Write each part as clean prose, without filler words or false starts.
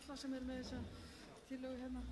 alla sem eru með þessa tillögu hérna.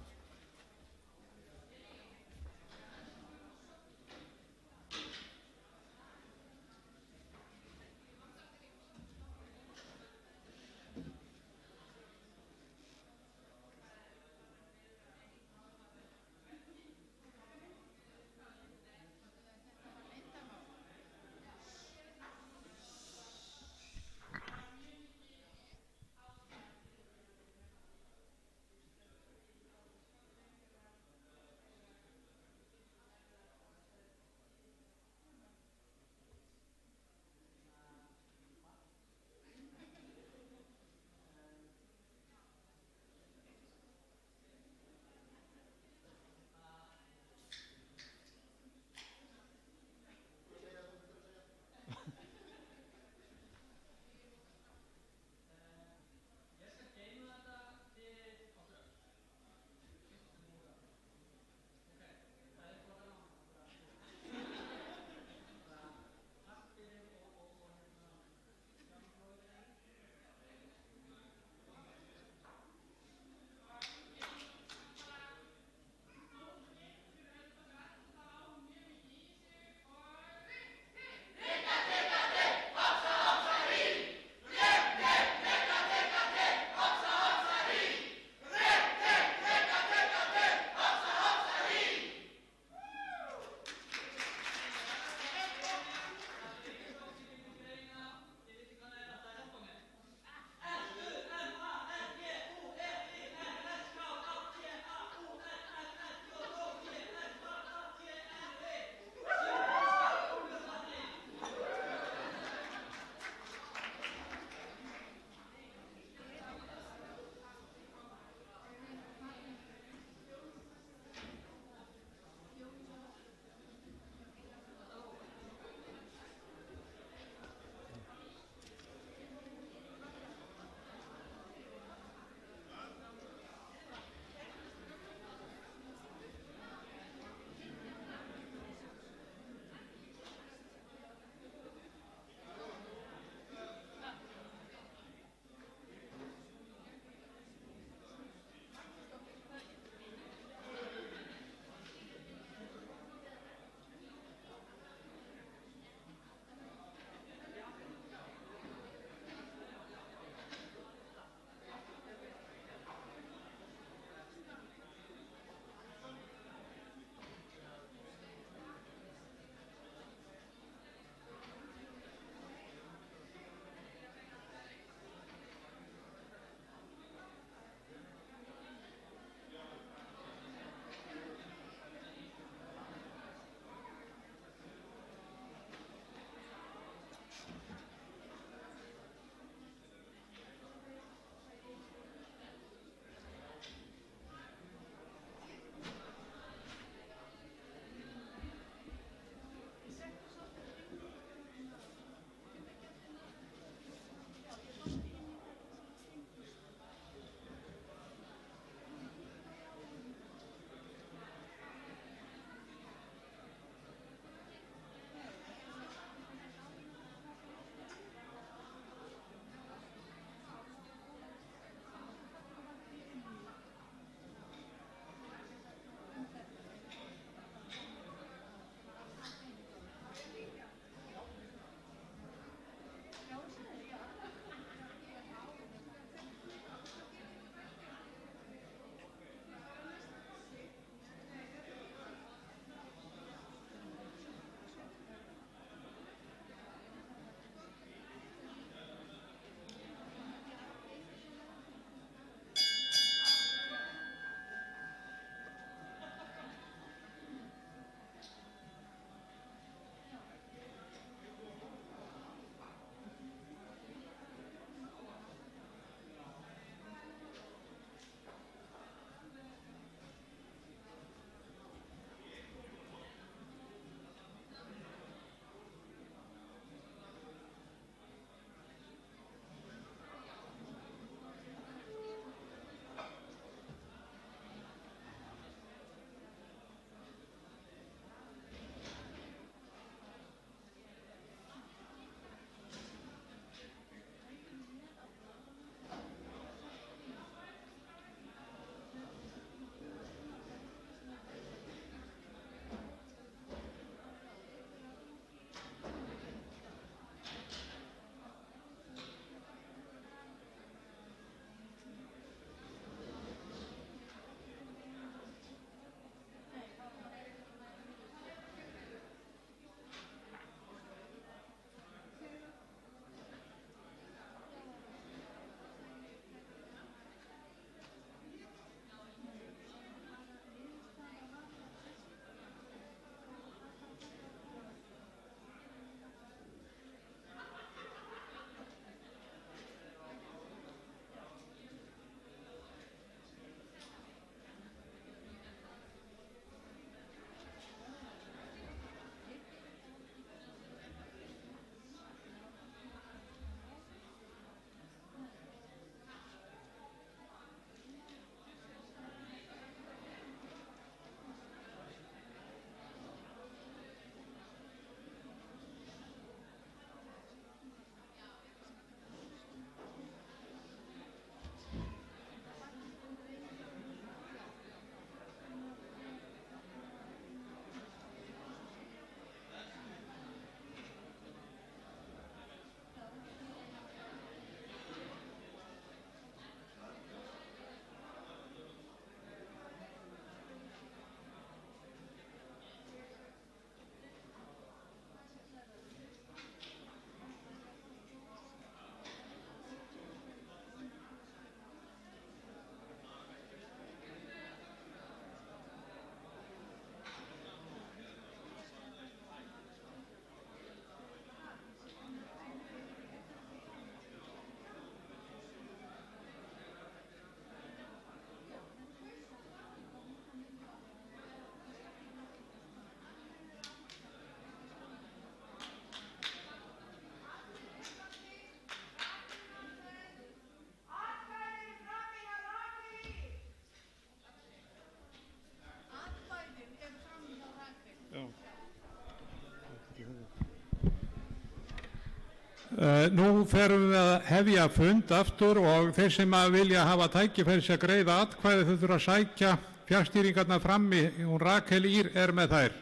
Nú ferum við að hefja fund aftur og þeir sem vilja hafa tækifæri að greiða atkvæði þau þurfa að sækja fjarstýringarnar frammi. Hún Rakel Ír með þær.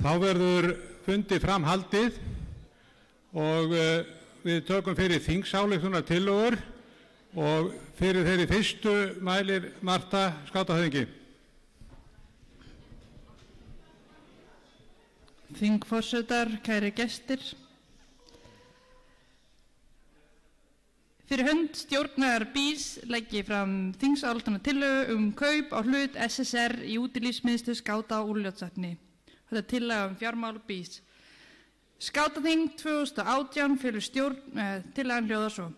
Þá verður fundi framhaldið og við tökum fyrir þingsályktunartillögur og fyrir þeirri fyrstu mælir Marta skátahöfðingi. Þingforsetar, kæri gestir. Fyrir hönd stjórnar BÍS legg ég fram þingsályktunartillögu kaup á hlut SSR í útilífsmiðstöð skáta á Úlfljótsvatni. Þetta er tillaga fjármál BÍS. Skátaþing 2018 felur tillagan hljóðar svo.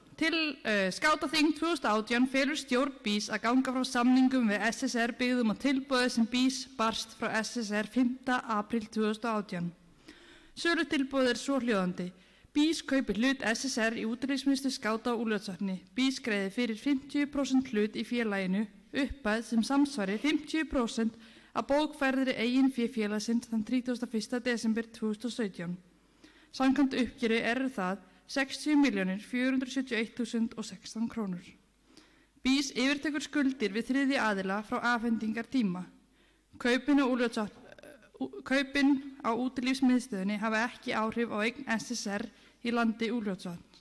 Skátaþing 2018 felur stjórn BÍS að ganga frá samningum við SSR byggðum á tilboði sem BÍS barst frá SSR 5. apríl 2018. Sölutilboðið er svohljóðandi. BÍS kaupir hlut SSR í útilífsmiðstöð skáta á Úlfljótsvatni. BÍS greiðir fyrir 50% hlut í félaginu, upphæð sem samsvari 50% að bókfærðri eigin fé félagsins þann 31. desember 2017. Samkvæmt uppgjöri það 60.471.016 krónur. BÍS yfirtekur skuldir við þriðja aðila frá afhendingartíma. Kaupin á útilífsmiðstöðinni hafa ekki áhrif á eign SSR í landi Úlfljótsvatns.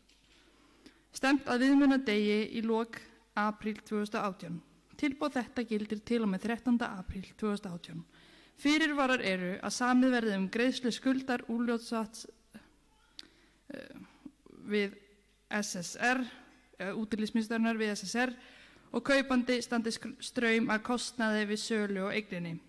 Stefnt að viðmiðunardegi í lok apríl 2018. Tilboð þetta gildir til og með 13. apríl 2018. Fyrirvarar eru að samið verði greiðslu skuldar Úlfljótsvatns við SSR, útilífsmiðstöðarinnar við SSR og kaupandi standi straum að kostnaði við sölu og eigninni.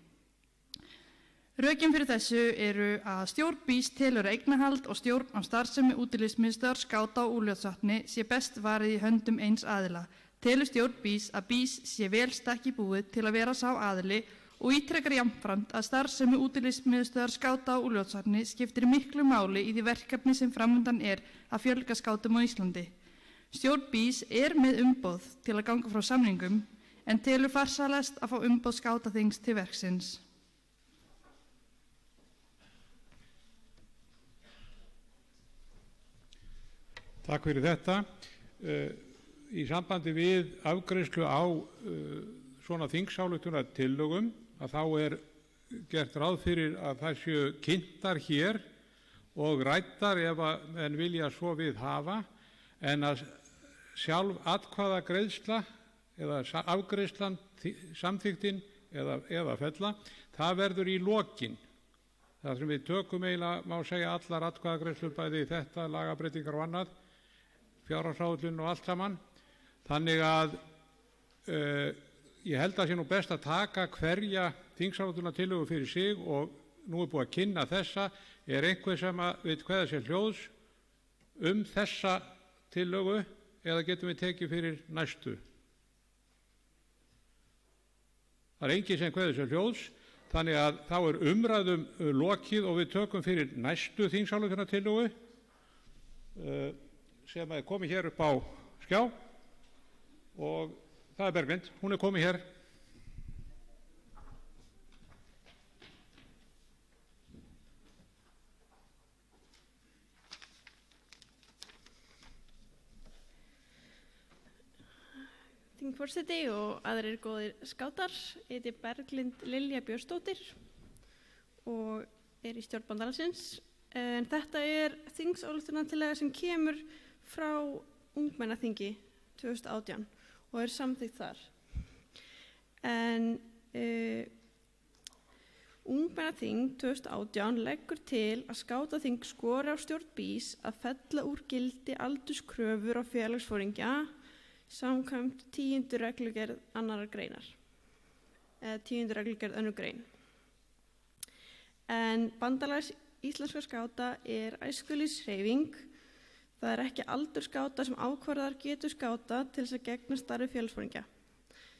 Rökin fyrir þessu eru að stjórn BÍS telur eignarhald og stjórn á starfsemi útilífsmiðstöðvar skáta á Úlfljótsvatni sé best varið í höndum eins aðila. Telur stjórn BÍS að BÍS sé vel stakk í búið til að vera sá aðili og ítrekar jafnframt að starfsemi útilífsmiðstöðvar skáta á Úlfljótsvatni skiptir miklu máli í því verkefni sem framundan er að fjölga skátum á Íslandi. Stjórn BÍS með umboð til að ganga frá samningum en telur farsælast að fá umboð skátaþings til verksins. Takk fyrir þetta. Í sambandi við afgreiðslu á svona þingsályktunartillögum að þá gert ráð fyrir að það séu kynntar hér og ræddar ef að menn vilja svo við hafa, en að sjálf atkvæðagreiðsla eða afgreiðslan, samþykktin eða fella, það verður í lokin. Það sem við tökum eiginlega, má segja, allar atkvæðagreiðslur, bæði þetta, lagabreytingar og annað, fjárhagsáætlun og allt saman. Þannig að ég held að sé nú best að taka hverja þingsályktunartillögu fyrir sig og nú búið að kynna þessa. Er einhver sem veit kveða sér hljóðs þessa tillögu eða getum við tekið fyrir næstu? Það er enginn sem kveður sér hljóðs, þannig að þá er umræðum lokið og við tökum fyrir næstu þingsályktunartillögu sem er komið hér upp á skjá og það er Berglind, hún er komið hér. Þingforseti og aðrir góðir skátar, ég heiti Berglind Lilja Björnsdóttir og er í stjórn bandalagsins. En þetta er þingsályktunartillaga sem kemur frá ungmennaþingi 2018 og er samþykkt þar. En ungmennaþing 2018 leggur til að skátaþing skori á stjórn BÍS að fella úr gildi aldurskröfur á félagsforingja samkvæmt 10. reglugerð annarrar greinar, eða 10. reglugerð önnur grein. En Bandalag íslenskra skáta er æskulýðshreyfing. Það er ekki aldur skáta sem ákvarðar getu skáta til þess að gegna starfi félagsforingja.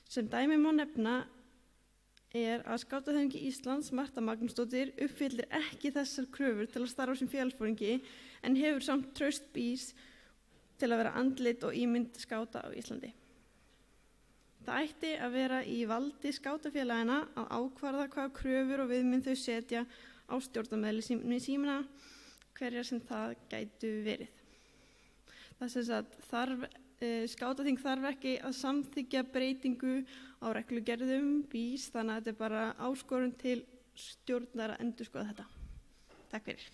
Sem dæmi má nefna er að Skátahreyfingi Íslands Marta Magnúsdóttir uppfyllir ekki þessar kröfur til að starfa sem félagsforingi en hefur samt traust BÍS til að vera andlit og ímynd skáta á Íslandi. Það ætti að vera í valdi skátafélagina að ákvarða hvaða kröfur og viðmið þau setja á stjórnarmeðlimi sína, hverjar sem það gætu verið. Það sem sagt skátaþing þarf ekki að samþykkja breytingu á reglugerðum BÍS, þannig að þetta er bara áskorun til stjórnar að endurskoða þetta. Takk fyrir.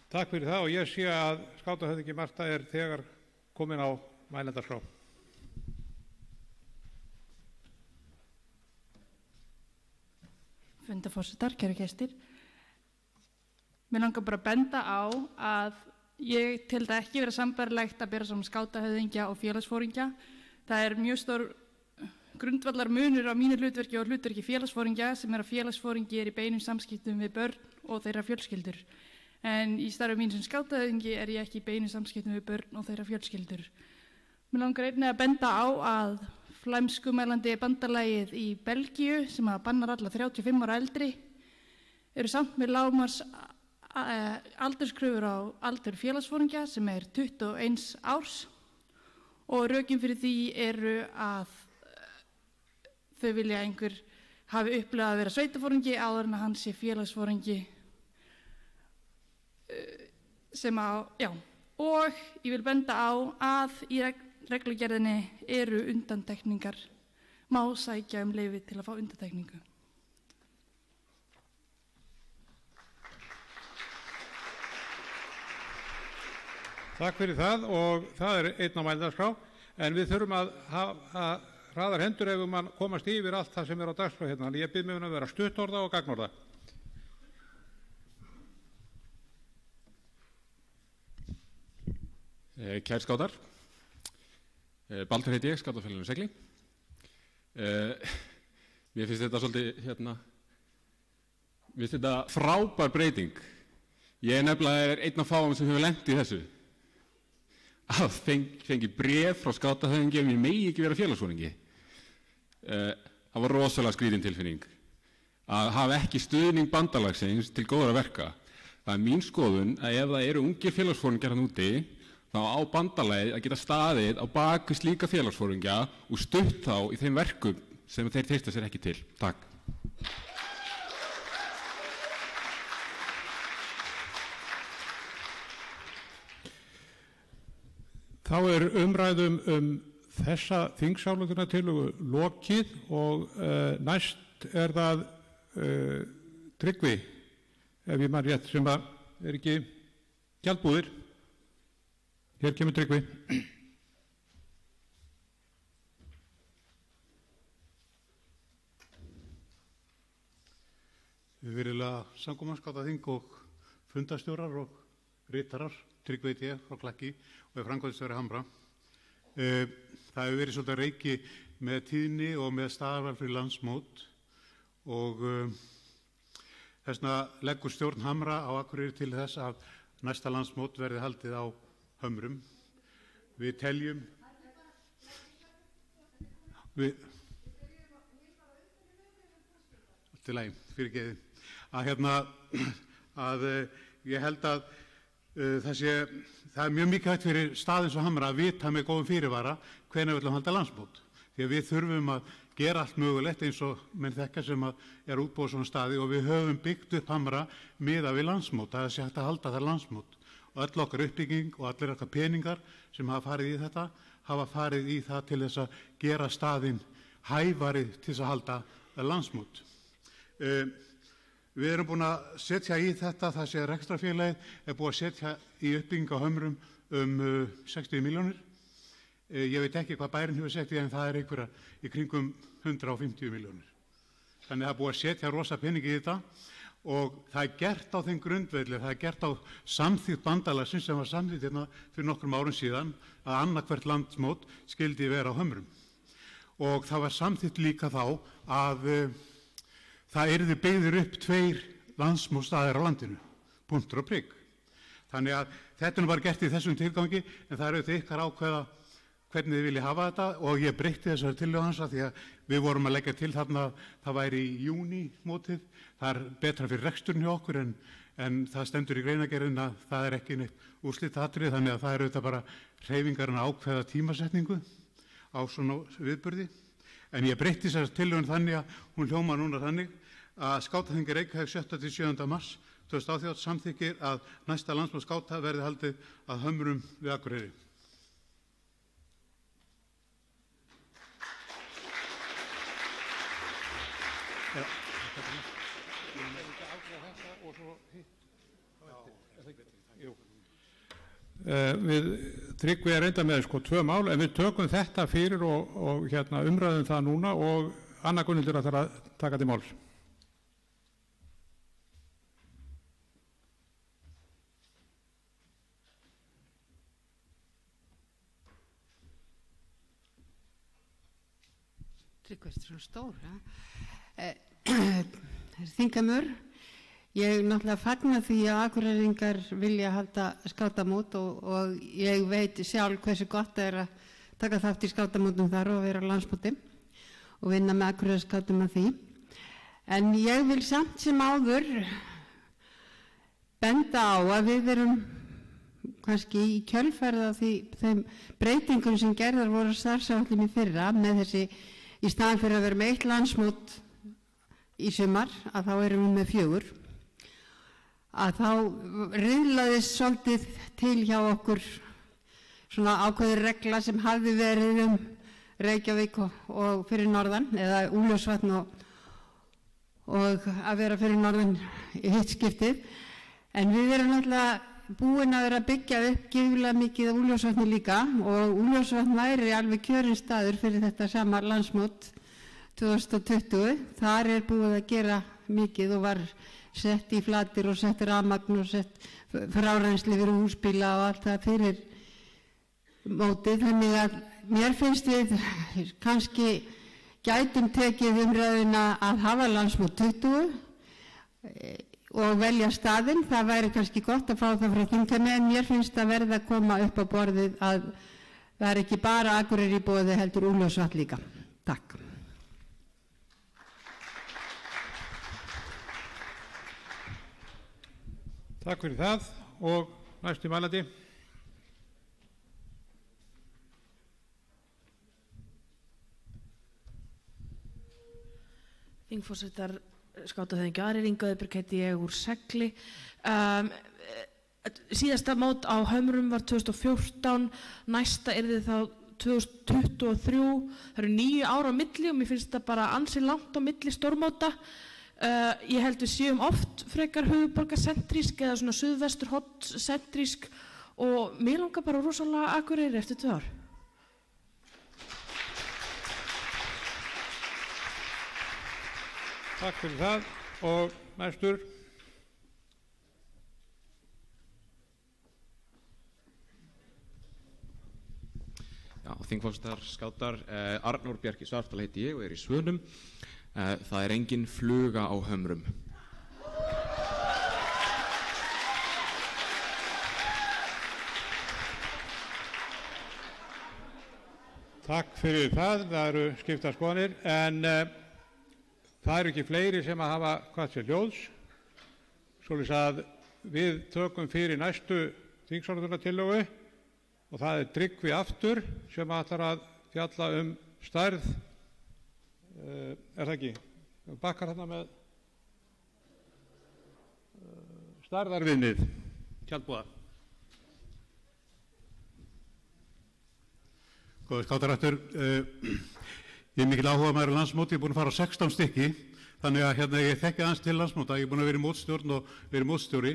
Takk fyrir það og ég sé að skátahöfðingi Marta er þegar komin á mælendaskrá. Fundarforsetar, kæru gestir. Mér langar bara að benda á að ég tel það ekki vera sambærilegt að bera saman skátahöfðingja og félagsforingja. Það er mjög stór grundvallar munur á mínu hlutverki og hlutverki félagsforingja sem er að félagsforingi er í beinum samskiptum við börn og þeirra fjölskyldur. En í starfi mín sem skátahöfðingi er ég ekki í beinu samskiptum við börn og þeirra fjölskyldur. Mér langar einnig að benda á að flæmskumælandi bandalagið í Belgíu sem bannar alla 35 ára eldri eru samt með lágmarks aldurskröfur á aldur félagsforingja sem er 21 árs og rökin fyrir því eru að þau vilja einhver hafi upplifað að vera sveitaforingi áður en að hann sé félagsforingi sem og ég vil benda á að í reglugerðinni eru undantekningar, má sækja leyfi til að fá undantekningu. Takk fyrir það og það er einn á mælendaskrá en við þurfum að hafa hraðar hendur ef mann komast yfir allt það sem er á dagskrá hérna. Ég bið mig að vera stuttorða og gagnorða. Kæri skátar, Baldur heiti ég, skátafélaginu Segli. Mér finnst þetta svolítið, mér finnst þetta frábær breyting. Ég nefnilega einn af fáum sem hefur lent í þessu. Að fengi bréf frá skátahöfðingi ef ég megi ekki vera félagsforingi. Það var rosalega skrýtin tilfinning. Að hafa ekki stuðning bandalagsins til góðra verka. Það er mín skoðun að ef það eru ungir félagsforingjar hann úti, þá á bandalagið að geta staðið á bak við slíka félagsforingja og stutt þá í þeim verkum sem þeir treysta sér ekki til. Takk. Þá er umræðum þessa þingsályktunartillögu lokið og næst er það Tryggvi, ef ég man rétt, sem að er ekki gjaldbúðir? Hér kemur Tryggvi. Virðulega samkomuskáttarþing og fundarstjórar og ritarar, Tryggvi heiti ég frá Klakki og er framkvæmdastjóri Hamra. Það hefur verið svolítið reiki með tíðni og með staðarval fyrir landsmót og þess vegna leggur stjórn Hamra á Akureyri til þess að næsta landsmót verði haldið á Hömrum. Við teljum til lagi, fyrirgefið, að ég held að það er mjög mikilvægt fyrir stað eins og Hamra að vita með góðum fyrirvara hvenær við ætlum að halda landsmót. Því að við þurfum að gera allt mögulegt eins og menn þekka sem er útbúið svona staði og við höfum byggt upp Hamra miðað við landsmót. Það er sé hægt að halda þar landsmót og öll okkar uppbygging og allir okkar peningar sem hafa farið í þetta hafa farið í það til þess að gera staðinn hæfari til þess að halda landsmót. Við erum búin að setja í þetta, það sé rekstrarfélagið er búið að setja í uppbygging á Hömrum 60 milljónir. Ég veit ekki hvað bærin hefur sett í en það er einhverja í kringum 150 milljónir. Þannig það er búið að setja rosa peningi í þetta og það er gert á þeim grundvelli, það er gert á samþykkt bandalagsins sem var samþykkt hérna fyrir nokkrum árum síðan að annarkvert landsmót skyldi vera á Hömrum. Og það var samþykkt líka þá að það yrði byggðir upp 2 landsmótstaðir á landinu, punktur og prikk. Þannig að þetta er bara gert í þessum tilgangi en það eru auðvitað ykkar ákveða hvernig þið vilja hafa þetta og ég breytti þessari tillögu hans að því að við vorum að leggja til þarna að það væri í júní mótið. Það er betra fyrir reksturinn hjá okkur en það stendur í greinargerðin að það er ekki neitt úrslitaatriði þannig að það er auðvitað bara hreyfingarinn að ákveða tímasetningu á svona viðburði. En ég breytti þessari tillögun þannig að hún hljómar núna þannig að Skátaþing Reykjavík 7. til 7. mars 2018 samþykkir að næsta landsmót skáta verði haldið að Hömrum við Akureyri. Við Tryggvi er reynda með 2 mál en við tökum þetta fyrir og umræðum það núna og Anna Gunnhildur ætlar að taka til máls. Tryggvi er svona stór, Þingamur. Ég náttúrulega fagna því að Akureyringar vilja halda skátamót og ég veit sjálf hversu gott er að taka þátt í skátamótum þar og vera á landsmóti og vinna með Akureyrarskátum að því. En ég vil samt sem áður benda á að við erum kannski í kjölfarið af þeim breytingum sem gerðar voru starfsáætlun í fyrra með þessi, í staðan fyrir að vera með 1 landsmót í sumar, að þá erum við með 4. Að þá riðlaðist svolítið til hjá okkur svona ákveður regla sem hafði verið Reykjavík og fyrir norðan, eða Úlfarsvatn og að vera fyrir norðan í hitt skiptið. En við erum náttúrulega búin að vera að byggja upp gífurlega mikið af Úlfarsvatni líka og Úlfarsvatn væri alveg kjörinn staður fyrir þetta sama landsmót 2020. Þar er búið að gera mikið og var sett í flatir og sett rafmagn og sett frárensli fyrir húsbíla og allt það fyrir mótið. Þannig að mér finnst við kannski gætum tekið umræðuna að hafa landsmót 20 og velja staðinn. Það væri kannski gott að fá það frá þingheimi en mér finnst að verða að koma upp á borðið að það er ekki bara Akureyri í boði heldur Úlfarsvatn líka. Takk. Takk fyrir það og næstu mælandi. Þingforsetar Skátaþing Ari Ingaðuberg heiti ég úr Segli. Síðasta mót á Hömrum var 2014, næsta yrði þá 2023. Það eru 9 ár á milli og mér finnst það bara ansi langt á milli stórmóta. Ég held við séum oft frekar höfuðborgarsentrísk eða svona suðvesturhornsentrísk og mér langar bara rosalega Akureyri eftir 2 ár. Takk fyrir það og næstur. Já, þingforstar, skátar, Arnór Bjarki Svartdal heiti ég og er í Svönum. Það er engin fluga á hömrum. Takk fyrir það eru skiptar skoðanir, en það eru ekki fleiri sem að hafa hvað sér ljóðs. Svoleiðis að við tökum fyrir næstu þingsályktunartillögu og það er Tryggvi aftur sem ætlar að fjalla stærð, er það ekki? Bakkar hérna með stærðarviðmið tjaldbúða. Góður skátarættur, ég er mikil áhuga maður á landsmóti, ég er búin að fara á 16 stykki, þannig að hérna ég þekki aðeins til landsmóta, ég er búin að vera í mótstjórn og verið mótstjóri.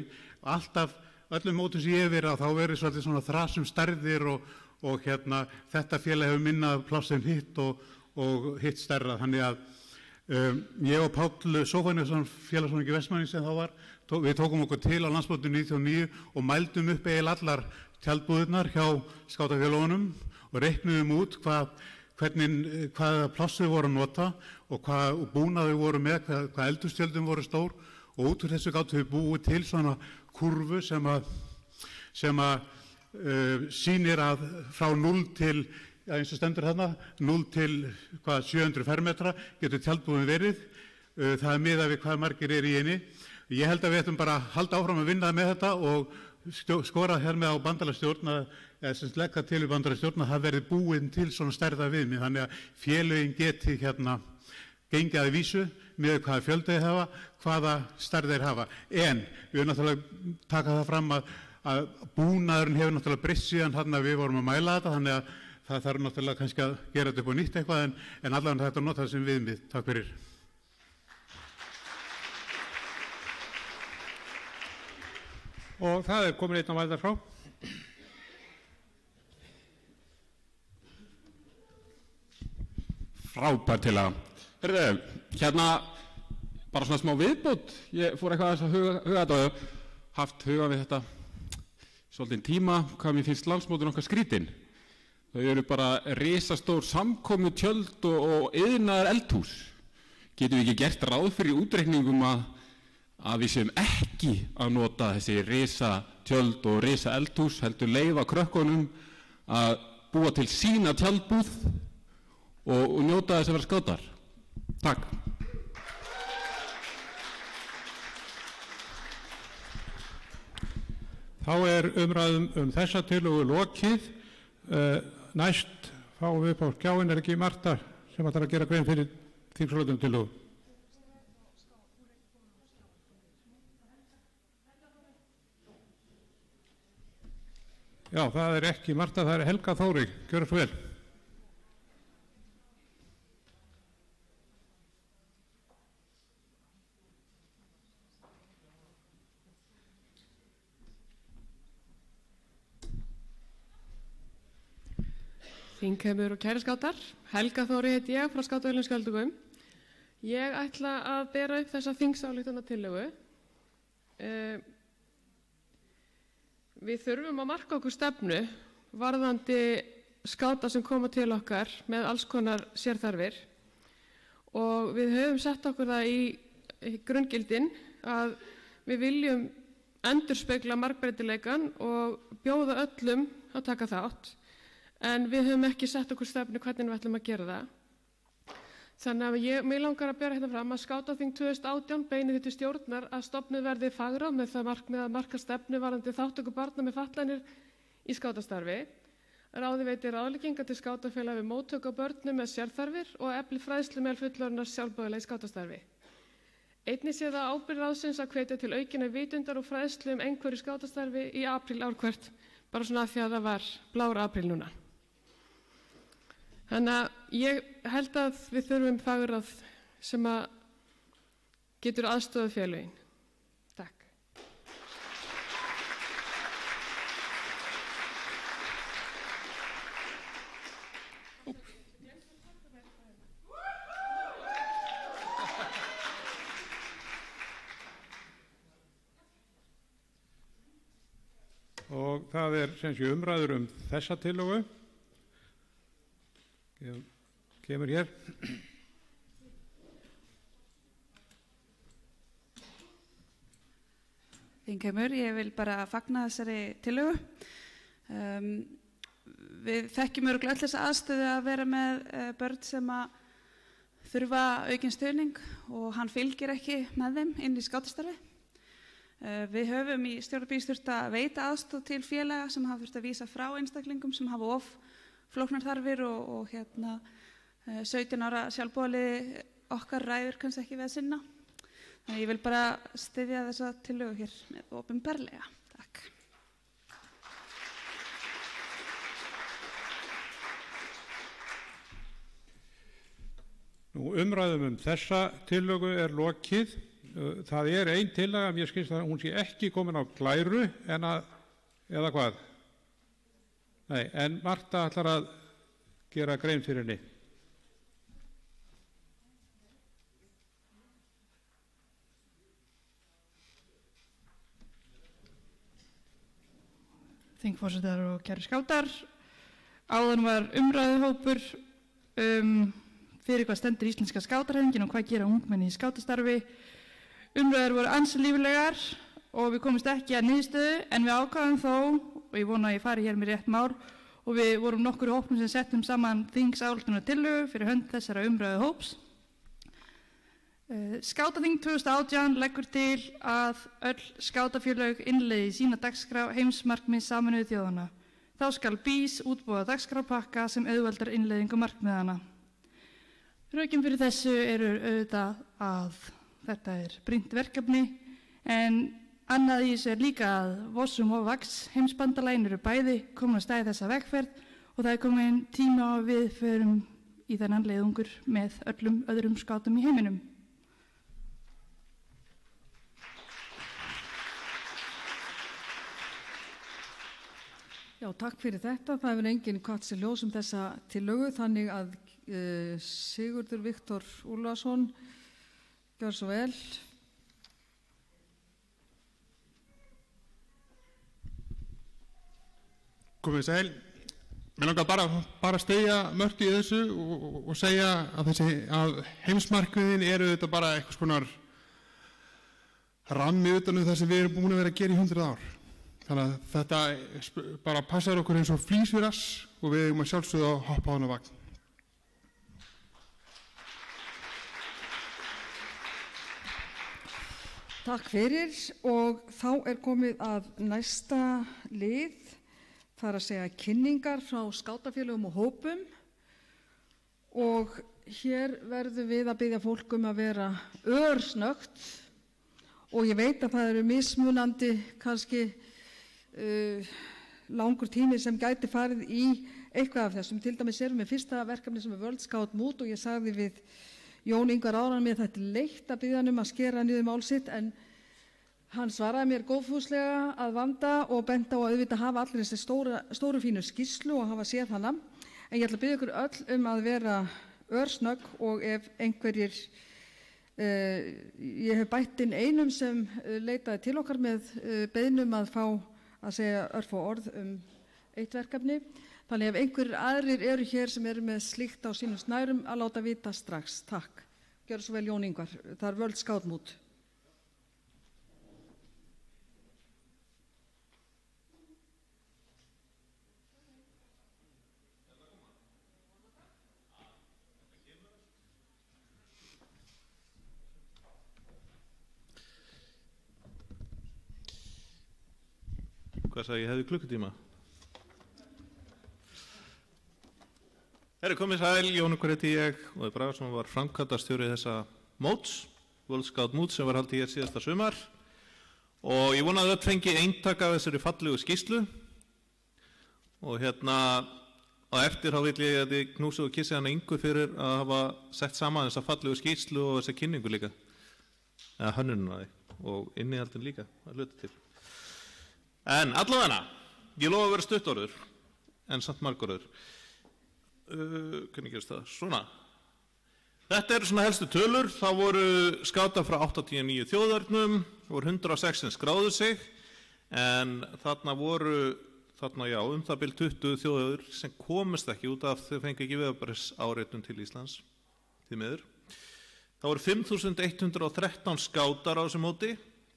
Alltaf, öllum mótum sem ég hef verið á, þá verið svolítið svona þrasum stærðir og hérna þetta félag hefur minna pláss en hitt og hitt stærra. Þannig að ég og Páll Sófóníusson, félagsfóringi Vestmannaeyja sem þá var, við tókum okkur til á landsmótinu 99 og mældum upp eiginlega allar tjaldbúðirnar hjá skátafélögunum og reiknuðum út hvaða pláss við vorum að nota og hvað búnað við vorum með, hvað eldhústjöldin voru stór og út úr þessu gátum við búið til svona kurvu sem að sýnir að frá 0 til, eins og stendur þarna, 0 til 700 fermetra getur tjaldbúðin verið. Það er miðað við hvað margir í henni. Ég held að við ættum bara að halda áfram að vinna með þetta og skora hér með á bandalagsstjórn eða sem leggja til í bandalagsstjórn að það verði búin til svona stærða viðmið þannig að félögin geti hérna gengið að vísu með hvaða fjölda þeir hafa, hvaða stærð þeir hafa. En við höfum náttúrulega taka það fram að búnaðurinn hefur náttúrulega breyst síðan hann að við vorum að mæla þetta þannig að það þarf náttúrulega kannski að gera þetta upp á nýtt eitthvað en allavega þetta nota það sem viðmið. Takk fyrir. Og það er komin einn á mældar frá. Frábær til að. Heyrðu, hérna bara svona smá viðbót. Ég fór eitthvað að huga þetta og haft huga við þetta svolítinn tíma, hvað mér finnst landsmótin okkar skrítin. Þau eru bara risastór samkomu tjöld og iðnaðar eldhús. Getum við ekki gert ráð fyrir útreikningum að við séum ekki að nota þessi risa tjöld og risa eldhús, heldur leyfa krökkunum að búa til sína tjaldbúð og njóta þess að vera skátar. Takk. Þá er umræðum þessa tillögu lokið. Næst fáum við upp á skjáinn, er ekki Marta sem ætlar að gera grein fyrir þingsályktunartillögu. Já, það er ekki Marta, það er Helga Þóri. Gjörðu svo vel. Þingheimur og kæru skátar, Helga Þóri heiti ég frá Skátafélaginu Skjaldugum. Ég ætla að bera upp þessa þingsályktunartillögu. Við þurfum að marka okkur stefnu varðandi skáta sem koma til okkar með alls konar sérþarfir og við höfum sett okkur það í grunngildin að við viljum endurspegla margbreytileikann og bjóða öllum að taka þátt. En við höfum ekki sett okkur stefnu hvernig við ætlum að gera það. Þannig að mig langar að bera hérna fram að Skátaþing 2018 beinir því til stjórnar að stofnuð verði fagráð með það markmið að marka stefnu varðandi þátttöku barna með fatlanir í skátastarfi. Ráði veitir ráðleggingar til skátafélaga við móttöku á börnum með sérþarfir og efli fræðslu meðal fullorðinna sjálfboðaliða í skátastarfi. Einnig sé það ábyrgð ráðsins að hvetja til aukinnar vitundar og fræðslu einhverju skátastarfi í apríl ár hvert, bara svona því að það var blár apríl núna. Þannig að ég held að við þurfum fagráð sem að getur aðstofað félögin. Takk. Og það sem sé umræður þessa tillögu. Kemur hér. Þingheimur, ég vil bara fagna þessari tillögu. Við þekkjum örugglega öll þessa aðstöðu að vera með börn sem að þurfa aukinn stuðning og hann fylgir ekki með þeim inn í skátastarfi. Við höfum í stjórnarbís þurft að veita aðstoð til félaga sem hafa þurft að vísa frá einstaklingum sem hafa flóknar þarfir og 17 ára sjálfboðaliði okkar ræður kannski ekki við að sinna. Þannig ég vil bara styðja þessa tillögu hér með opinberlega. Takk. Umræðum þessa tillögu lokið. Það ein tillaga, mér skilst að hún sé ekki komin á glæru eða hvað? Nei, en Marta ætlar að gera grein fyrir henni. Þingforsetar og kæru skátar. Áðan var umræðuhópur fyrir hvað stendur íslenska skátarhreyfingin og hvað gera ungmenni í skátastarfi. Umræður voru ansi líflegar og við komumst ekki að niðurstöðu en við ákváðum þó, og ég vona að ég fari hér með rétt mál, og við vorum nokkur í hópnum sem settum saman þingsályktunartillögu fyrir hönd þessara umræðuhóps. Skátaþing 2018 leggur til að öll skátafélög innleiði sína dagskrá heimsmarkmið Sameinuðu þjóðanna. Þá skal BÍS útbúa dagskrárpakka sem auðveldar innleiðingu markmiðanna. Rökin fyrir þessu eru auðvitað að þetta brýnt verkefni, en annað í þessu líka að Vossum og Vax heimsbandalagin eru bæði komin að stæði þessa vegferð og það komin tíma á við förum í þennan leiðungur með öllum öðrum skátum í heiminum. Já, takk fyrir þetta. Það hefur enginn kvatt sér ljós þessa tillögu, þannig að Sigurður Viktor Úlfarsson, gjör svo vel. Komið sæl. Mér langar bara að styðja Mörtu í þessu og segja að heimsmarkmiðin eru þetta bara eitthvað skonar rammi utan það sem við erum búin að vera að gera í 100 ár. Þannig að þetta bara passar okkur eins og flís við rass og við eigum að sjálfsögðu að hoppa á hana vagn. Takk fyrir og þá komið að næsta lið, það að segja kynningar frá skátafélögum og hópum og hér verðum við að biðja fólk að vera örsnöggt og ég veit að það eru mismunandi kannski langur tími sem gæti farið í eitthvað af þessum. Til dæmis erum við fyrsta verkefni sem World Scout Mood og ég sagði við Jón Ingvar áðan mér þetta leitt að biðja hann að skera niður mál sitt en hann svaraði mér góðfúslega að vanda og benda á að auðvitað hafa allir þessi stóru fínu skýrslu og hafa séð hana. En ég ætla að biðja ykkur öll að vera örsnögg og ef einhverjir, ég hef bætt inn einum sem leitaði til okkar með beiðnum að fá að segja örfá orð eitt verkefni. Þannig ef einhverjir aðrir eru hér sem eru með slíkt á sínum snærum að láta vita strax. Takk. Gjörðu svo vel Jón Ingvar. Það World Scout Mood. Hvað sagði ég hefði klukkutíma? Komið sæl, Jón Ingvar heiti ég og Óði Bragason var framkvæmdastjóri þessa móts, World Scout Mood sem var haldið hér síðasta sumar og ég vonaði að öll fengi eintak af þessari fallegu skýrslu og á eftir þá vil ég að þið knúsi og kissi hana Ingu fyrir að hafa sett saman þessa fallegu skýrslu og þessa kynningu líka. eða hönnunina og innihaldin líka að hluta til. En allavega, ég lofa að vera stuttorður, en samt margorður. Hvernig gerist það? Svona. Þetta eru svona helstu tölur. Það voru skátar frá 89 þjóðarnum, það voru 106 sem skráðu sig, en þarna voru það bil 20 þjóðir sem komist ekki út af þau fengi ekki vegabréfsáritun til Íslands, því miður. Það voru 5.113 skátar á þessu móti,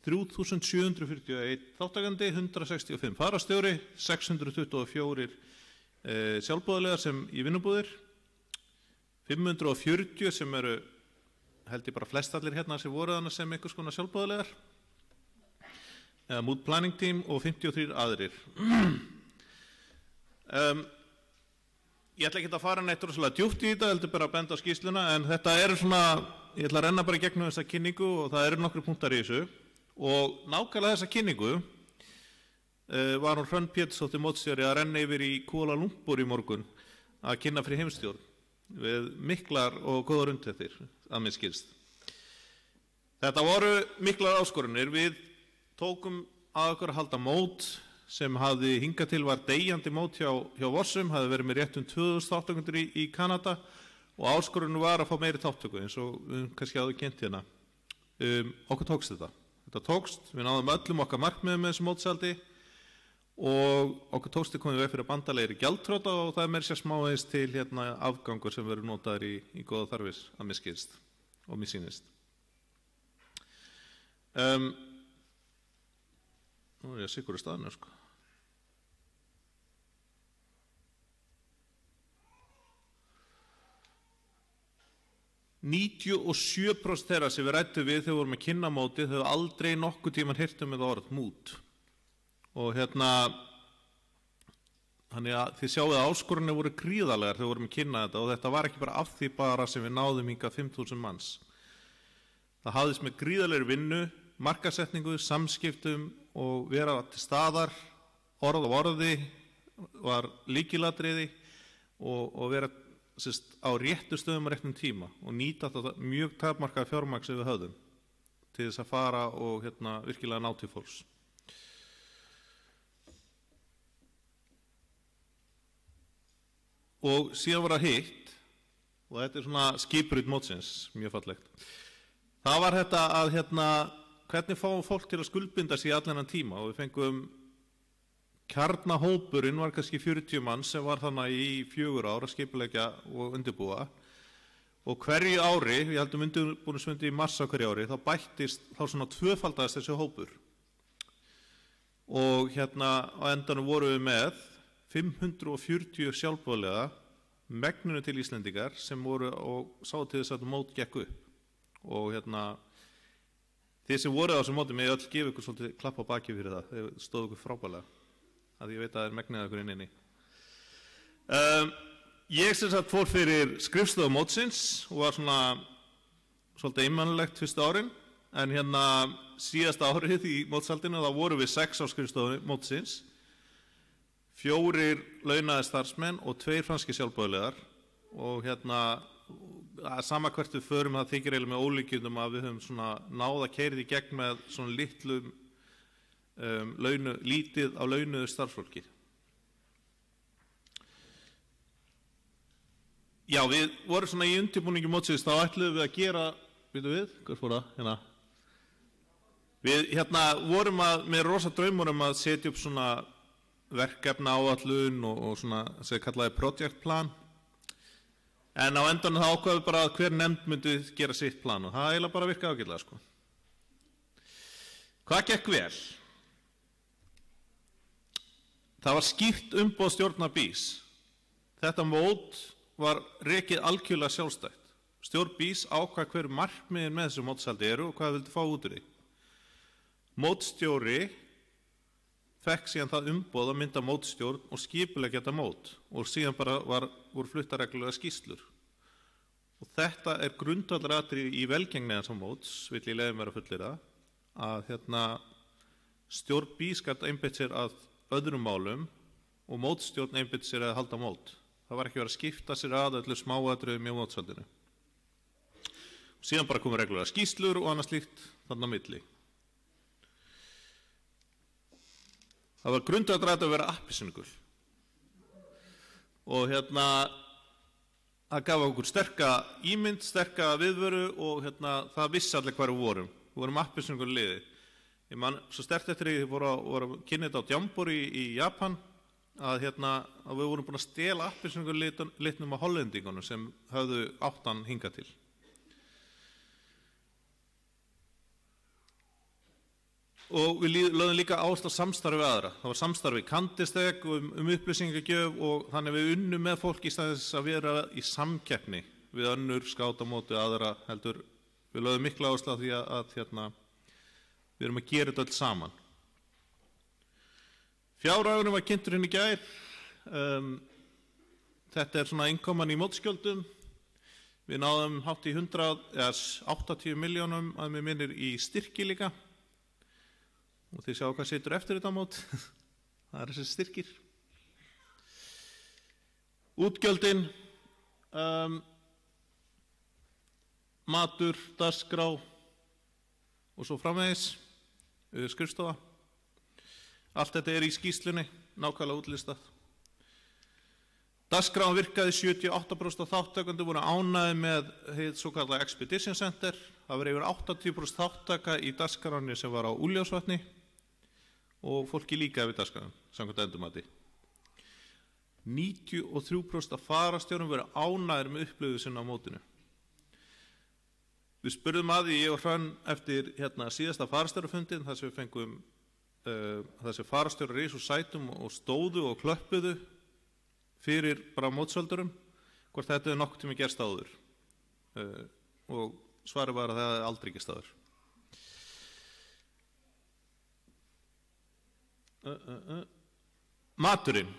3.741 þáttakandi, 165 farastjóri, 624 sjálfboðaliðar sem í vinnubúðir, 540 sem eru, held ég bara flestallir hérna sem voru þarna sem einhvers konar sjálfboðaliðar, eða mood planning team og 53 aðrir. Ég ætla ekki að fara neitt rosalega djúpt í þetta, heldur bara að benda á skýrsluna, en þetta eru svona, ég ætla að renna bara í gegnum þessa kynningu og það eru nokkru punktar í þessu. Og nákvæmlega þessa kynningu var hún Hrönn Pétursdóttir mótstjóri að renna yfir í Kuala Lumpur í morgun að kynna fyrir heimsstjórn við miklar og góðar undirtektir, að mér skilst. Þetta voru miklar áskorunir. Við tókum að okkur að halda mót sem hafði hingað til var deyjandi mót hjá Vossum, hafði verið með rétt 2000 þátttakendur í Kanada og áskorunum var að fá meiri þáttöku eins og kannski hafði kynnt hérna. Okkur tókst þetta. Þetta tókst, við náðum öllum okkar markmiðum með þessu mótsaldi og okkur tókst komið veg fyrir bandalegri gjaldþrota og það er meira sér smávegis til hérna afgangur sem verður notaður í góða þarfis að mér skilst og mér sýnist. Nú er ég að sigur í staðinu, sko. og 97% þeirra sem við rættum við þegar við vorum að kynna mótið þau aldrei nokkuð tíman heyrt með orð mút. Og þannig að þið sjáum að áskorunni voru gríðarlegar þegar við vorum að kynna þetta og þetta var ekki bara af því bara sem við náðum hingað 5.000 manns. Það hafðist með gríðarlegri vinnu, markasetningu, samskiptum og vera til staðar, orð og orði var lykilatriði og vera á réttu stöðum á réttum tíma og nýta þetta mjög takmarkaða fjármagn sem við höfðum til þess að fara og virkilega ná til fólks. Og síðan var það hitt, og þetta er svona skipbrot mótsins, mjög fallegt. Það var þetta að hvernig fáum fólk til að skuldbinda sig í allan þennan tíma og við fengum kjarnahópurinn var kannski 40 mann sem var þannig í 4 ár að skipuleggja og undirbúa og hverju ári, við heldum undirbúningsfundi í mars á hverju ári, þá svona tvöfaldaðist þessi hópur og á endanum vorum við með 540 sjálfboðaliða megninu til Íslendingar sem voru og sá til þess að mót gekk upp og þið sem voru á þessum mótum ég öll gefa ykkur svolítið klapp á baki fyrir það, þið stóðu ykkur frábærlega að ég veit að það er megnið okkur inni. Ég sem sagt fór fyrir skrifstofu mótsins og var svona svolítið einmannlegt fyrstu árin en síðasta árið í mótsaldinu þá vorum við 6 á skrifstofu mótsins 4 launaði starfsmenn og 2 franski sjálfboðaliðar og sama hvert við förum það þykir eiginlega með ólíkindum að við höfum svona náð að keyra í gegn með svona litlum lítið á launuðu starfsfólki. Já, við vorum svona í undirbúningi mótsins, þá ætluðum við að gera, hvað fór það? Við vorum með rosa draumur að setja upp svona verkefna áætlun og svona sem kallaði projektplan en á endanum það ákveðum við bara að hver nefnd myndi gera sitt plan og það eiginlega bara virkaði ágætlega, sko. Hvað gekk vel? Það var skýrt umboð stjórnar BÍS. Þetta mót var rekið algjörlega sjálfstætt. Stjórn BÍS ákvað hver markmiðin með þessu mótsaldi eru og hvað það vildi fá út úr því. Mótstjóri fekk síðan það umboð að mynda mótstjórn og skipuleggja þetta mót og síðan bara voru fluttar reglulega skýrslur. Og þetta er grundvallaratriði í velgengni þessa móts, vill ég leyfa mér að fullyrða, að stjórn BÍS gat einbeitt sér að öðrum málum og mótstjórn einbeitt sér að halda mót. Það var ekki verið að skipta sér að öllu smáatriðum í mótsaldinu. síðan bara komið reglulega skýrslur og annað slíkt þarna á milli. Það var grundvallaratriði að vera appelsínugul og það gaf okkur sterka ímynd, sterka viðvöru og það vissi allir hvar við vorum. Við vorum appelsínugul liði. Ég man svo sterkt eftir því voru að kynna þetta á Jamboree í Japan að við vorum búin að stela appelsínugul litnum á hollendingunum sem höfðu áttan hingað til. Og við lögðum líka áherslu á samstarfi við aðra. Það var samstarfi í Kandisteg upplýsingagjöf og þannig við unnum með fólk í staðins að vera í samkeppni við önnur skátamóti aðra heldur. Við lögðum mikla áherslu á því að við erum að gera þetta öll saman. Fjárhagurinn var kynntur í gær. Þetta svona innkoman í mótskjöldum. Við náðum hátt í 180 milljónum að mig minnir í styrki líka. Og þið sjáu hvað situr eftir þetta mót. Það þessi styrkir. Útgjöldin, matur, dagskrá og svo framvegis, skrifstofa. Allt þetta í skýrslunni, nákvæmlega útlistað. Dagskráin virkaði 78% af þátttakendur voru ánægðir með hið svo kallað Expedition Center. Það var yfir 80% þáttaka í dagskráinni sem var á Úlfljótsvatni og fólki líka við dagskráin, samkvæmt endurmati. 93% af fararstjórum voru ánægðir með upplifun sinna á mótinu. Við spurðum að því, ég og Hrönn, eftir síðasta fararstjórafundin, þar sem við fengum þar sem fararstjórar í svo sætum og stóðu og klöppuðu fyrir bara mótsöldurum, hvort þetta hefði nokkuð tíma gerst áður. Og svarið var að það hefði aldrei gerst áður. Maturinn.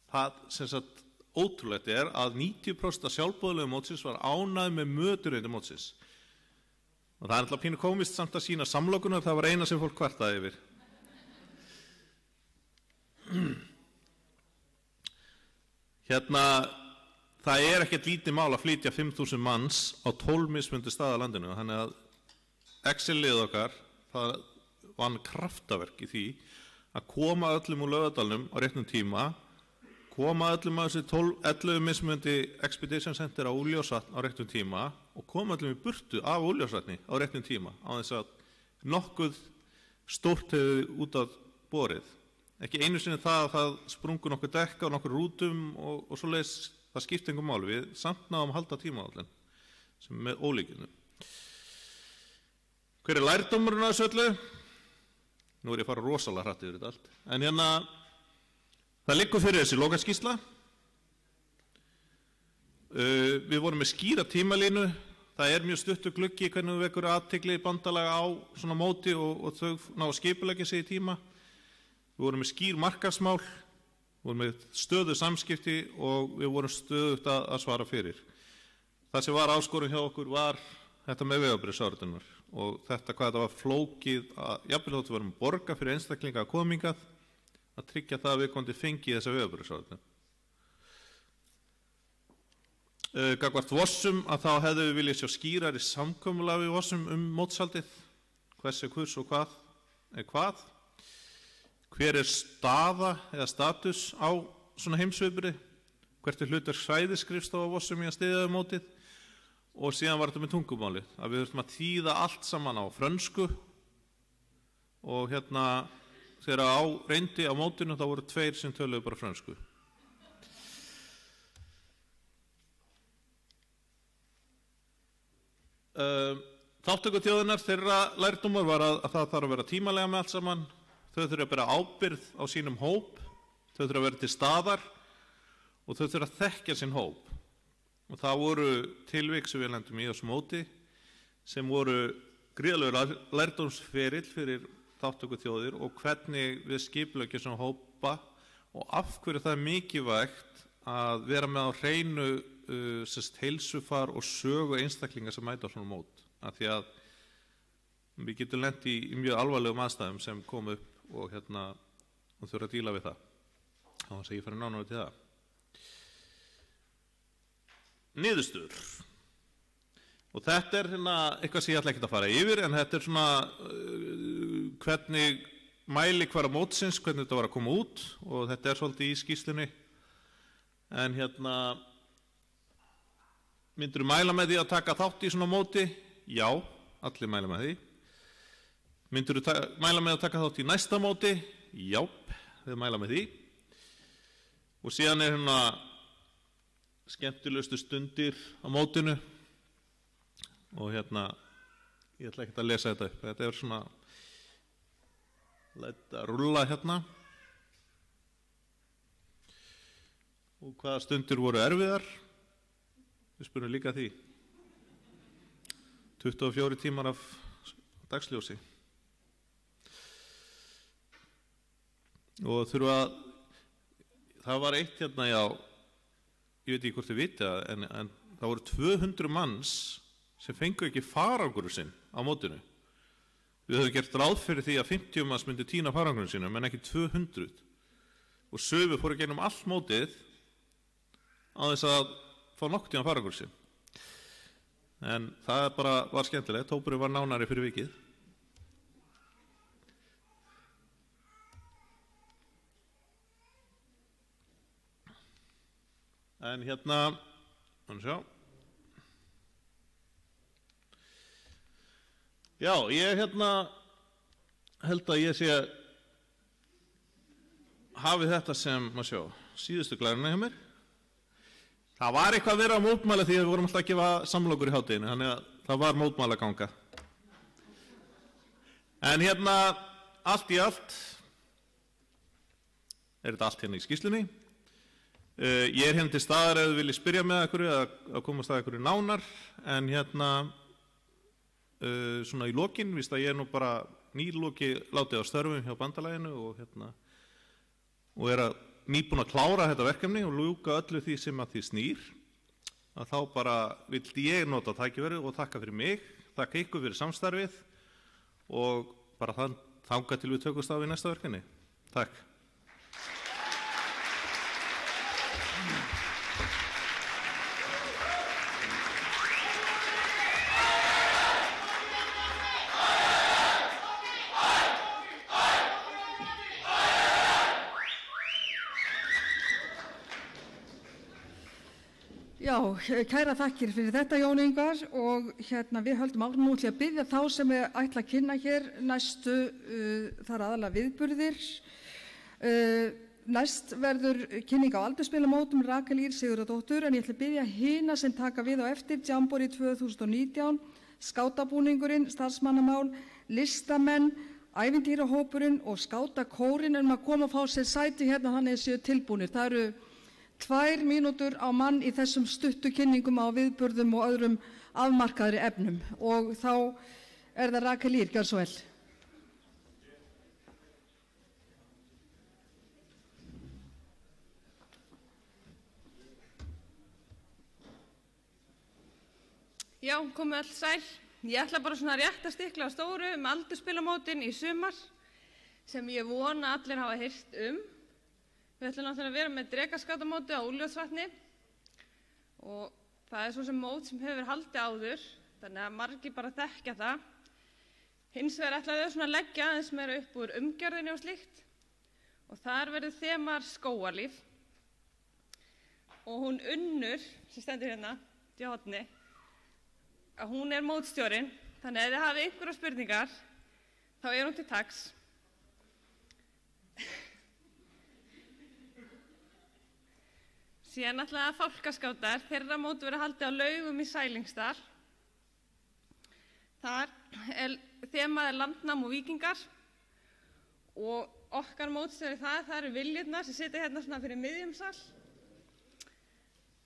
Það sem sagt ótrúlegt að 90% af sjálfboðaliðum mótsins var ánægð með möturinn mótsins. Og það alltaf pínu komist samt að sína samlokunar, það var eina sem fólk kvartaði yfir. Það ekkert lítið mál að flytja 5.000 manns á 12 mismunandi staða landinu, þannig að Excel-lið okkar, það vann kraftaverk í því að koma öllum úr Laugardalnum á réttum tíma, koma öllum að þessi 11 mismunandi Expedition Center á Úlfljótsvatn á réttum tíma og koma öllum í burtu af Úlfljótsvatni á réttum tíma á þess að nokkuð stórt hefði út af borið. Ekki einu sinni það að það sprungu nokkuð dekka á nokkur rútum og svoleiðis, það skipti engum máli. Við samt náðum að halda tímaáætlun sem með ólíkinu. Hver lærdómurinn af þessu öllu? Nú ég að fara rosalega hratt yfir þetta allt. En það liggur fyrir þessi lokaskýrsla. Við vorum með skýra tímalínu. Það mjög stuttur gluggi hvernig við vekur athygli bandalega á svona móti og þau ná að skipuleggja sig í tíma. Við vorum með skýr markaðsmál, við vorum með stöðu samskipti og við vorum stöðugt að svara fyrir. Það sem var áskorun hjá okkur var þetta með vegabréfsáritanir og þetta hvað þetta var flókið að jafnvel þótt við varum að borga fyrir einstaklinga að komingað að tryggja það að við komum til fengi þessa vegabréfsáritanir. Gagnvart Vossum að þá hefðu við viljað sjá skýrari samkomulag við Vossum mótshaldið, hvers og hvað. Hver staða eða status á svona heimsviðburði, hvert hlutverk svæðisskrifstofa Vossum í að styðja mótið og síðan var þetta með tungumálið, að við þurftum að þýða allt saman á frönsku og þegar á reyndi á mótinu þá voru 2 sem töluðu bara frönsku. Þátttökuþjóðirnar þeirra lærdómur var að það þarf að vera tímalega með allt saman. Þau þurfa að bera ábyrgð á sínum hóp, þau þurfa að vera til staðar og þau þurfa að þekkja sinn hóp. Og það voru tilvik sem við lendum í þessu móti sem voru gríðarlegur lærdómsferill fyrir þátttökuþjóðir og hvernig við skipuleggjum svona hópa og af hverju það mikilvægt að vera með á hreinu heilsufar og sögu einstaklinga sem mæta á svona mót. Af því að við getum lent í mjög alvarlegum aðstæðum sem kom upp og þurfa að díla við það. Þá þess að ég fari nánar til það. Niðurstöður. Og þetta eitthvað sem ég ætla ekkert að fara yfir, en þetta svona hvernig mælikvarða mótsins, hvernig þetta var að koma út, og þetta svolítið í skýrslunni. En myndirðu mæla með því að taka þátt í svona móti? Já, allir mæla með því. Myndirðu mæla með að taka þátt í næsta móti? Já, þau mæla með því. Og síðan skemmtilegustu stundir á mótinu. Og ég ætla ekkert að lesa þetta upp. Þetta svona, læta rúlla Og hvaða stundir voru erfiðar? Við spurðum líka því. 24 tímar af dagsljósi. Og það var eitt já, ég veit ekki hvort þið vita, en það voru 200 manns sem fengu ekki farangurinn sinn á mótinu. Við höfum gert ráð fyrir því að 50 manns myndi týna farangurinn sínum, en ekki 200. Og sömu fóru gegnum allt mótið á þess að fá nokkuð tíma farangurinn sinn. En það bara var skemmtilegt, hópurinn var nánari fyrir vikið. En sjá. Já, ég held að ég hafi þetta sem, síðustu glæruna hjá mér. Það var eitthvað að vera að mótmæla því að við vorum alltaf að gefa samlokur í hádeginu, þannig að það var mótmæla ganga. En allt í allt, þetta allt í skýrslunni. Ég er til staðar ef þið viljið spyrja með einhverju eða að komast að einhverju nánar, en svona í lokin, víst að ég nú bara nýloki látið á störfum hjá bandalaginu og nýbúin að klára þetta verkefni og ljúka öllu því sem að því snýr, að þá bara vildi ég nota tækifærið og þakka fyrir mig, þakka ykkur fyrir samstarfið og bara þangað til við tökumst á í næsta verkefni. Takk. Já, kæra þakkir fyrir þetta Jón Ingvar og við höldum áfram nú til að biðja þá sem ætla að kynna hér næstu þar aðalega viðburðir. Næst verður kynning á aldursspilamótum Rakel Ýr Sigurðardóttur, en ég ætla að biðja hina sem taka við á eftir Jamboree 2019, skátabúningurinn, starfsmannamál, listamenn, ævintýrahópurinn og skátakórinn að koma og fá sér sæti þannig séu tilbúnir. Það eru 2 mínútur á mann í þessum stuttu kynningum á viðburðum og öðrum afmarkaðri efnum og þá það Rakel Ýr, gjör svo vel. Já, komið öll sæl. Ég ætla bara svona rétt að stikla á stóru aldursspilamótin í sumar sem ég vona allir hafa heyrt Við ætlum náttúrulega að vera með dregaskátamóti á Úlfljótsvatni og það svo sem mót sem hefur haldið áður, þannig að margir bara þekkja það. Hins vegar ætla þau svona að leggja aðeins meira upp úr umgjörðinni og slíkt og þar verður þemar skógarlíf og hún Unnur, sem stendur hérna í horni, að hún mótstjórinn, þannig að ef þið hafið einhverjar spurningar, þá hún til taks. Síðan ætlaði fálkaskátar, þeirra mót verið haldið á Laugum í Sælingsdal. Þar þemað landnám og víkingar og okkar mótstjóri það eru viljurnar sem sitja hérna svona fyrir miðjum sal.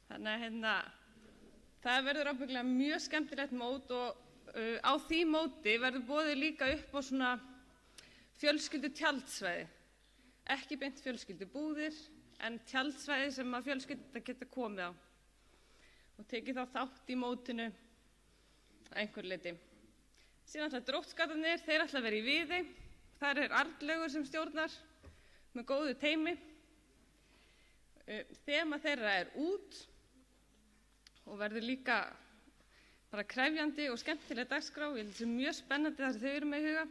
Þannig að það verður ábyggilega mjög skemmtilegt mót og á því móti verður boðið líka upp á svona fjölskyldu tjaldsvæði. Ekki beint fjölskyldu búðir, en tjaldsvæði sem að fjölskylda geta komið á og tekið þá þátt í mótinu að einhver leyti. Síðan ætla dróttskátarnir, þeir ætla að vera í Viðey. Þar Arnlaugur sem stjórnar með góðu teymi. Þema þeirra út og verður líka bara krefjandi og skemmtileg dagskrá. Ég held að það sé mjög spennandi það sem þau eru með í huga.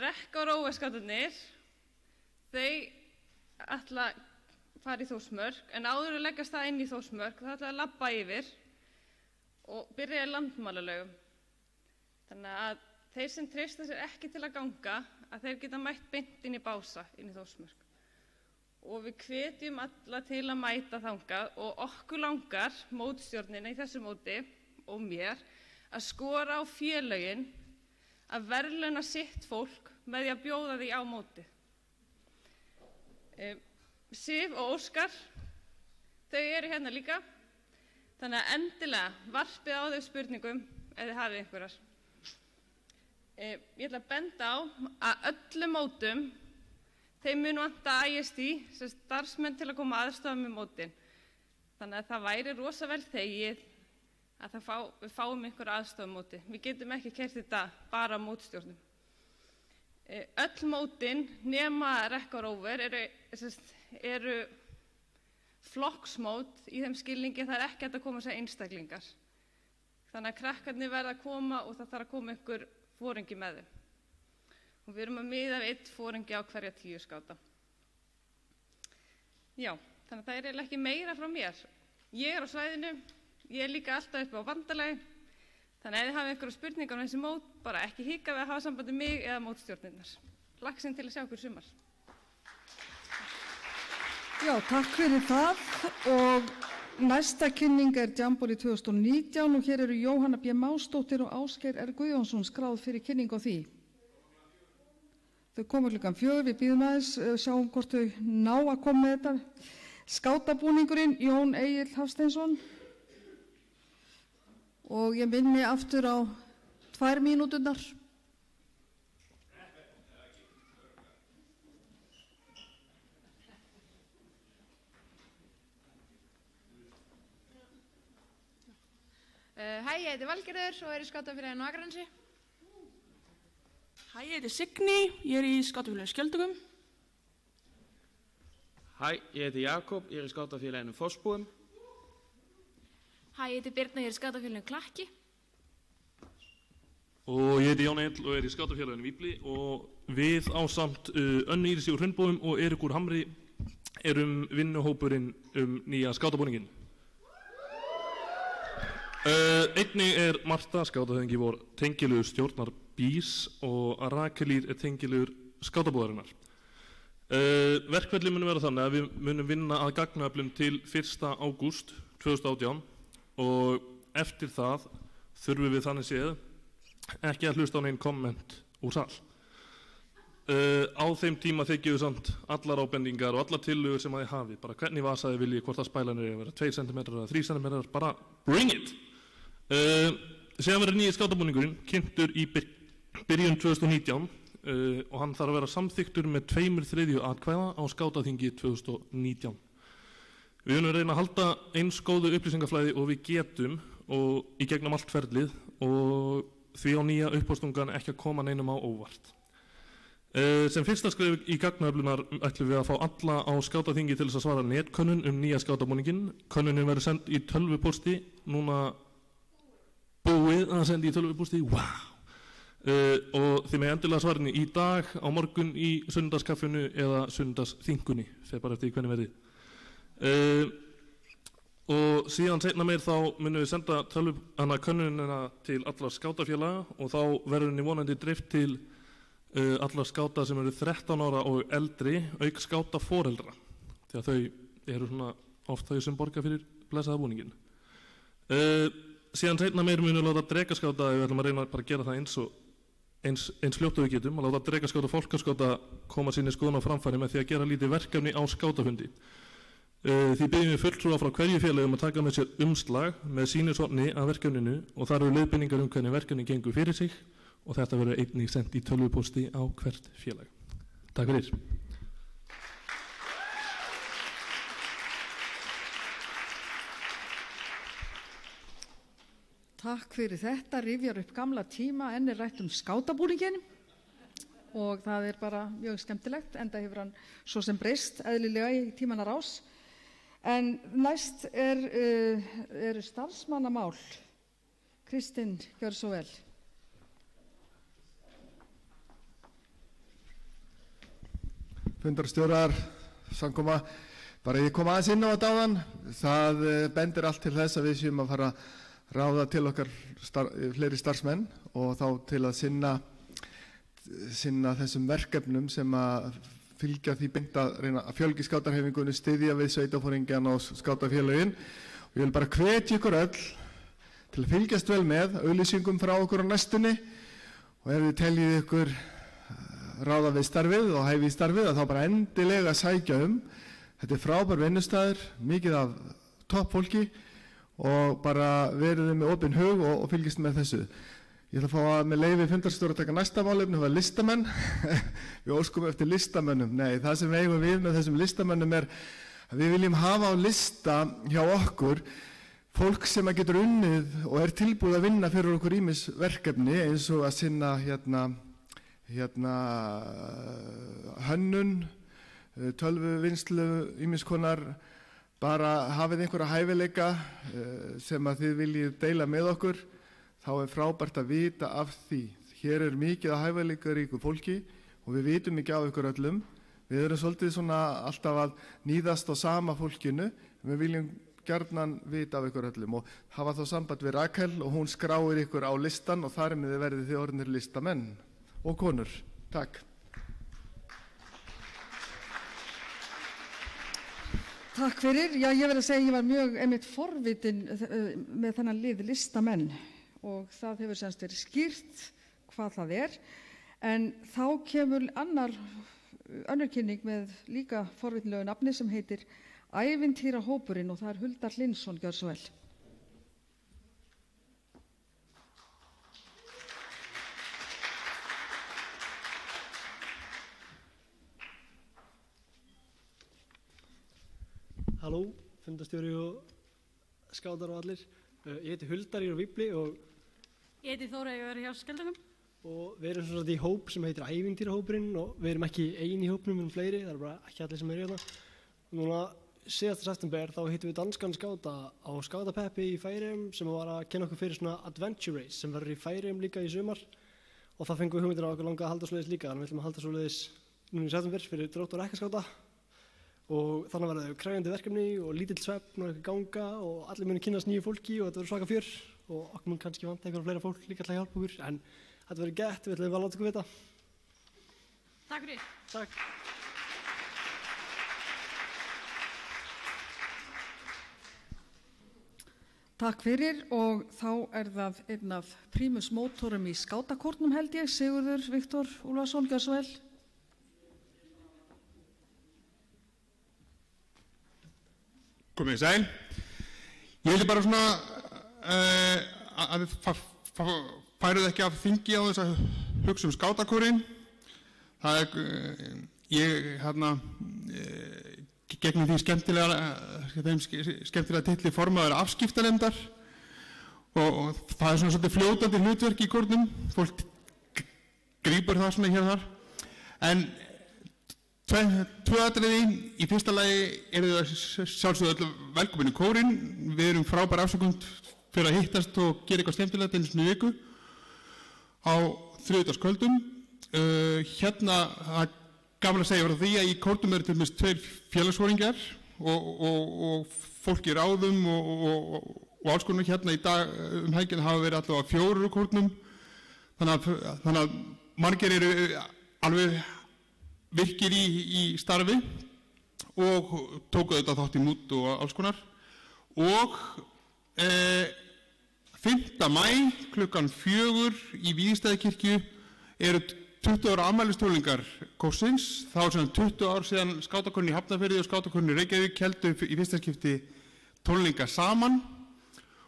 Rekk og rófuskátarnir, þau ætla að fara í Þórsmörk, en áður að leggast það inn í Þórsmörk, það ætla að labba yfir og byrja í landmálalaugum. Þannig að þeir sem treysta sér ekki til að ganga, að þeir geta mætt beint inn í Bása, inn í Þórsmörk. Og við hvetjum alla til að mæta þangað og okkur langar, mótstjórnina í þessu móti og mér, að skora á félögin að verðlauna sitt fólk með því að bjóða því á móti. Sif og Óskar, þau eru hérna líka, þannig að endilega varpið á þau spurningum ef þið hafið einhverjar. Ég ætla að benda á að öllum mótum, þeim mun vanta ISD, sem starfsmenn til að koma aðstoða með mótin. Þannig að það væri rosa vel þegið að við fáum einhver aðstofa móti. Við getum ekki keyrt þetta bara á mótstjórnum. Öll mótin nema Rekk og Rófur eru flokksmót í þeim skilningi það ekki hægt að koma sér einstaklingar. Þannig að krakkarnir verða að koma og það þarf að koma einhver foringi með þeim. Og við erum að miða við 1 foringi á hverja 10 skáta. Já, þannig að það er eiginlega ekki meira frá mér. Ég er á svæðinu, ég er líka alltaf uppi á vandalagi, þannig að ef þið hafið einhverja spurningar um þessi mót, bara ekki hika við að hafa samband við mig eða mótstjórnirnar. Lagsinn til að sjá ykkur sumar. Já, takk fyrir það og næsta kynning er Jamboree 2019 og hér eru Jóhanna B. Másdóttir og Ásgeir R. Guðjónsson skráð fyrir kynning á því. Þau koma klukkan 4, við bíðum aðeins, sjáum hvort þau ná að koma með þetta. Skátabúningurinn, Jón Egill Hafsteinsson. Og ég minni aftur á 2 mínúturnar. Hæ, ég heiti Valgerður og er í skátafélaginu Akranesi. Hæ, ég heiti Signý, ég er í skátafélaginu Skjöldugum. Hæ, ég heiti Jakob, ég er í skátafélaginu Fossbúum. Hæ, ég heiti Birna, ég er í skátafélaginu Klakki. Og ég heiti Jón Egill og er í skátafélaginu Víbli og við ásamt Önnu Írisi úr Hraunbúum og Erik úr Hamri erum vinnuhópurinn nýja skátabúninginn. Einnig er Marta, skátahöfðingi vor tengilegur stjórnar BÍS og Rakelír er tengilegur skátabúðarinnar. Verkferli munum vera þannig að við munum vinna að gagnaöflun til 1. ágúst 2018 og eftir það þurfum við þannig séð ekki að hlusta á neinn komment úr sal. Á þeim tíma þykjum við samt allar ábendingar og allar tillögur sem að þið hafi, bara hvernig vasaði viljið, hvort að spælan er að vera 2 cm eða 3 cm, bara bring it! Síðan verður nýji skátabúningurinn kynntur í byrjun 2019 og hann þarf að vera samþyktur með 2/3 atkvæða á skátaþingi 2019. Við munum reyna að halda eins góðu upplýsingaflæði og við getum og í gegnum allt ferlið og því á nýja uppástungan ekki að koma neinum á óvart. Sem fyrsta skref í gagnaöflunar ætlum við að fá alla á skátaþingi til þess að svara netkönnun nýja skátabúninginn. Könnunin verður send í tölvupósti, núna búið að senda í tölvupósti, wow! Og þið með endilega svarinni í dag, á morgun í sunnudagskaffinu eða sunnudagsþingunni, þegar bara eftir því hvernig verði. Og síðan seinna meir þá munum við senda könnunina til allar skátafélaga og þá verður henni vonandi dreift til allar skáta sem eru 13 ára og eldri, auk skátaforeldra, því að þau eru svona oft þau sem borga fyrir blessaða búningin. Síðan seinna meir munum við láta dregaskáta, við ætlum að reyna bara að gera það eins fljótt og við getum, að láta dregaskáta og fólkaskáta koma sinni skoðun á framfæri með því að gera lítið verkefni á skátafundi. Því byggjum við fulltrúa frá hverju félagi að taka með sér umslag með sýnishorni af verkefninu og þar eru leiðbeiningar hvernig verkefni gengur fyrir sig og þetta verður einnig sendt í tölvupósti á hvert félag. Takk fyrir. Takk fyrir þetta, rifjar upp gamla tíma, enn er rætt skátabúninginn og það er bara mjög skemmtilegt, enda hefur hann svo sem breyst eðlilega í tímanna rás. En næst eru starfsmannamál. Kristinn, gjör svo vel. Fundarstjórar, samkoma, bara ég kom aðeins inn á þetta áðan. Það bendir allt til þess að við séum að fara að ráða til okkar fleiri starfsmenn og þá til að sinna þessum verkefnum sem að fylgja því beint að reyna að fjölgi skátarhefingunni, styðja við sveitafóringjan og skátafélögin. Og ég vil bara hvetja ykkur öll til að fylgjast vel með auglýsingum frá okkur á næstunni og ef þið teljið ykkur ráða við starfið og hæfi í starfið að þá bara endilega sækja Þetta frábær vinnustæður, mikið af toppfólki og bara verið með opinn hug og fylgjast með þessu. Ég ætla að fá að með leyfi fundarstjóra að taka næsta málefni, það var listamenn. Við óskum eftir listamönnum. Nei, það sem við eigum við með þessum listamönnum að við viljum hafa á lista hjá okkur fólk sem að getur unnið og tilbúið að vinna fyrir okkur ýmis verkefni eins og að sinna hönnun, tölvuvinnslu, ýmis konar, bara hafið einhverja hæfileika sem að þið viljið deila með okkur, þá frábært að vita af því. Hér mikið af hæfileikaríku fólki og við vitum ekki af ykkur öllum. Við erum svolítið svona alltaf að níðast á sama fólkinu, við viljum gjarnan vita af ykkur öllum og hafa þá samband við Rakel og hún skráir ykkur á listan og þar með verðið þið orðnir listamenn og konur. Takk. Takk fyrir. Já, ég verð að segja, ég var mjög einmitt forvitin með þennan lið listamenn og það hefur semst verið skýrt hvað það en þá kemur önnur kynning með líka forvitinlegu nafni sem heitir Ævintýrahópurinn og það Hulda Hlynsson, gjör svo vel. Halló, fundarstjóri og skátar og allir. Ég heiti Huldar í Víbli og ég heiti Þóra, ég er hjá Skeldöngum. Og við erum svona í hóp sem heitir Ævintýrahópurinn og við erum ekki eini í hópnum, við erum fleiri, það bara ekki allir sem hérna. Núna síðasta september þá hittum við danskan skáta á skátapeppi í Færeyjum sem var að kenna okkur fyrir svona Adventure Race sem verður í Færeyjum líka í sumar og það fengum við hugmyndina á okkur langa að halda svoleiðis líka, þannig við ætlum að halda svoleiðis núna í september fyrir drótt og rekkaskáta. Og þannig verður það krefjandi verkefni og lítill svefn og eitthvað ganga og allir muni kynnast nýju fólki og þetta verður svaka fjör og okkur mun kannski vanta einhverja fleira fólk líka til að hjálpa okkur en þetta verður gett, við ætlum að láta ykkur vita. Takk fyrir. Takk. Takk fyrir og þá það einn af prímus mótorum í skátakórnum held ég, Sigurður Viktor Úlfarsson, gjör svo vel. Komið í sæl. Ég vildi bara svona að við færuð ekki af þingi á þess að hugsa skátakórinn. Það ég gegnum því skemmtilega titli formaður afskiptanefndar og það svona svolítið fljótandi hlutverk í kórnum. Fólk grípur það svona hér og þar. En tvö atriði. Í fyrsta lagi eru þið sjálfsögðu öll velkomin í kórinn. Við erum frábær afsökund fyrir að hittast og gera eitthvað skemmtilegt einu sinni í viku á þriðjudagskvöldum. Hérna það gaman að segja frá því að í kórnum eru til dæmis 2 félagsforingjar og fólk í ráðum og alls konar. Hérna í dag helgina hafa verið allavega 4 úr kórnum. Þannig að margir eru alveg virkir í starfi og tóku þetta þátt í mút og alls konar. Og 5. maí klukkan 4 í Víðistæðakirkju eru 20 ára afmælistónleikar kórsins. Þá sem 20 ár síðan skátakórinn í Hafnarfirði og skátakórinn í Reykjavík héldu í fyrsta skipti tónleika saman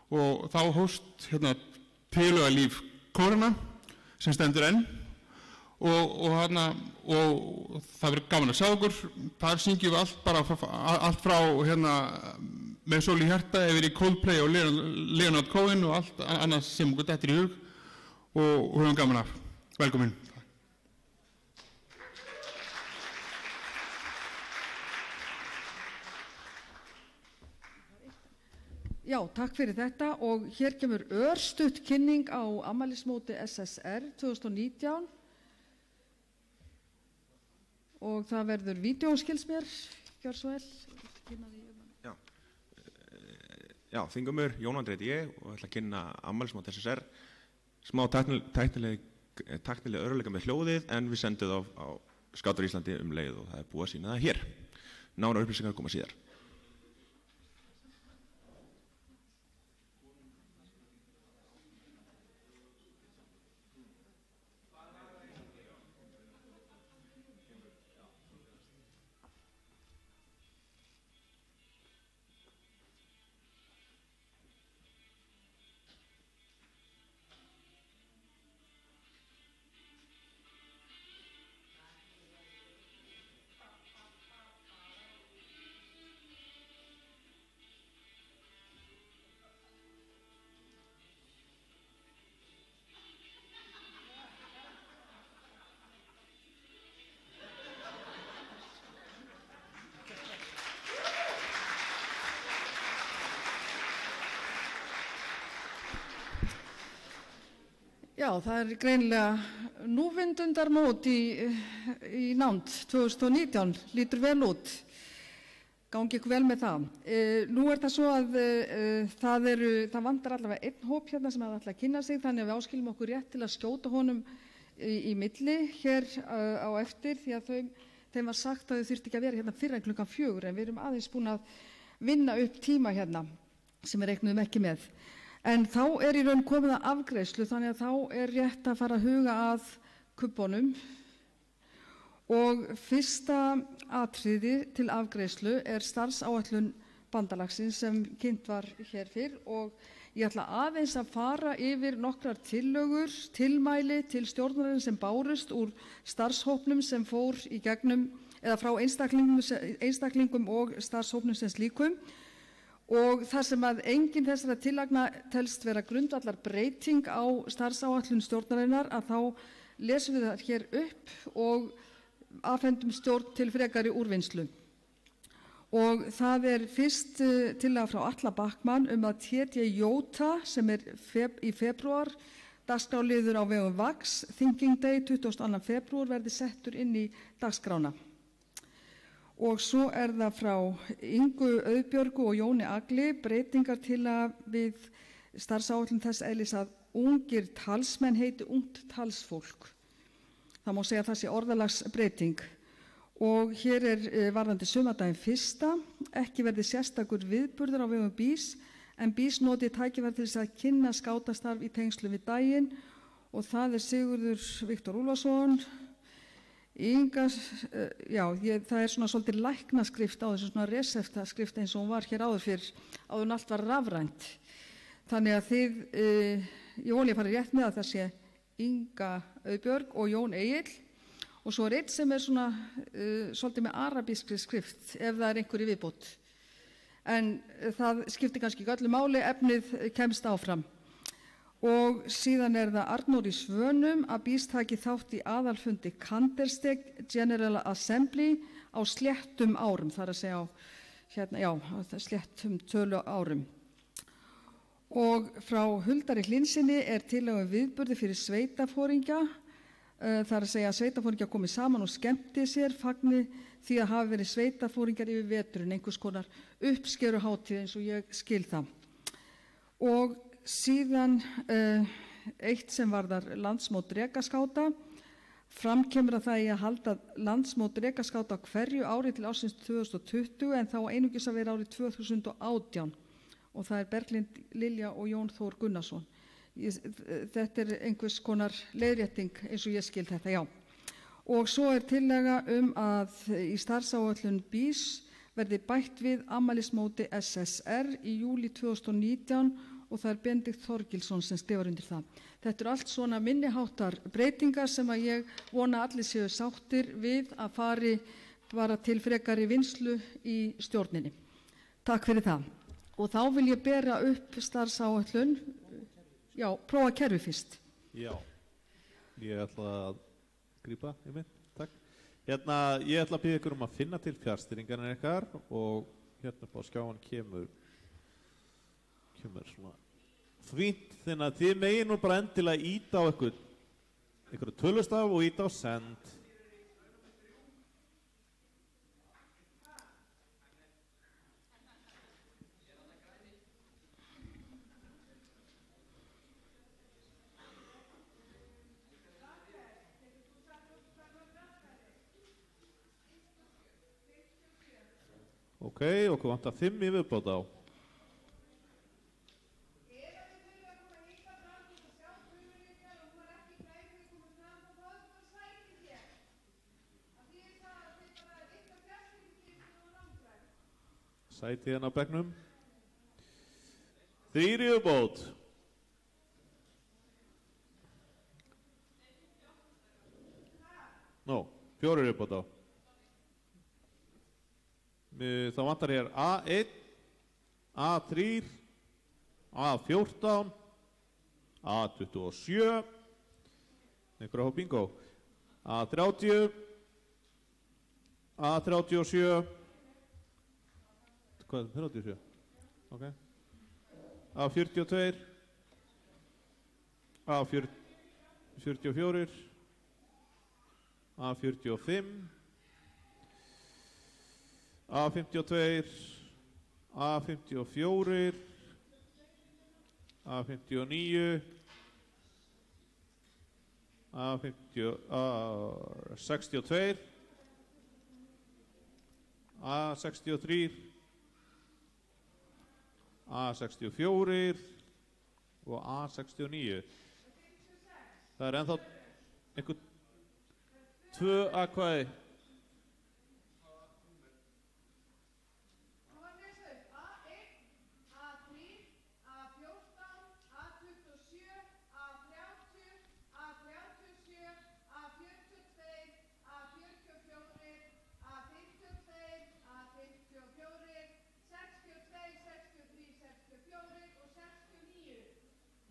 og þá hófst tilhugalíf kóranna sem stendur enn. Og það verður gaman að sjá okkur. Þar syngjum við allt frá Með sól í hjarta yfir í Coldplay og Leonard Cohen og allt annað sem okkur dettur í hug og höfum gaman af. Velkomin. Já, takk fyrir þetta og hér kemur örstutt kynning á afmælismóti SSR 2019 og það verður vídeó skils mér, gjör svo vel. Já, þingumur, Jón Andri heiti ég og ætla að kynna afmælismót SSR. Smá tæknileg örðuleika með hljóðið en við sendum það á Skátar Íslandi leið og það er búið að sýna það hér. Nánar upplýsingar koma síðar. Já, það er greinilega núvindundarmót í nánd 2019, lítur vel út, gangi ykkur vel með það. Nú er það svo að það vantar allavega einn hóp hérna sem ætla að kynna sig, þannig að við áskilum okkur rétt til að skjóta honum í milli hér á eftir, því að þeim var sagt að þau þurfti ekki að vera hérna fyrr en klukkan 4, en við erum aðeins búin að vinna upp tíma hérna sem við reiknuðum ekki með. En þá er í raun komið að afgreiðslu, þannig að þá er rétt að fara að huga að kubbunum og fyrsta atriði til afgreiðslu er starfsáætlun bandalagsins sem kynnt var hér fyrr og ég ætla aðeins að fara yfir nokkrar tillögur, tilmæli til stjórnarins sem bárust úr starfshópnum sem fór í gegnum, eða frá einstaklingum og starfshópnum sem slíkum. Og þar sem að enginn þessara tillagna telst vera grundvallar breyting á starfsáætlun stjórnarinnar að þá lesum við það hér upp og afhendum stjórn til frekari úrvinnslu. Og það er fyrst tillaga frá Atla Backman að TD Jóta sem er í febrúar, dagskráliður á vegum VAX, Thinking Day 22. febrúar verði settur inn í dagskrána. Og svo er það frá Ingu Auðbjörgu og Jóni Agli, breytingartillaga við starfsáætlun þess eðlis að ungir talsmenn heiti ungt talsfólk. Það má segja að það sé orðalagsbreyting. Og hér er varðandi sumardaginn 1. Ekki verði sérstakur viðburður á vegum BÍS, en BÍS noti tækifæri til þess að kynna skátastarf í tengslum við daginn og það er Sigurður Viktor Úlfarsson, það er svona svolítið læknaskrift á þessu, svona reseptaskrift eins og hún var hér áður fyrr, áður en allt var rafrænt. Þannig að ég voni að fara rétt með að það sé Inga Auðbjörg og Jón Egill og svo er einn sem er svona svolítið með arabískri skrift ef það er einhver í viðbót. En það skiptir kannski ekki öllu máli, efnið kemst áfram. Og síðan er það Arnór í Svönum að BÍS taki þátt í aðalfundi Candlestick General Assembly á sléttum árum, þar að segja sléttum tölu árum. Og frá Huldari Hlinsinni er tillaga viðburði fyrir sveitafóringja, þar að segja að sveitafóringja komi saman og skemmti sér, fagni því að hafa verið sveitafóringjar yfir veturinn, einhvers konar uppskeruhátíð eins og ég skil það. Og síðan eitt sem varðar landsmót rekaskáta. Fram kemur að það eigi að halda landsmót rekaskáta á hverju ári til ársins 2020 en þá einungis að vera árið 2018 og það er Berglind Lilja og Jón Þór Gunnarsson. Þetta er einhvers konar leiðrétting eins og ég skil þetta, já. Og svo er tillaga að í starfsáætlun BÍS verði bætt við afmælismóti SSR í júlí 2019 og það er Benedikt Þorgilsson sem skrifar undir það. Þetta eru allt svona minniháttar breytingar sem að ég vona allir séu sáttir við að fari bara til frekari vinnslu í stjórninni. Takk fyrir það. Og þá vil ég bera upp starfsáætlun, prófa kerfi fyrst. Já, ég ætla að grípa, takk. Ég ætla að biðja ykkur að finna til fjárstýringarnar ykkar og hérna á skjáin kemur kemur svona fínt, þannig að þið megin nú bara endilega íta á einhverju tölustaf og íta á send. Ok, okkur vantar 5 í viðbót á. Sæti hérna á bekknum. 3 í viðbót. Nó, 4 í viðbót á. Þá vantar hér A1, A3, A14, A27, einhverja á bingo, A30, A37, hvað er 37? Ok. A42, A44, A45, A52, A54, A59, A62, A63, A64 og A69. Það er ennþá einhver 2 atkvæði.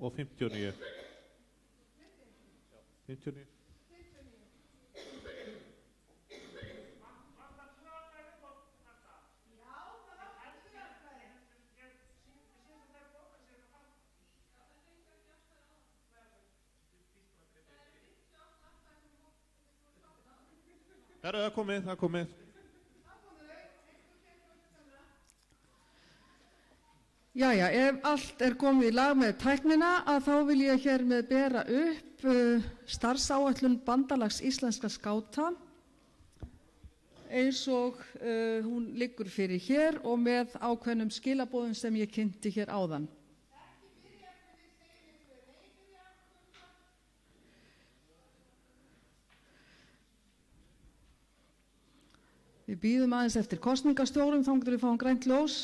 Og 59. 59. Herra, það er komið. Jæja, ef allt er komið í lag með tæknina að þá vil ég hér með bera upp starfsáætlun Bandalags íslenskra skáta eins og hún liggur fyrir hér og með ákveðnum skilaboðum sem ég kynnti hér áðan. Við bíðum aðeins eftir kosningastjórum þangað til við fáum grænt ljós.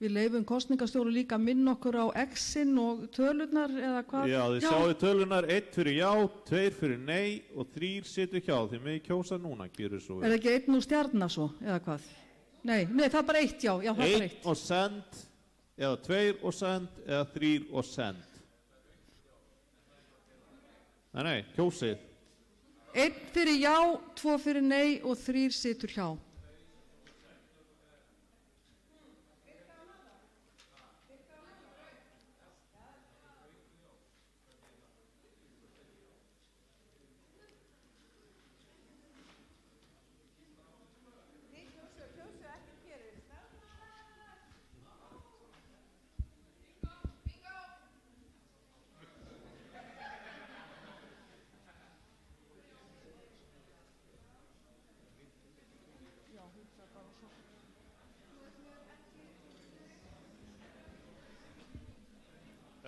Við leifum kosningastjóru líka að minna okkur á X-in og tölurnar eða hvað? Já, þið sjáu tölurnar 1 fyrir já, 2 fyrir nei og 3 situr hjá. Þið með kjósa núna, gerur svo. Er það ekki 1 úr stjarnar svo, eða hvað? Nei, það er bara 1, já, það er bara 1. 1 og send, eða 2 og send, eða 3 og send. Nei, kjósið. 1 fyrir já, 2 fyrir nei og 3 situr hjá.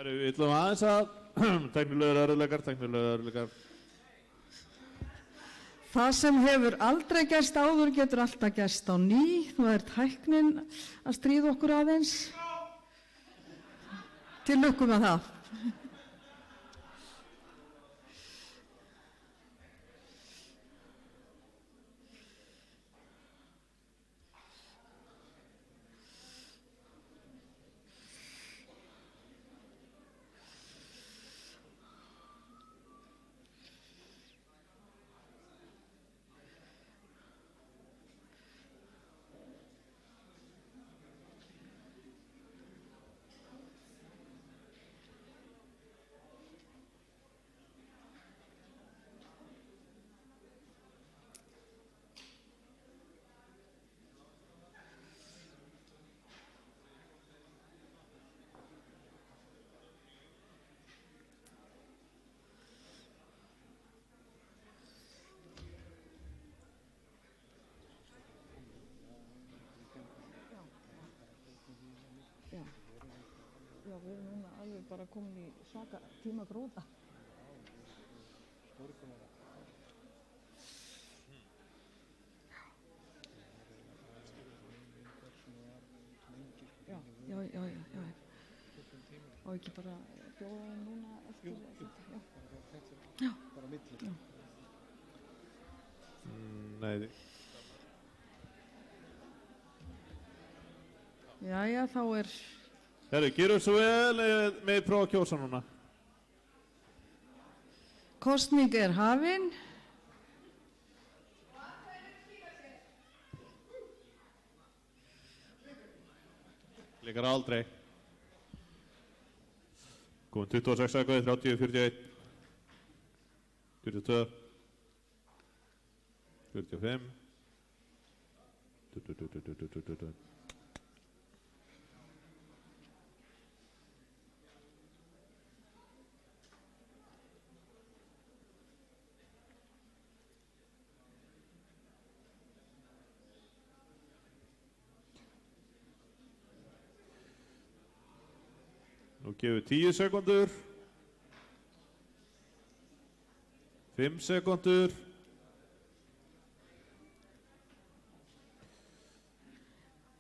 Við ætlum aðeins að tæknilegur örðuleikar. Það sem hefur aldrei gerst áður getur alltaf gerst á ný. Nú er tæknin að stríða okkur aðeins. Til lukku með það. Já, við erum núna alveg bara komin í svaka tíma gróða. Já. Og ekki bara bjóða þeim núna eftir þetta, já. Bara milli. Nei. Jæja, þá er... Herru, gerum svo vel með prófa að kjósa núna. Kosning er hafin. Líkar aldrei. Komum 26 sekúndur, 30, 41, 42, 45, 22. Nú gefum við 10 sekúndur, 5 sekúndur,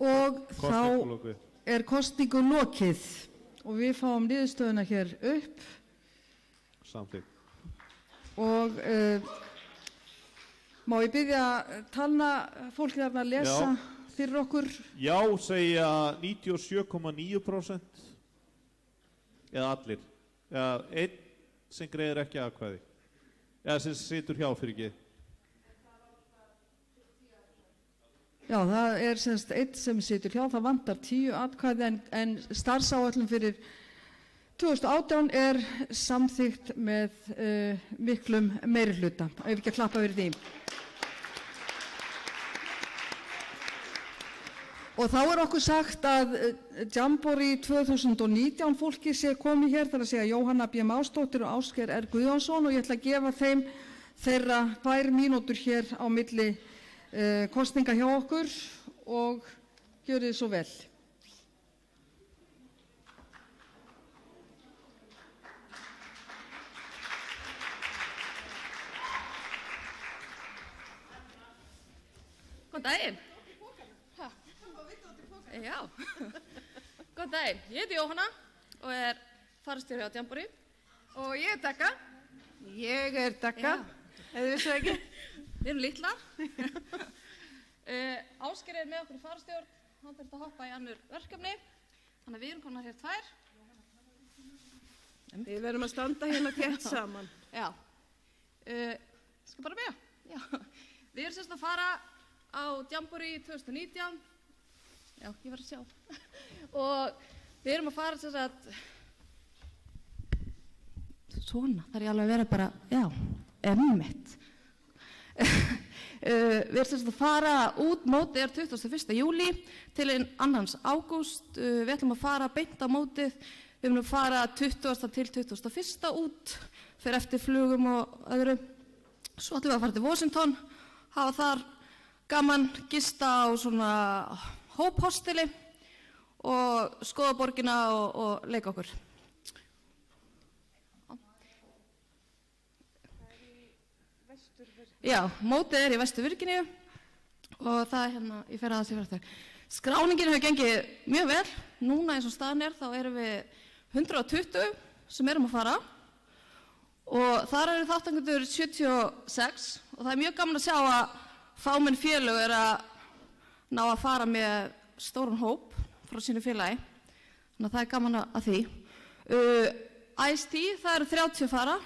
og þá er kosningu lokið og við fáum niðurstöðuna hér upp. Samþykkt. Og má ég biðja talnafólkið þarna að lesa fyrir okkur? Já, segja 97,9%. Eða allir, eða einn sem greiðir ekki atkvæði, eða sem situr hjá fyrir ekki. Já, það er semst einn sem situr hjá, það vantar 10 atkvæði en starfsáætlun fyrir 2018 er samþykkt með miklum meirihluta. Ef við ekki að klappa fyrir því. Og þá er okkur sagt að Jamboree 2019 fólki sé komið hér, þar að segja Jóhanna B. Másdóttir og Ásgeir R. Guðjónsson, og ég ætla að gefa þeim þeirra 2 mínútur hér á milli kosninga hjá okkur og gjörið þið svo vel. Góðan daginn. Já, góðan daginn. Ég heiti Jóhanna og er farastjóri á Jamboree. Og ég er Dekka. Ég er Dekka, eða vissu ekki? Við erum litlar. Ásgeir er með okkur í farastjórn, hann þurfti að hoppa í annur verkefni, þannig að við erum konar hér 2. Við verðum að standa hérna þétt saman. Já. Skal bara byrja? Já. Við erum semst að fara á Jamboree 2019. Já, ég var að sjá. Og við erum að fara þess að svona, það er alveg að vera bara, já, emmitt. Við erum þess að fara út, mótið er 21. júlí til 2. ágúst. Við ætlum að fara beint á mótið. Við erum að fara 20. til 21. út, fyrir eftir flugum og öðru. Svo ætlum við að fara til Washington, hafa þar gaman, gista á svona hóphosteli og skoða borgina og leika okkur. Já, mótið í Vestur Virginíu og það ég fer aðeins í fyrir. Skráningin hefur gengið mjög vel. Núna eins og staðan þá erum við 120 sem erum að fara og þar eru þátttakendur 76 og það mjög gaman að sjá að fámenn félög að ná að fara með stóran hóp frá sínu félagi. Þannig að það gaman að því. Ice-T, það eru 30 fara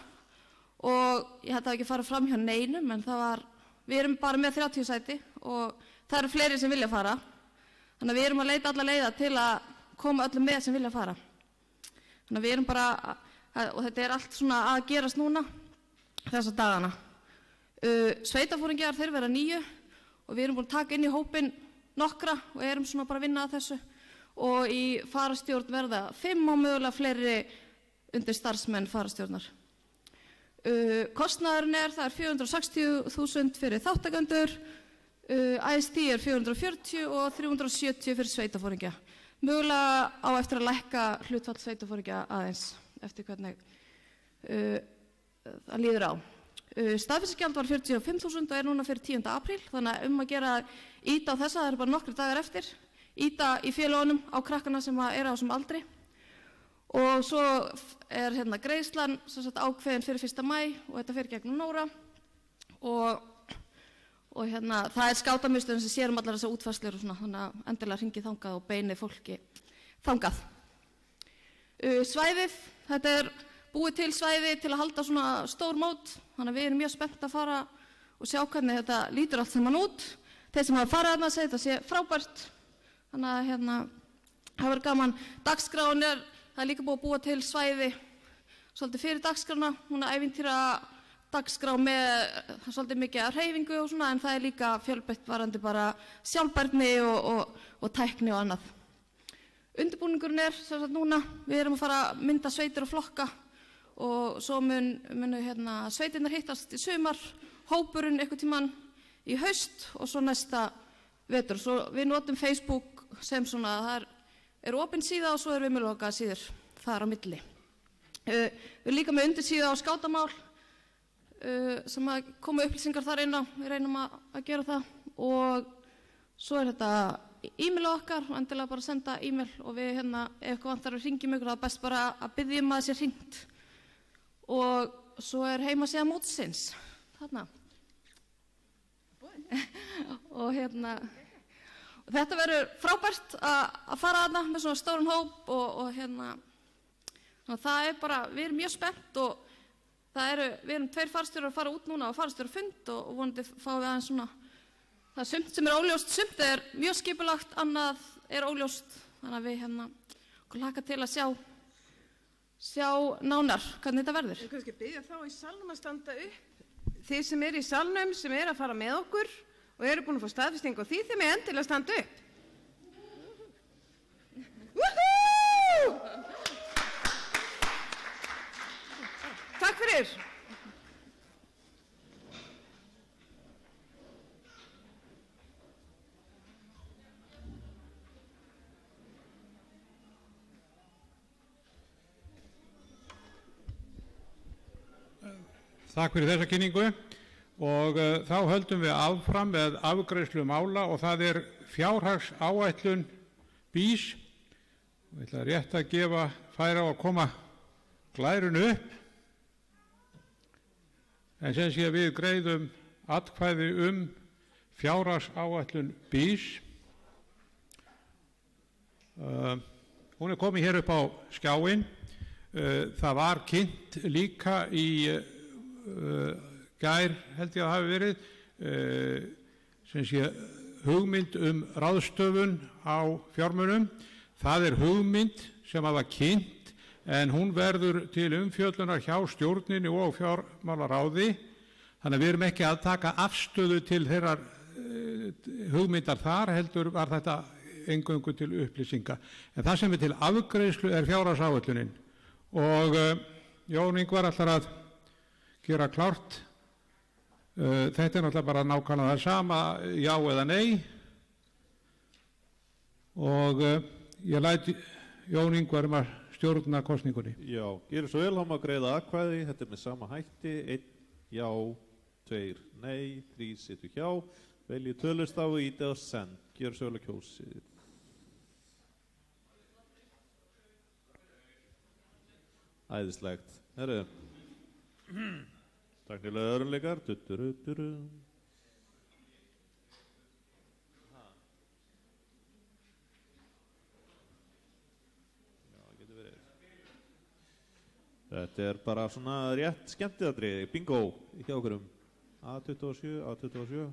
og ég hætti ekki að fara fram hjá neinum en við erum bara með 30 sæti og það eru fleiri sem vilja fara. Þannig að við erum að leita alla leiða til að koma öllum með sem vilja fara. Þannig að við erum bara, og þetta allt svona að gerast núna þessa dagana. Sveitafóringjar, þeir verða 9 og við erum búin að taka inn í hópinn nokkra og erum svona bara að vinna að þessu og í farastjórn verða 5 og mögulega fleiri undir starfsmenn farastjórnar. Kostnaðurinn það 460.000 fyrir þáttakendur, Ice-T 440 og 370 fyrir sveitafóringja. Mögulega á eftir að lækka hlutfall sveitafóringja aðeins eftir hvernig það líður á. Staðfestugjald var 45.000 og núna fyrir 10. apríl, þannig að að gera íta á þessa, það eru bara nokkrir dagar eftir, íta í félagunum á krakkana sem á þessum aldri. Og svo greiðslan ákveðin fyrir 1. maí og þetta fer gegnum Nóra og það skátamiðstöðin sem sér allar þessar útfærslur og svona, þannig að endilega hringið þangað og beinið fólki þangað. Svæðið, þetta búið til svæði til að halda svona stór mót, þannig að við erum mjög spennt að fara og sjá hvernig þetta lítur allt saman út. Þeir sem hafa farið þarna segja þetta sé frábært, þannig að það verður gaman. Dagskráin það líka búið að búa til svæði svolítið fyrir dagskrána, hún ævintýra dagskrá með svolítið mikið af hreyfingu og svona, en það líka fjölbreytt varðandi bara sjálfbærni og tækni og annað. Undirbúningurinn sem sagt núna, við erum að fara að mynda sveitir og flokka og svo munu sveitirnar hittast í sumar, hópurinn einhvern tímann í haust og svo næsta vetur. Svo við notum Facebook sem svona, það opin síða og svo við með lokaðar síður þar á milli. Við líka með undirsíða á skátamál sem að koma upplýsingar þar inn á, við reynum að gera það og svo þetta e-mail okkar og endilega bara senda e-mail og við ef eitthvað vantar að hringja mjög, það er best bara að biðja að það sé hringt og svo heimasíða mótsins þarna og þetta verður frábært að fara þarna með svona stóran hóp og það bara, við erum mjög spennt og við erum 2 farstjórar að fara út núna á farstjórafund og vonandi fáum við aðeins svona, það sumt sem óljóst, sumt mjög skipulagt, annað óljóst, þannig að við okkur hlakka til að sjá nánar hvernig þetta verður. Ég kannski biðja þá í salnum að standa upp, þið sem í salnum sem að fara með okkur og búin að fá staðfestingu og þið með endilega að standa upp. Woohoo! Takk fyrir. Takk fyrir þessa kynningu og þá höldum við áfram með afgreiðslu mála og það fjárhagsáætlun BÍS. Ég ætla rétt að gefa færi á að koma glærun upp. En sem sé við greiðum atkvæði fjárhagsáætlun BÍS. Hún komin hér upp á skjáinn. Það var kynnt líka í gær, held ég að hafi verið, sem sé hugmynd ráðstöfun á fjármunum. Það hugmynd sem var kynnt en hún verður til umfjöllunar hjá stjórninni og fjármálaráði, þannig að við erum ekki að taka afstöðu til þeirrar hugmyndar þar, heldur var þetta eingöngu til upplýsinga. En það sem til afgreiðslu fjárhagsáætlunin og Jón Ingvar ætlar að gera klárt. Þetta náttúrulega bara nákvæmlega það sama, já eða nei og ég læt Jón Ingvar að stjórna kosningunni. Já, gerir svo vel að greiða atkvæði, þetta með sama hætti, 1 já, 2 nei, 3 situr hjá. Veljið tölustafi og ítið á send. Gjör svo vel að kjósið. Æðislegt. Herru. Taknilega örunleikar. Þetta bara svona rétt skemmtiðatriði, bingo hjá okkurum. A27, A27.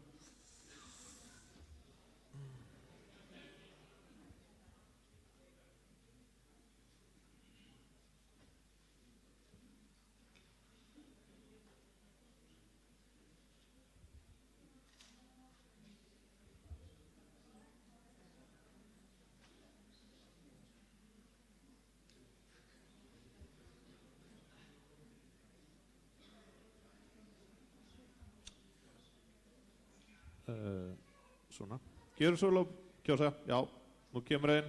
Svona. Gjör svo vel að kjósa. Já, nú kemur einn.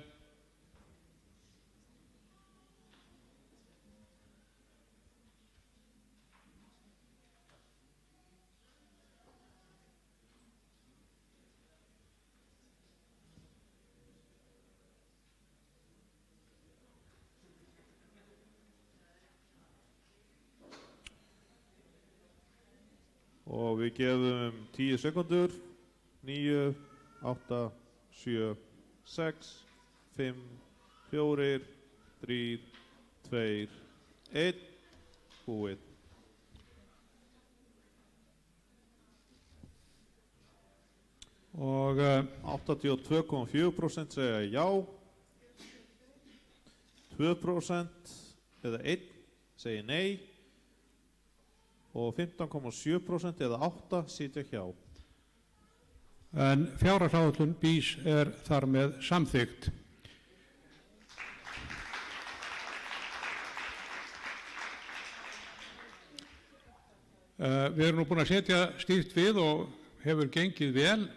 Og við gefum 10 sekundur. 9, 8, 7, 6, 5, 4, 3, 2, 1, búið. Og 82,4% segja já, 2% eða 1 segja nei og 15,7% eða 8 sitja hjá. En fjárhagsáætlun BÍS þar með samþykkt. Við erum nú búin að setja stýrt við og hefur gengið vel.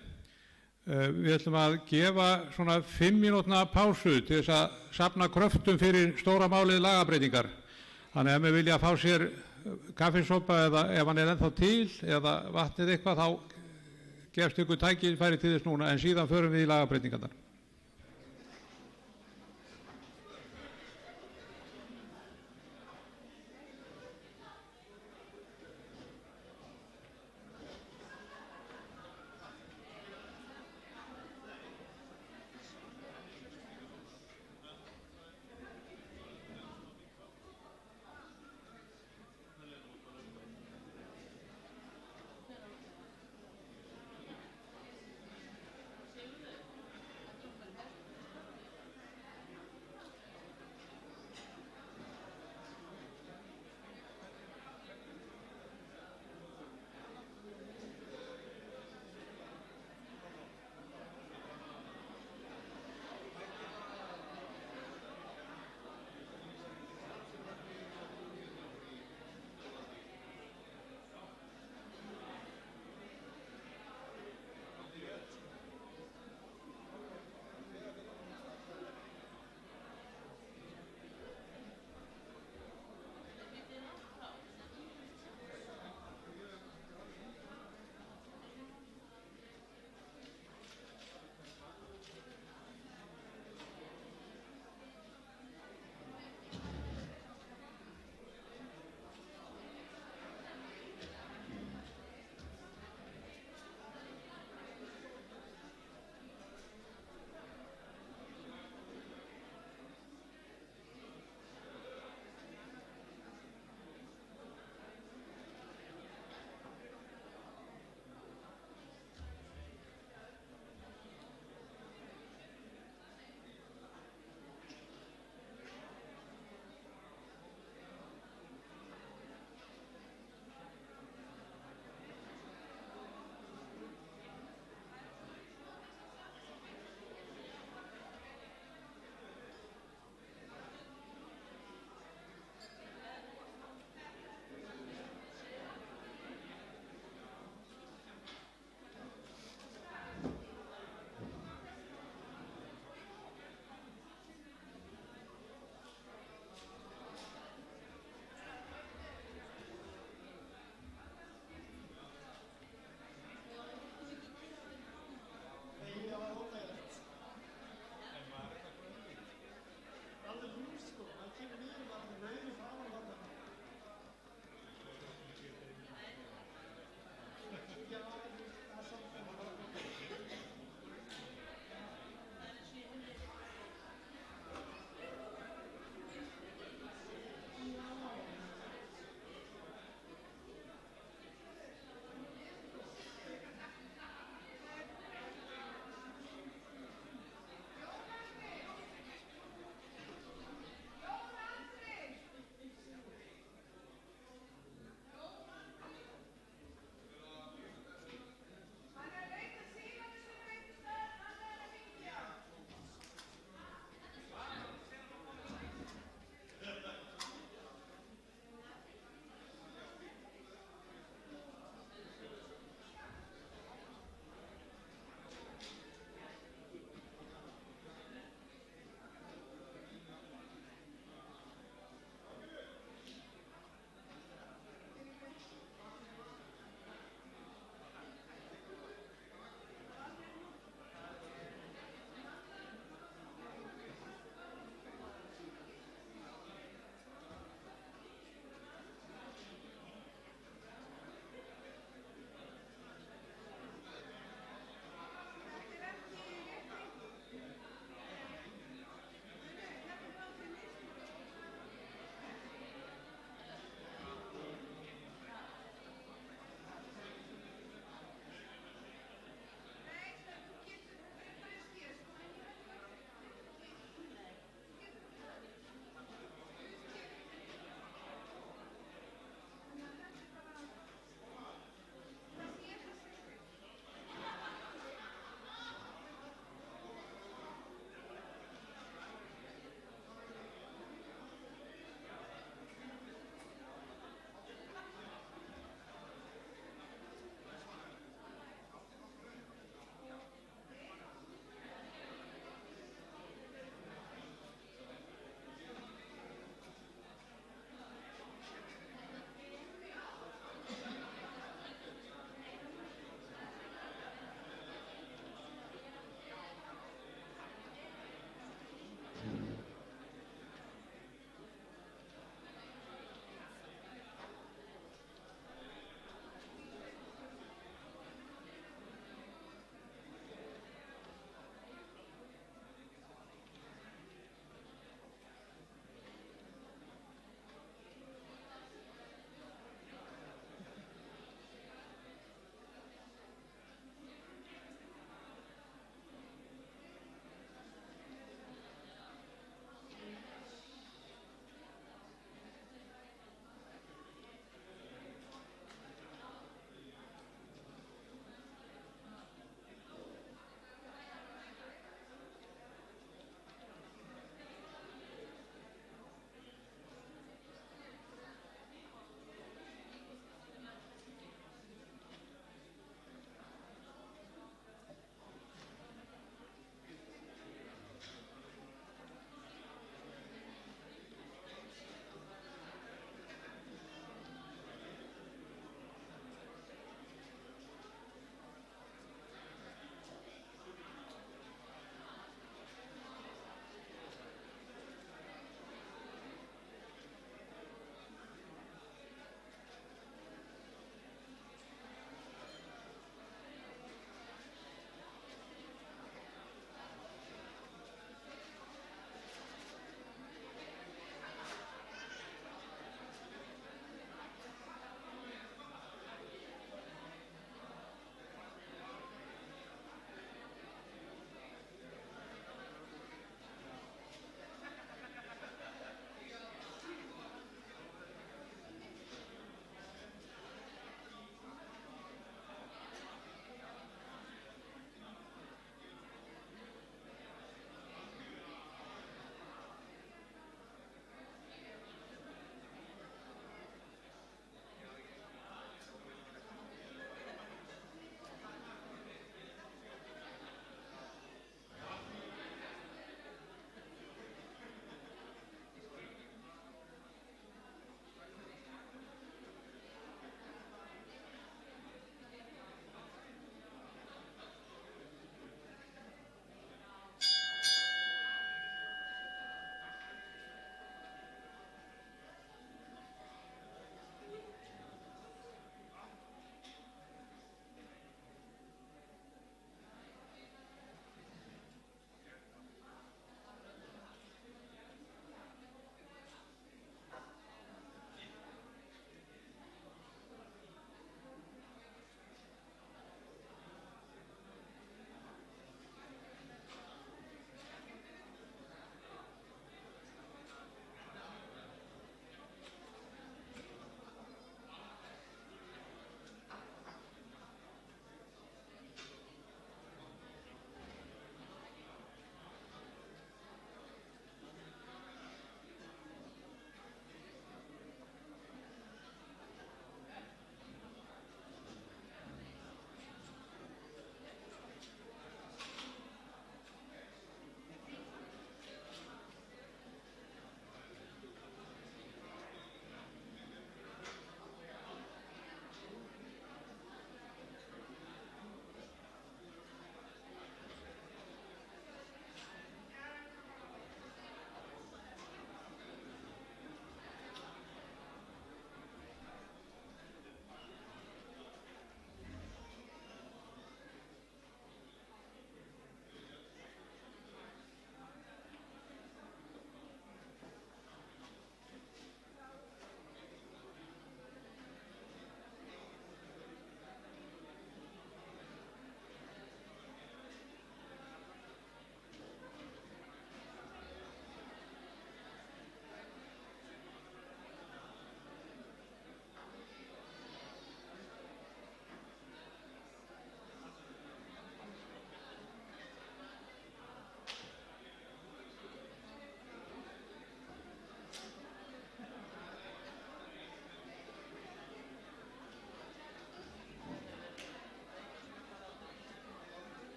Við ætlum að gefa svona 5 mínútna pásu til þess að safna kröftum fyrir stóra málið lagabreytingar. Þannig ef við vilja fá sér kaffisopa eða ef hann ennþá til eða vatnið eitthvað þá gefst ykkur tækifæri til þess núna en síðan förum við í lagabreytingarnar.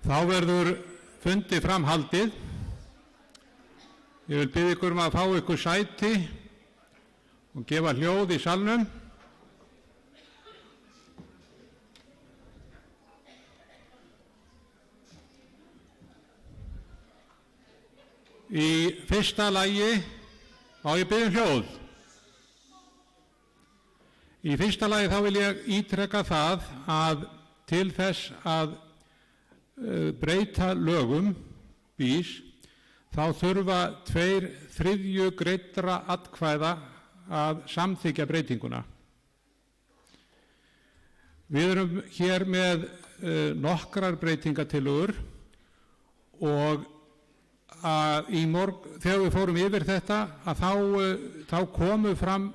Þá verður fundi framhaldið. Ég vil biðja ykkur að fá ykkur sæti og gefa hljóð í salnum. Í fyrsta lagi má ég biðja hljóð. Í fyrsta lagi þá vil ég ítreka það að til þess að breyta lögum BÍS þá þurfa 2/3 greiddra atkvæða að samþykkja breytinguna. Við erum hér með nokkrar breytingatillögur og þegar við fórum yfir þetta að þá komu fram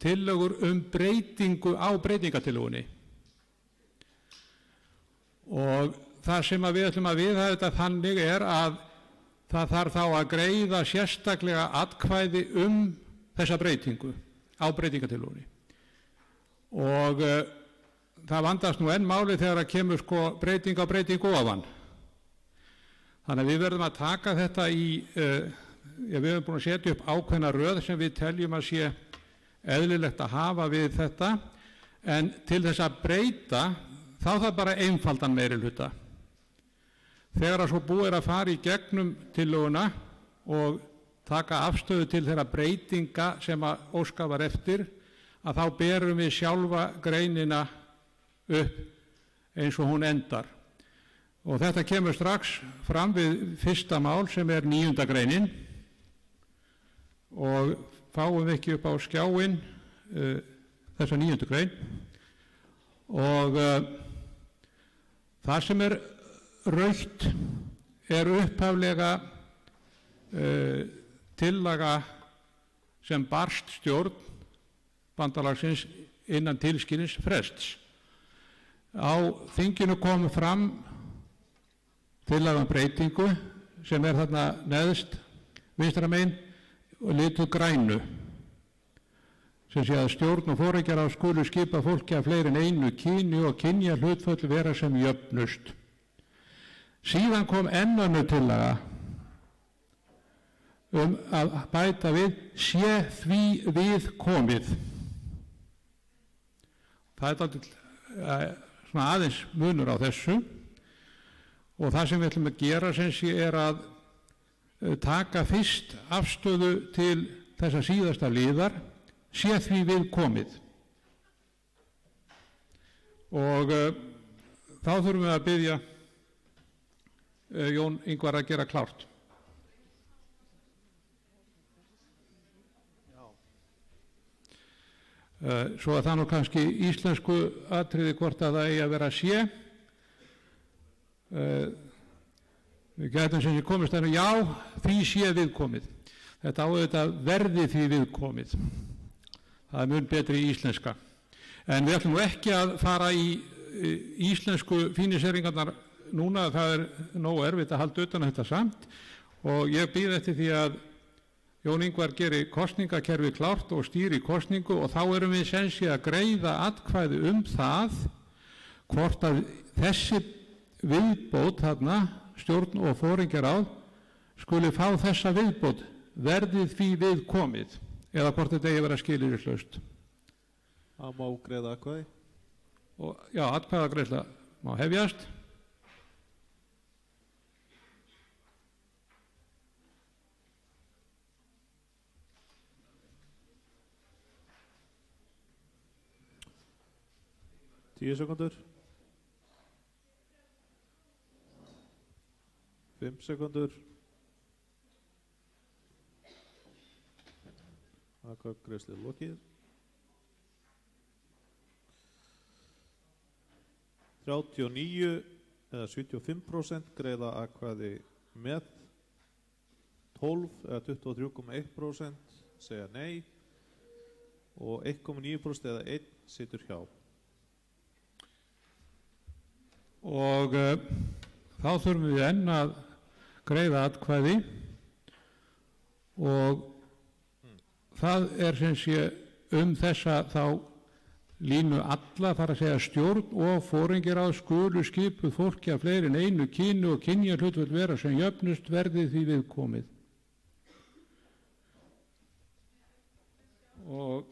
tillögur breytingu á breytingatillögunni. Og það sem við ætlum að viðhafa þetta þannig er að það þarf þá að greiða sérstaklega atkvæði þessa breytingu á breytingatillögunni. Og það vandast nú enn máli þegar að kemur breyting á breytingu ofan. Þannig að við verðum að taka þetta við erum búin að setja upp ákveðna röð sem við teljum að sé eðlilegt að hafa við þetta, en til þess að breyta þá það bara einfaldan meirihluta. Þegar að svo búið er að fara í gegnum tillöguna og taka afstöðu til þeirra breytinga sem að óskað var eftir, að þá berum við sjálfa greinina upp eins og hún endar. Og þetta kemur strax fram við fyrsta mál sem er 9. greinin og fáum við ekki upp á skjáinn þessa 9. grein og það sem er rautt er upphaflega tillaga sem barst stjórn bandalagsins innan tilskilins frests. Á þinginu kom fram tillaga breytingu sem er þarna neðst vinstra megin og lituð grænu sem sé að stjórn og foringjaráð skulu skipa fólki af fleiri en einu kyni og kynja hlutföll vera sem jöfnust. Síðan kom enn önnur tillaga að bæta við sé því við komið. Það er svona aðeins munur á þessu og það sem við ætlum að gera sem sé er að taka fyrst afstöðu til þessa síðasta liðar sé því við komið og þá þurfum við að biðja Jón Ingvar að gera klárt. Svo að það nú kannski íslensku atriði hvort að það eigi að vera sé. Við gætum sem sé komist að já, því sé viðkomið. Þetta auðvitað verði því viðkomið. Það er mun betri í íslenska. En við ætlum nú ekki að fara í íslensku fíniseringarnar núna, það er nógu erfitt að halda utan þetta samt og ég býð eftir því að Jón Ingvar geri kosningakerfi klárt og stýri kosningu og þá erum við sem sé að greiða atkvæði það hvort að þessi viðbót þarna, stjórn og foringjaráð skuli fá þessa viðbót verðið því við komið eða hvort þetta eigi að vera skilyrðislaust. Það má greiða atkvæði? Já, atkvæðagreiðsla má hefjast. Tíu sekundur. 5 sekundur. Atkvæðagreiðslu lokið. 39 eða 75% greiða atkvæði með, 12 eða 23,1% segja nei og 1,9% eða 1 situr hjá. Og þá þurfum við enn að greiða atkvæði og það er sem sé þessa þá línu alla, þar að segja stjórn og foringjaráð skulu skipuð fólki af fleiri en einu kyni og kynjahlutföll vera sem jöfnust verði því viðkomið. Og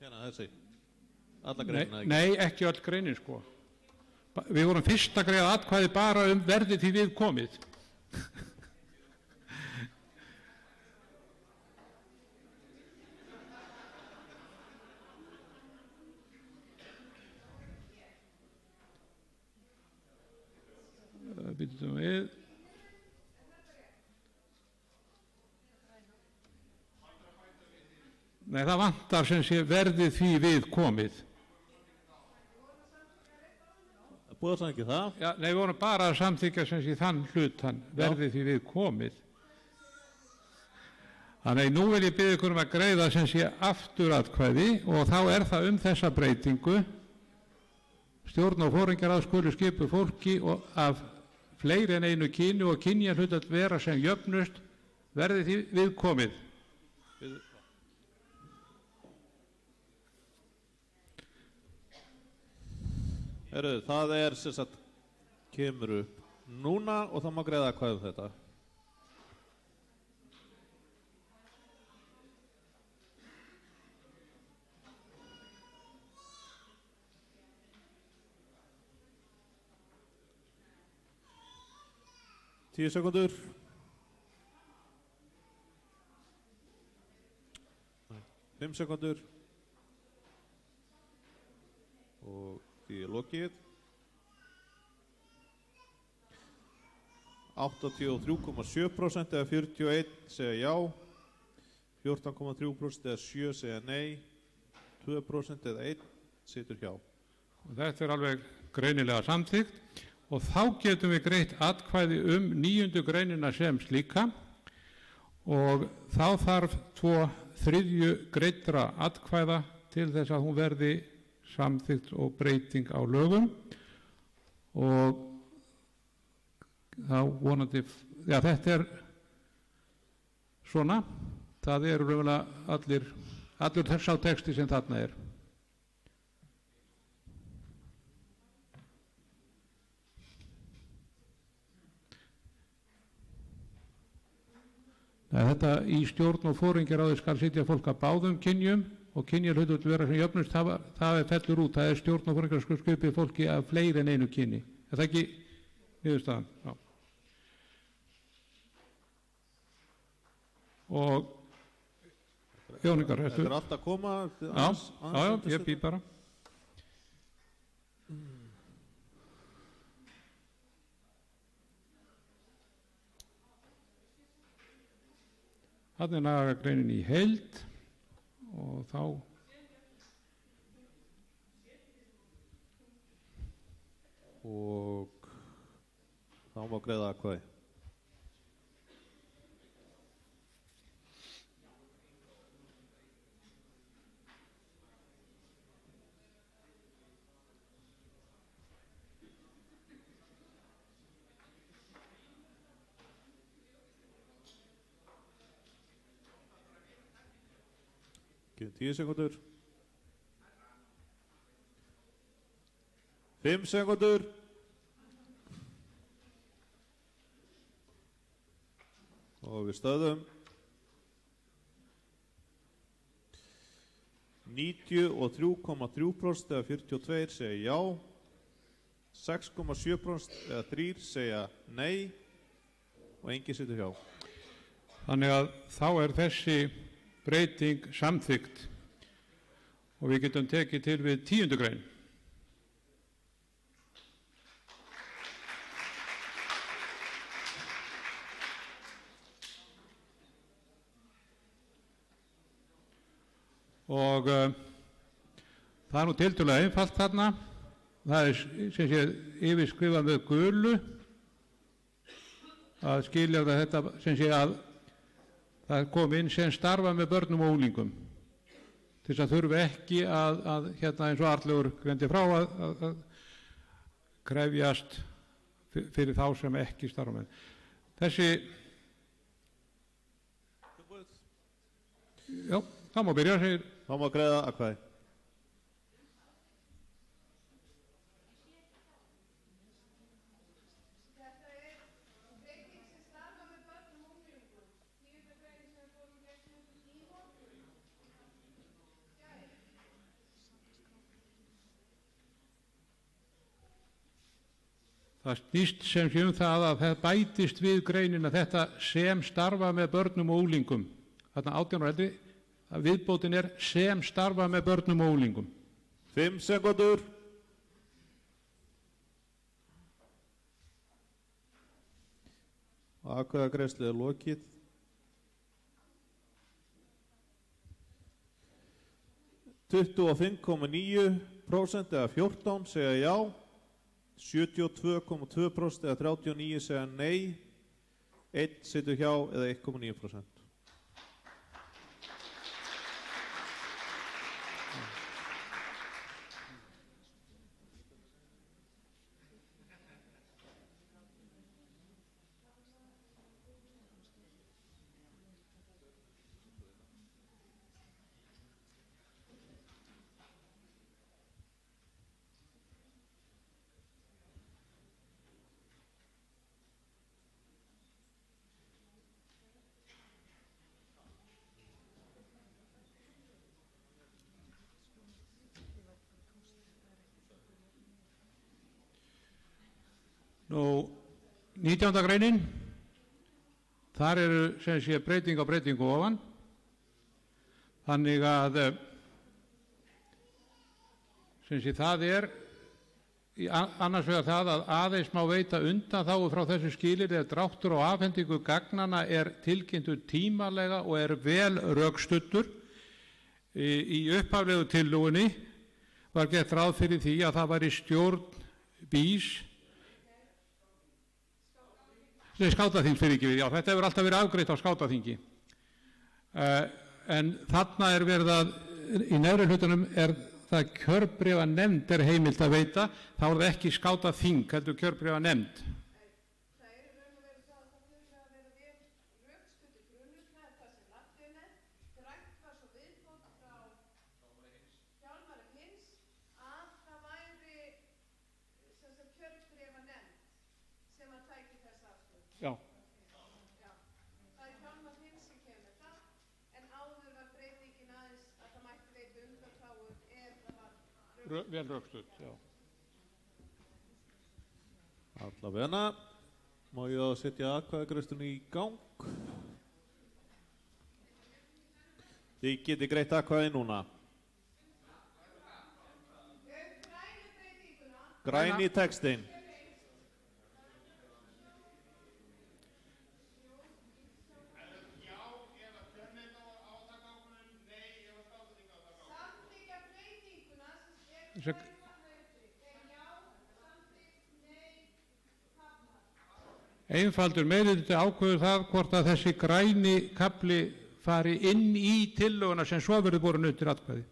hérna þessi, alla greinina ekki? Nei, ekki öll greinin sko. Við vorum fyrst að greiða atkvæði bara verði því viðkomið. Býtum við. Nei, það vantar sem sé verði því við komið. Búið það ekki það? Já, nei, við vorum bara að samþykja sem sé þann hlutan verði því við komið. Þannig nú vil ég biðja ykkur að greiða sem sé afturatkvæði og þá það þessa breytingu. Stjórn og foringjaráð skulu skipuð fólki og af fleiri en einu kyni og kynjahlutföll vera sem jöfnust verði því viðkomið. Það sem sagt kemur upp núna og það má greiða hvað þetta. Tíu sekundur. Nei, 5 sekundur. Og því lokið. 83,7% eða 41 segja já. 14,3% eða 7 segja nei. 2% eða 1 situr hjá. Og þetta alveg greinilega samþykkt. Og þá getum við greitt atkvæði 9. greinina sem slíka og þá þarf 2/3 greiddra atkvæða til þess að hún verði samþykkt og breyting á lögum og þá vonandi, já þetta svona, það raunverulega allur þess á texti sem þarna Þetta í stjórn og foringjaráði skal sitja fólk af báðum kynjum og kynjahlutföll vera sem jöfnust, það fellur út, það stjórn og foringjaráði skal skipið fólki af fleiri en einu kyni. Það ekki niðurstaðan? Já. Og Jón Ingar, Þetta allt að koma? Já, ég býð bara. Þarna lagagreinin í heild og þá má greiða atkvæði. Gefum 10 sekundur. 5 sekundur. Og við stöðum. 93,3% eða 42 segja já. 6,7% eða 3 segja nei. Og enginn situr hjá. Þannig að þá þessi breyting samþykkt og við getum tekið til við 10. grein. Og það nú tiltölulega einfalt þarna. Það sem sé yfirskrifað með gulu að skilja þetta sem sé að það kom inn sem starfa með börnum og unglingum til þess að þurfi ekki að hérna eins og Arnlaugur greindi frá að krefjast fyrir þá sem ekki starfa með. Þessi Já, það má byrja, segir. Það má greiða atkvæði. Það snýst sem sé það að það bætist við greinina þetta sem starfa með börnum og úlingum. Þarna 18 ára eldri, að viðbótin sem starfa með börnum og úlingum. 5 sekúndur. Atkvæðagreiðslu lokið. 25,9% eða 14 segja já. 72,2% eða 39 segja nei, 1 situr hjá eða 1,9%. Nú, 19. greinin, þar eru sem sé breyting á breytingu ofan, þannig að sem sé það annars vegar það að aðeins má veita undanþágu frá þessu skilyrði ef dráttur á afhendingu gagnanna tilkynntur tímalega og vel rökstuddur. Í upphaflegu tillögunni var gert ráð fyrir því að það væri stjórn BÍS skátaþing fyrir ekki við, já þetta hefur alltaf verið afgreitt á skátaþingi. En þarna verið að í neðri hlutunum það kjörbréfa nefnd heimilt að veita, þá það ekki skátaþing, heldur kjörbréfa nefnd. Já. Já, það Hjálmar Hins sem kemur með það, en áður var breytingin aðeins að það mætti veita undanþágu ef það var vel rökstutt, já. Allavega, má ég að setja atkvæðagreiðsluna í gang. Þið geti greitt atkvæði núna. Græni textinn. Einfaldur meirihluti ákveður það hvort að þessi græni kafli fari inn í tillöguna sem svo verður borin undir atkvæði.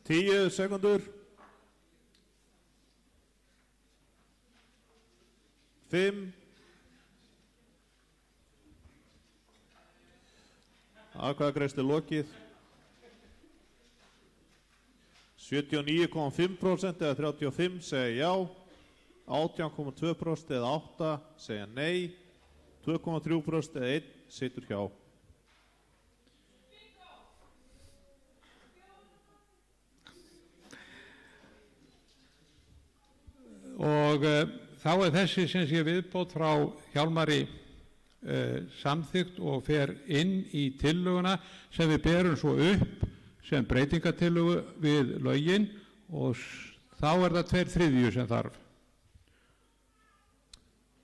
Tíu sekundur. 5. Atkvæðagreiðslu lokið. 79,5% eða 35 segja já. 18,2% eða 8 segja nei. 2,3% eða 1 situr hjá. Og þá þessi sem sé viðbót frá Hjálmari samþykkt og fer inn í tillöguna sem við berum svo upp sem breytingatillögu við lögin og þá það 2/3 sem þarf.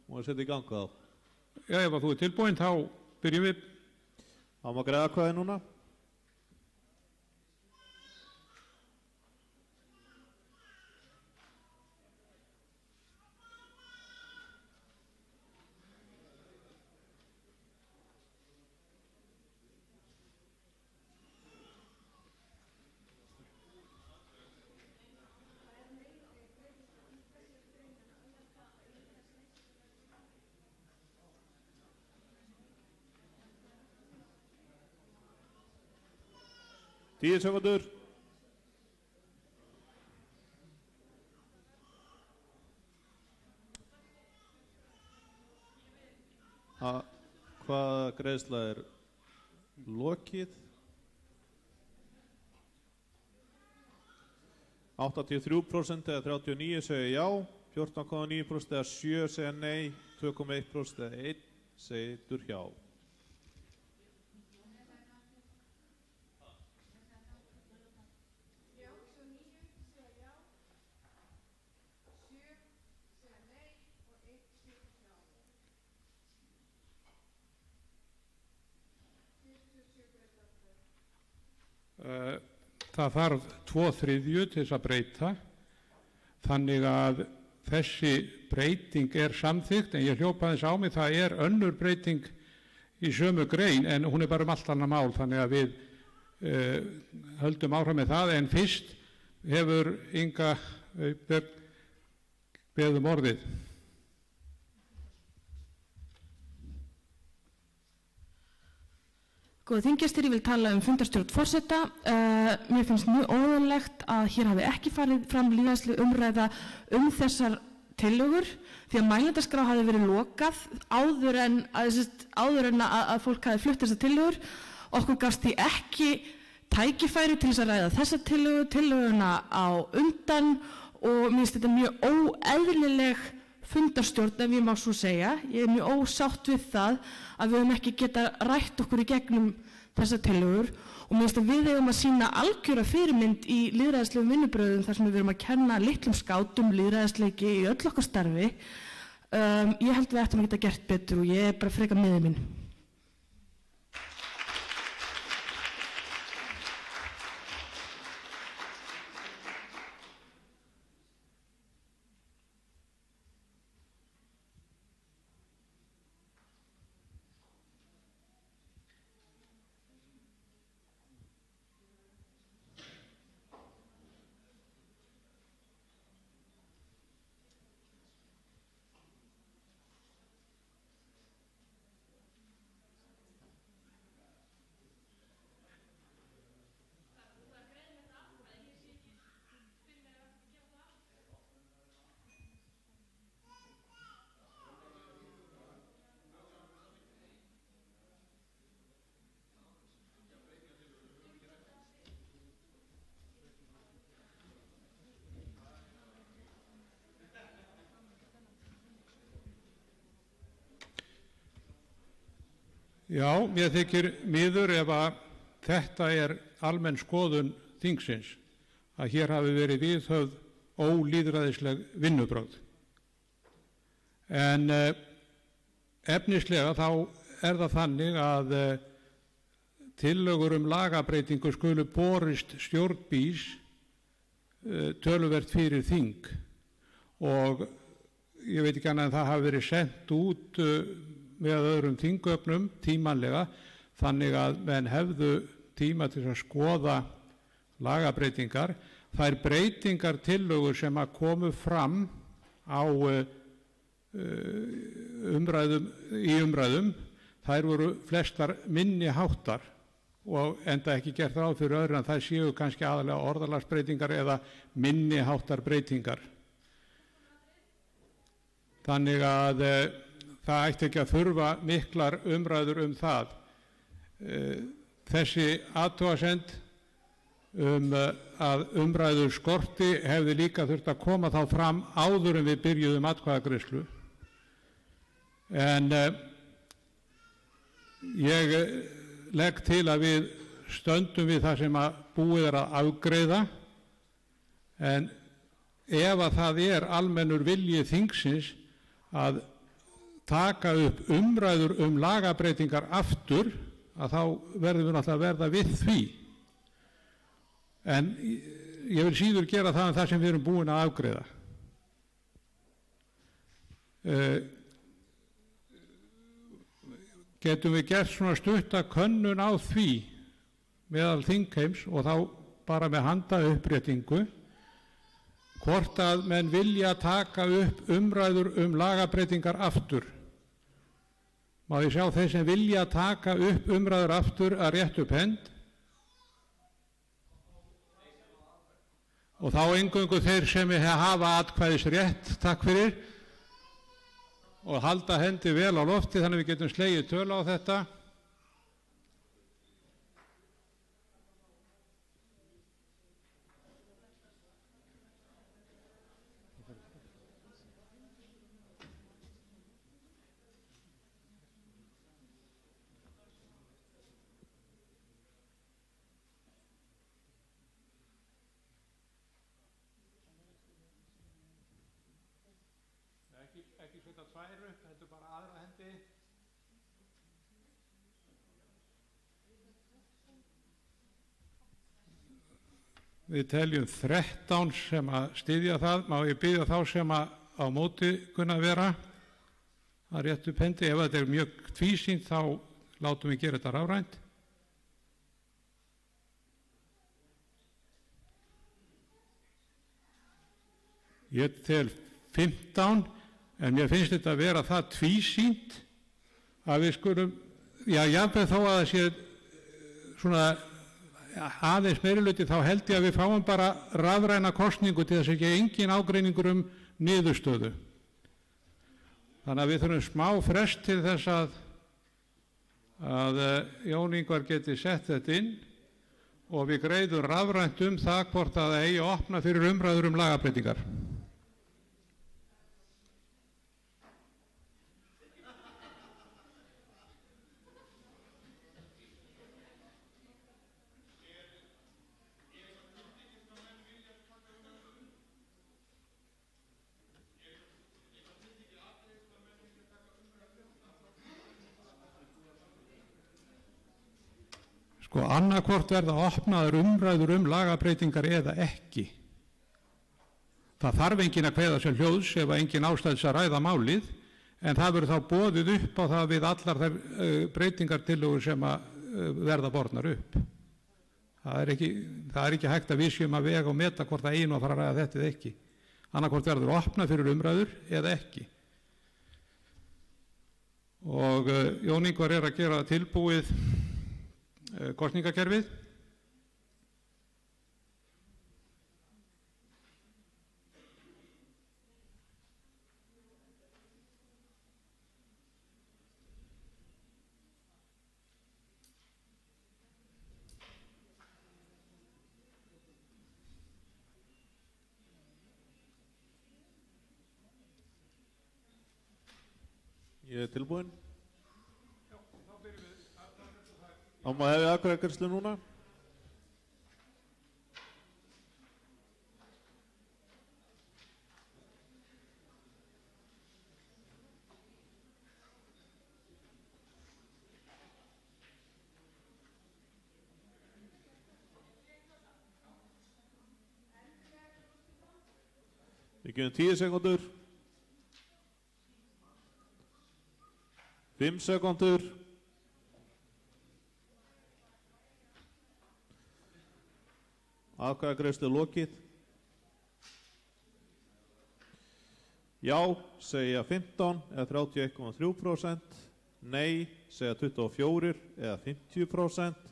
Má ég setja í gang þá? Já, ef þú tilbúinn þá byrjum við. Það má greiða atkvæði núna. 10 sekúndur. Hvaða greiðsla er lokið? 83% eða 39 segja já, 14,9% eða 7 segja nei, 2,1% eða 1 segir hjá. Það þarf 2/3 til þess að breyta, þannig að þessi breyting er samþykkt, en ég hljópa aðeins á mig, það er önnur breyting í sömu grein, en hún er bara allt annað mál, þannig að við höldum áfram með það, en fyrst hefur Inga beðið orðið. Góða þinggestir, ég vil tala fundarstjórn forseta. Mér finnst mjög óeðlilegt að hér hafi ekki farið fram lýðræðisleg umræða þessar tillögur, því að mælendaskrá hafi verið lokað áður en að fólk hafi flutt þessar tillögur. Okkur gafst því ekki tækifæri til þess að ræða þessa tillöguna á undan, og mér finnst þetta mjög óeðlileg fundarstjórn, ef ég má svo segja. Ég er mjög ósátt við það að við höfum ekki geta rætt okkur í gegnum þessar tillögur, og mér finnst að við eigum að sýna algjöra fyrirmynd í lýðræðislegum vinnubrögðum þar sem við erum að kenna litlum skátum lýðræðisleiki í öll okkar starfi. Ég held við ættum að geta gert betur og ég er bara frekar miður minn. Já, mér þykir miður ef að þetta er almenn skoðun þingsins, að hér hafi verið viðhöfð ólýðræðisleg vinnubrögð. En efnislega þá er það þannig að tillögur lagabreytingu skulu borist stjórn BÍS töluvert fyrir þing, og ég veit ekki annað en það hafi verið sent út með öðrum þingögnum tímanlega, þannig að menn hefðu tíma til að skoða lagabreytingar. Þær breytingar tillögur sem að komu fram á umræðum, þær voru flestar minni háttar, og enda ekki gert ráð fyrir öðru en þær séu kannski aðalega orðalagsbreytingar eða minni háttar breytingar. Þannig að það ætti ekki að þurfa miklar umræður það. Þessi athugasemd að umræður skorti hefði líka þurft að koma þá fram áður en við byrjuðum atkvæðagreiðslu. En ég legg til að við stöndum við það sem að búið er að afgreiða, en ef að það er almennur vilji þingsins að taka upp umræður lagabreytingar aftur, að þá verðum við náttúrulega að verða við því. En ég vil síður gera það en það sem við erum búin að afgreiða. Getum við gert svona stutta könnun á því meðal þingheims, og þá bara með handauppréttingu, hvort að menn vilja taka upp umræður lagabreytingar aftur. Má ég sjá þeir sem vilja taka upp umræður aftur að rétta upp hönd? og þá eingöngu þeir sem hafa atkvæðisrétt, takk fyrir, og halda hendi vel á lofti þannig að við getum slegið tölu á þetta. Ekki setja tvær upp, þetta bara aðra hendi. Við teljum 13 sem að styðja það. Má ég biðja þá sem að á móti kunna vera að rétta upp hendi. Ef þetta er mjög tvísýnt þá látum við gera þetta rafrænt. Ég tel 15. En mér finnst þetta að vera það tvísýnt að við skulum, jafnveg þó að það sé svona aðeins meirihluti, þá held ég að við fáum bara rafræna kosningu til þess að ekki engin ágreiningur niðurstöðu. Þannig að við þurfum smá frest til þess að Jón Ingvar geti sett þetta inn og við greiðum rafrænt það hvort að það eigi að opna fyrir umræður lagabreytingar. Sko annarkvort verða opnaður umræður lagabreytingar eða ekki. Það þarf enginn að kveða sér hljóðs ef enginn ástæðis að ræða málið, en það verður þá boðið upp á það við allar þær breytingartillögur sem að verða bornar upp. Það er ekki hægt að við séum að vega og meta hvort það einu að fara að ræða þetta eða ekki. Annarkvort verður opnað fyrir umræður eða ekki. Og Jón Ingvar er að gera tilbúið kosningakerfið. Ég er tilbúinn. Þá má hefði atkvæðagreiðslu núna. Við gefum 10 sekúndur. 5 sekúndur. Atkvæðagreiðslu lokið. Já segja 15 eða 31,3%. Nei segja 24 eða 50%.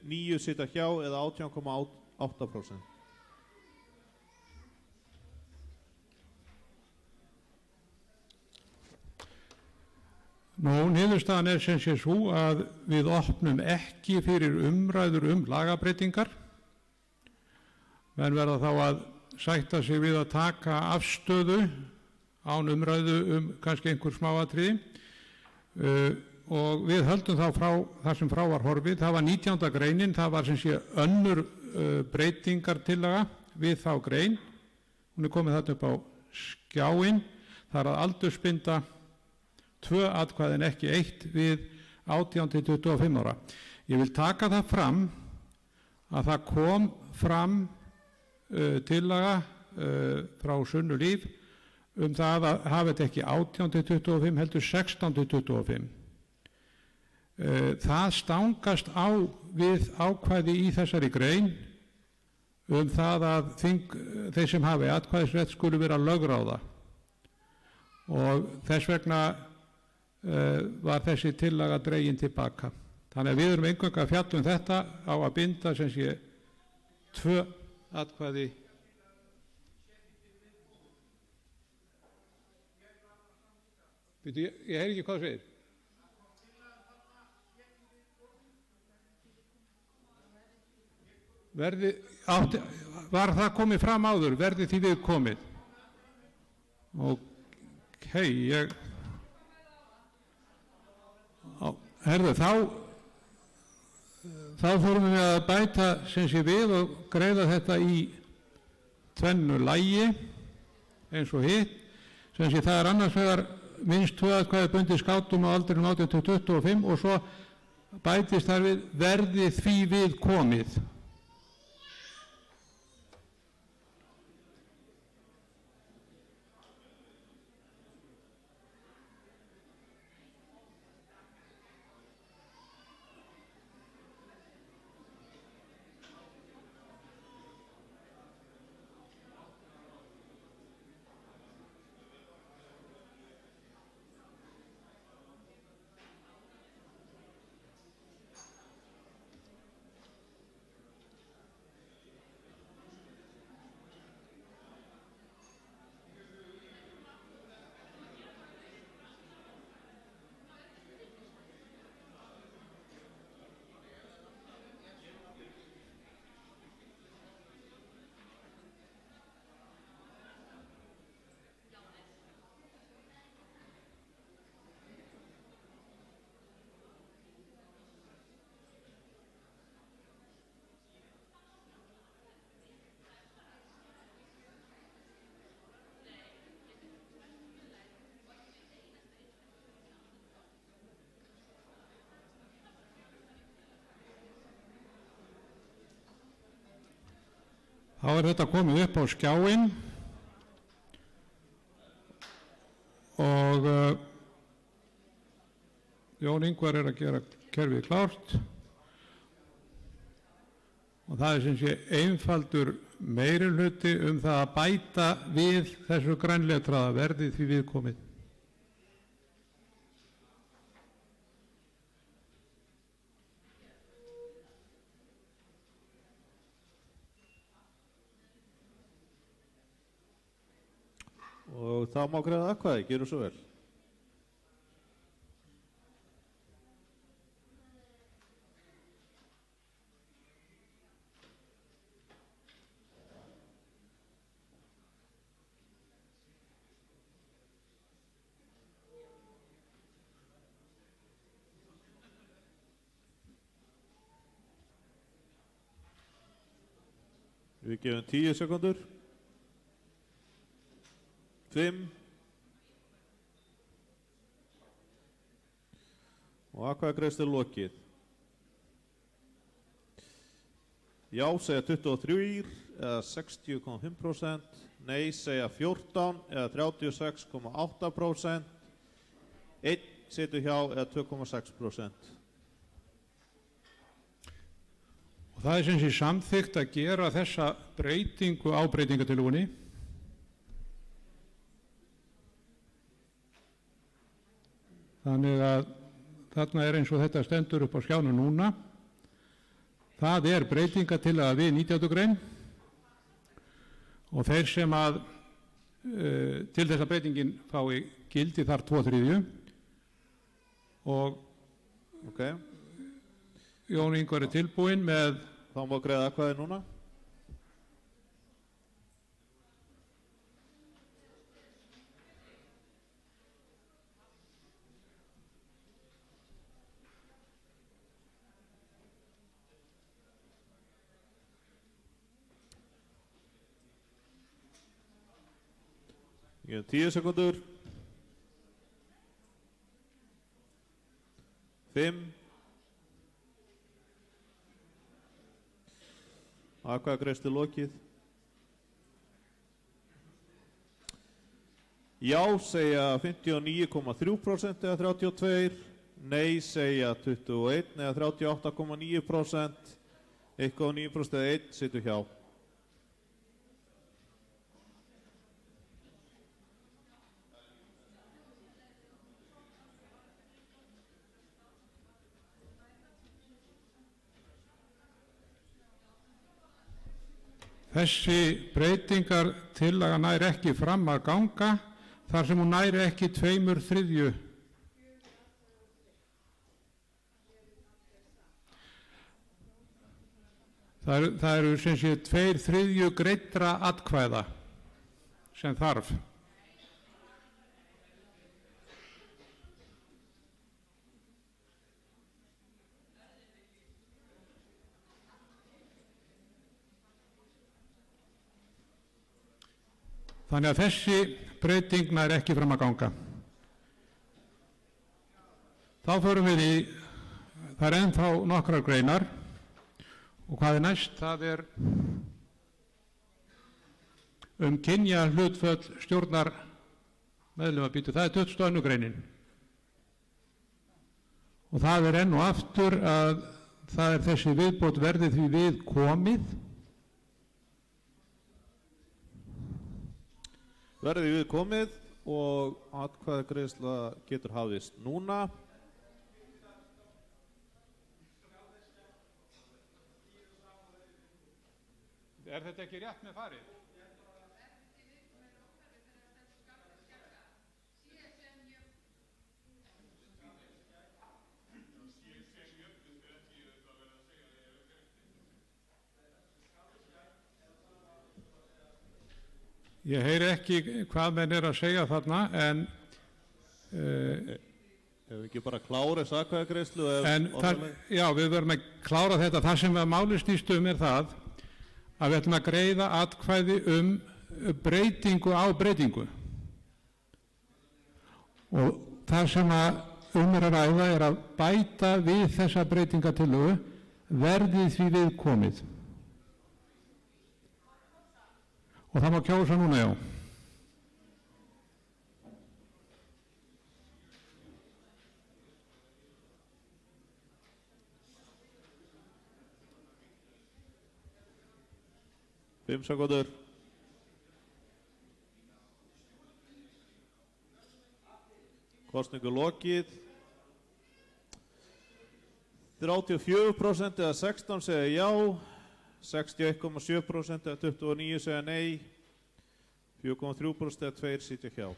9 sitja hjá eða 18,8%. Niðurstaðan er sem sé svo að við opnum ekki fyrir umræður lagabreytingar. Menn verða þá að sætta sig við að taka afstöðu án umræðu kannski einhver smáatriði. Og við höldum þá frá þar sem frá var horfið. Það var 19. greinin, það var sem sé önnur breytingartillaga við þá grein. Hún er komið þarna upp á skjáinn. Það er að aldursbinda 2 atkvæði en ekki 1 við 18 til 25 ára. Ég vil taka það fram að það kom fram tillaga frá Sunnu Líf það að hafa þetta ekki 18 til 25 heldur 16 til 25. Það stangast á við ákvæði í þessari grein það að þeir sem hafi atkvæðisrétt skulu vera lögráða og þess vegna var þessi tillaga dregin tilbaka. Þannig að við erum eingöngu að fjalla þetta á að binda sem sé 2 atkvæði. Ég heyr ekki hvað það segir. Var það komið fram áður, verði því við komið? Ok, herðu, þá þurfum við að bæta sem sé við og greiða þetta í tvennu lagi eins og hitt, sem sé það annars vegar minnst 2 atkvæði bundið skátum á aldrinum 18-25 og svo bætist þar við verði því við komið. Þá þetta komið upp á skjáinn og Jón Ingvar að gera kerfið klárt og það sem sé einfaldur meirihluti það að bæta við þessu grænletraða verði því viðkomið. Og þá má greiða atkvæði, gerðu svo vel. Við gefum 10 sekúndur. 5 og atkvæðagreiðslu lokið. Já segja 23 eða 60,5%, nei segja 14 eða 36,8%, 1 situr hjá eða 2,6%. Og það sem sé samþykkt að gera þessa breytingu á breytingatillögunni. Þannig að þarna eins og þetta stendur upp á skjánum núna. Það breytingatillaga við 19. grein og þeir sem að til þess að breytingin fái gildi þar 2/3 og Jón Ingvar tilbúinn með. Þá má greiða atkvæði núna. Ég hef 10 sekúndur. 5. Atkvæðagreiðslu lokið. Já segja 59,3% eða 32, nei segja 21 eða 38,9%, 1,9% eða 1 situr hjá. Þessi breytingartillaga nær ekki fram að ganga þar sem hún nær ekki 2/3. Það eru sem sé 2/3 greiddra atkvæða sem þarf. Þannig að þessi breyting nær ekki fram að ganga. Þá förum við í, það er ennþá nokkrar greinar og hvað er næst? Það er kynja hlutföll stjórnar meðlimabýtu, það er 22. greinin. Og það er enn og aftur að það er þessi viðbót verði því við komið. Verði við komið og atkvæðagreiðsla getur hafist núna. Er þetta ekki rétt með farið? Ég heyri ekki hvað menn er að segja þarna, en Ef við ekki bara klára þess atkvæðagreiðslu? Já, við verðum að klára þetta. Það sem máli snýst er það að við ætlum að greiða atkvæði breytingu á breytingu. Og það sem er að ræða er að bæta við þessa breytingatillögu verði því við komið. Og það má kjósa núna, já. Fimm sekúndur. Kosningu lokið. 34% eða 16 segja já. 61,7% eða 29 segja nei, 4,3% eða 2 sitja hjá.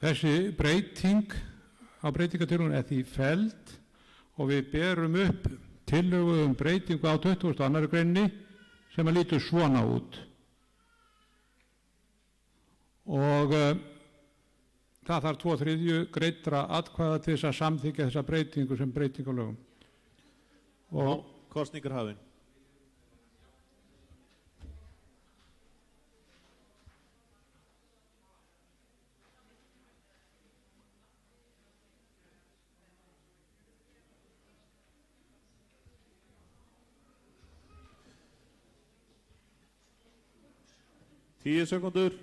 Þessi breyting á breytingatillögunni er því felld og við berum upp tillögu breytingu á 22. greininni sem að lítur svona út. Og það þarf 2/3 greiddra atkvæða til þess að samþykkja þessa breytingu sem breyting á lögum. Og kosningar hafin. Tíu sekúndur.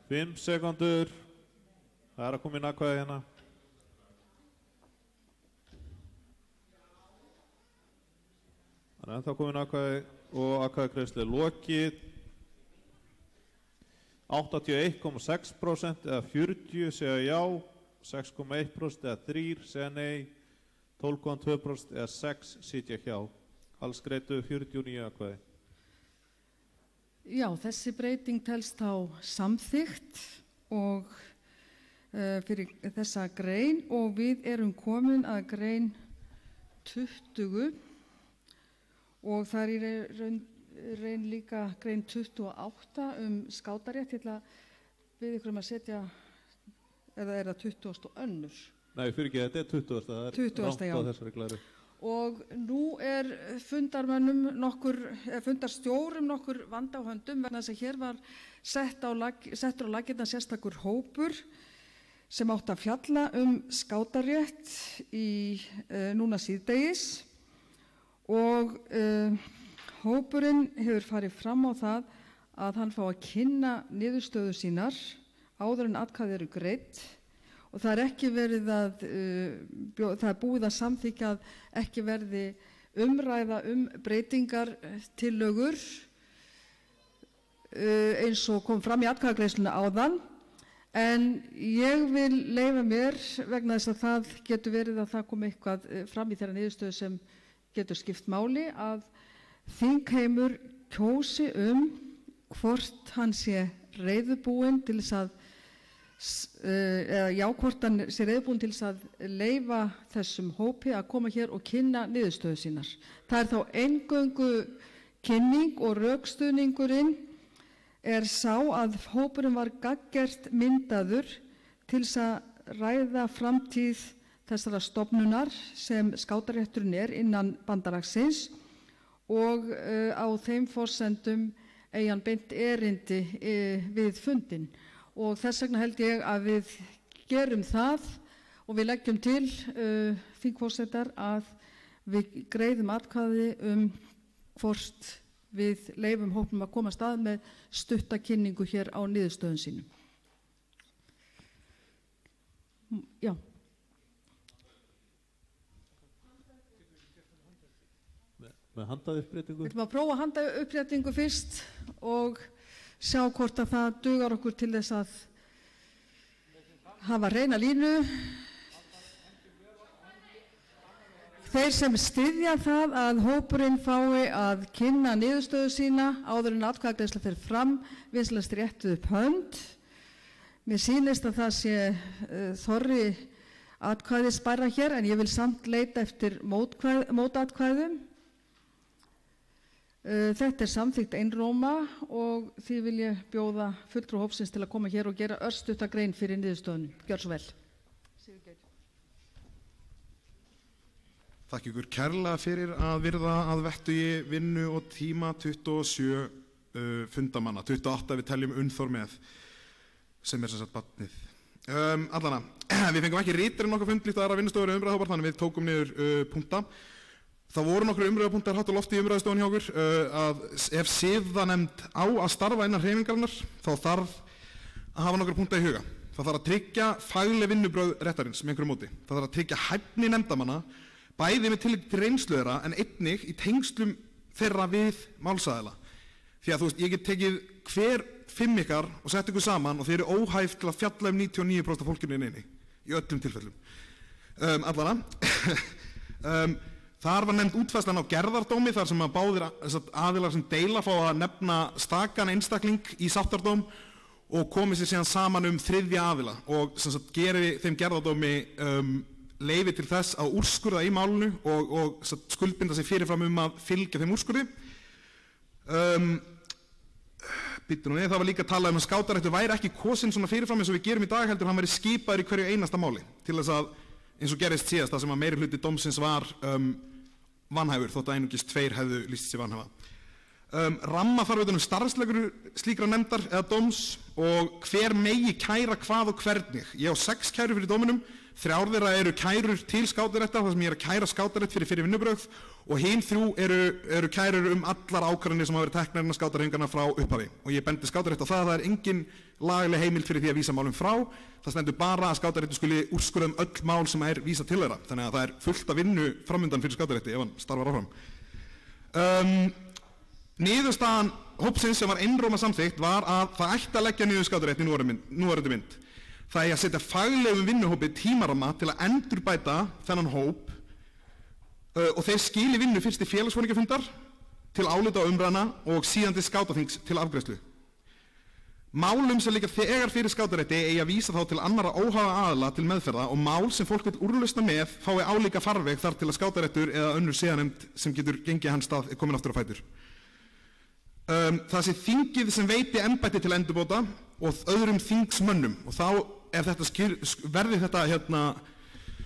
Fimm sekúndur. Það er að koma inn atkvæði hérna. Það er ennþá komin atkvæði og atkvæðagreiðslu er lokið. 81,6% eða 40 segja já, 6,1% eða 3 segja nei, 12,2% eða 6 sitja hjá. Alls greiddu 49 atkvæði. Já, þessi breyting telst þá samþykkt og fyrir þessa grein og við erum komin að grein 20 og það er í raun líka grein 28 skátarétt. Ég ætla að biðja ykkur að setja, eða er það 20. önnur? Nei, fyrir ekki, þetta er 20. Það er 20. rangt á þessari glæri. Og nú er fundarstjórum nokkur vanda á höndum vegna þess að hér var settur á laggirnar sérstakur hópur sem átti að fjalla skátarétt núna síðdegis og hópurinn hefur farið fram á það að hann fá að kynna niðurstöðu sínar áður en atkvæði eru greidd og það er ekki verið það er búið að samþykkja að ekki verði umræða breytingartillögur eins og kom fram í atkvæðagreiðslunni áðan, En ég vil leyfa mér, vegna þess að það getur verið að það komi eitthvað fram í þeirra niðurstöðu sem getur skipt máli, að þingheimur kjósi hvort hann sé reiðubúinn til þess að hvort hann sé reiðubúinn til þess að leyfa þessum hópi að koma hér og kynna niðurstöðu sínar. Það er þá eingöngu kynning og rökstuðningurinn er sá að hópurinn var gagngert myndaður til þess að ræða framtíð þessara stofnunar sem skátarétturinn er innan bandalagsins og á þeim forsendum eigi hann beint erindi við fundinn. Og þess vegna held ég að við gerum það og við leggjum til þingforsetar að við greiðum atkvæði hvort við leyfum hópnum að koma af stað með stutta kynningu hér á niðurstöðum sínum. Já. Með handauppréttingu? Við ætlum að prófa handauppréttingu fyrst og sjá hvort að það dugar okkur til þess að hafa hreina línu. Þeir sem styðja það að hópurinn fái að kynna niðurstöðu sína áður en atkvæðagreiðsla fer fram, vinsamlegast réttið upp hönd. Mér sýnist að það sé þorri atkvæðisbæra hér, en ég vil samt leita eftir mótatkvæðum. Þetta er samþykkt einróma og því vil ég bjóða fulltrúa hópsins til að koma hér og gera örstutta grein fyrir niðurstöðunum. Gjör svo vel. Þakka ykkur kærlega fyrir að virða að vettugi vinnu og tíma 27 fundamanna, 28 við teljum Unnþór með, sem er sem sagt barnið. Allana, við fengum ekki ritarinn okkar fund líkt aðra vinnustofur umræðahópar, þannig við tókum niður punkta. Það voru nokkru umræðapunktar hátt á lofti í umræðastofun hjá okkur að ef siðanefnd á að starfa innan hreyfingarinnar þá þarf að hafa nokkru punkta í huga. Það þarf að tryggja fagleg vinnubrögð réttarins með einhverju móti. Það þarf að tryggja hæfni nefndamanna bæði með tillit til reynslu þeirra en einnig í tengslum þeirra við málsaðila. Því að þú veist, ég get tekið hver 5 ykkar og sett ykkur saman og þeir eru óhæf til að fjalla 99% af fólkinu inni í öllum tilfellum. Þar var nefnd útfærslan á gerðardómi þar sem að báðir aðilar sem deila fá að nefna stakan einstakling í sáttardóm og komið sér síðan saman þriðja aðila og geri þeim gerðardómi leyfi til þess að úrskurða í málinu og skuldbinda sig fyrirfram að fylgja þeim úrskurði. Það var líka talað að skátaréttur væri ekki kosinn svona fyrirfram eins og við gerum í dag, heldur hann væri skipaður í hverju einasta máli til þess að, eins og gerist síðast, það sem að meiri hluti dómsins var vanhæfur, þótt að einungis 2 hefðu lýst sig vanhæfa. Ramma þarf utan starfslegur slíkra nefndar eða dóms og hver megi kæra hvað og hvernig. Ég á 6 kærur fyrir dóminum, 3 þeirra eru kærur til skátaréttar, þar sem ég er að kæra skátarétt fyrir vinnubrögð og hin 3 eru kærur allar ákvarðanir sem hafa verið teknar innan skátahreyfinganna frá upphafi. Og ég bendi skátarétt á það að það er engin lagaleg heimild fyrir því að vísa málum frá. Það stendur bara að skátaréttur skuli úrskurða öll mál sem er vísað til þeirra. Þannig að það er fullt af vinnu framundan fyrir skátarétti ef hann starfar áfram. Niðurstaðan hópsins sem var einróma samþykkt var að það ætti að leggja niður skátarétt í núverandi mynd. Það er að setja faglegum vinnuhópi tímaramma til að endurbæta þennan hóp og þeir skili vinnu fyrst til félagsforingjafundar, til álita og umræðna og síðan til skátaþings til afgreiðslu. Málum sem liggja þegar fyrir skátarétti eigi að vísa þá til annarra óháða aðila til meðferða og mál sem fólk vill úrlausna með fái álíka farveg þar til að skátaréttur eða önnur siðanefnd sem getur gengið hans stað er komin aftur á fætur. Það sé þingið sem veiti embætti til endurbóta og öðrum þingsmönnum og þá ef þetta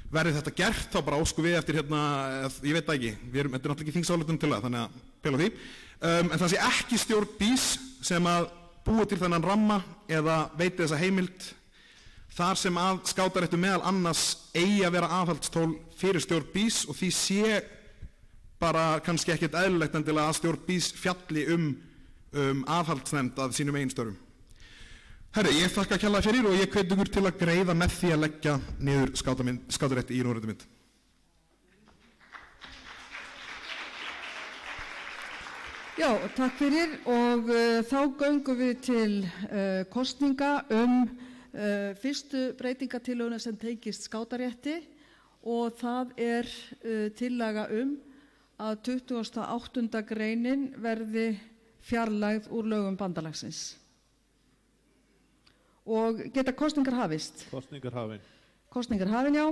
verði þetta gert þá bara óskum við eftir ég veit það ekki, þetta er náttúrulega ekki þingsályktun til það, þannig að pela því. En það sé ekki stjórn BÍS sem að búi til þennan ramma eða veiti þessa heimild þar sem að skátaréttur meðal annars eigi að vera aðhaldstól fyrir stjórn BÍS og því sé bara kannski ekkert eðlilegt endilega að stjórn BÍS fjalli aðhaldsnefnd að sínum eigin störfum. Herri, ég þakka kærlega fyrir og ég hvet ykkur til að greiða með því að leggja niður skátarétti í núverandi mynd. Já, takk fyrir og þá göngum við til kosninga fyrstu breytingatillöguna sem tengist skátarétti og það er tillaga að 28. greinin verði fjarlægð úr lögum bandalagsins. Og geta kosningar hafist? Kosningar hafin. Kosningar hafin, já.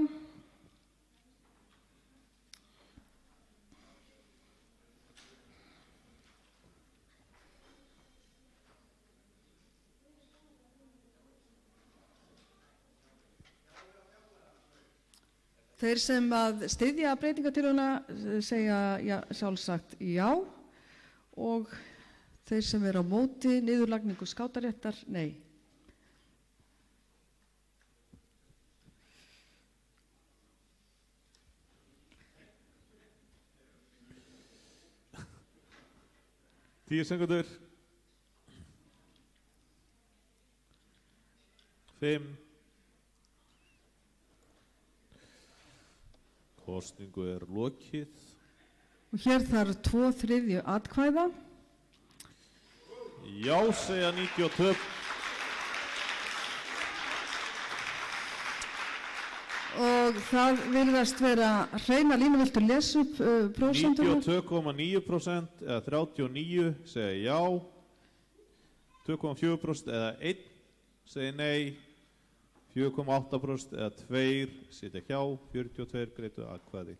Þeir sem að styðja breytingatillöguna segja sjálfsagt já og þeir sem eru á móti niðurlagningu skátaréttar nei. Tíu sekundur. 5. Kosningu lokið. Og hér þarf 2/3 atkvæða. Já, segja 92. Og það virðast vera hreina línu, viltu lesa upp prósentunar? 92,9% eða 39 segja já. 2,4% eða 1 segja nei. 4,8% eða 2 sitja hjá, 42 greiddu atkvæði.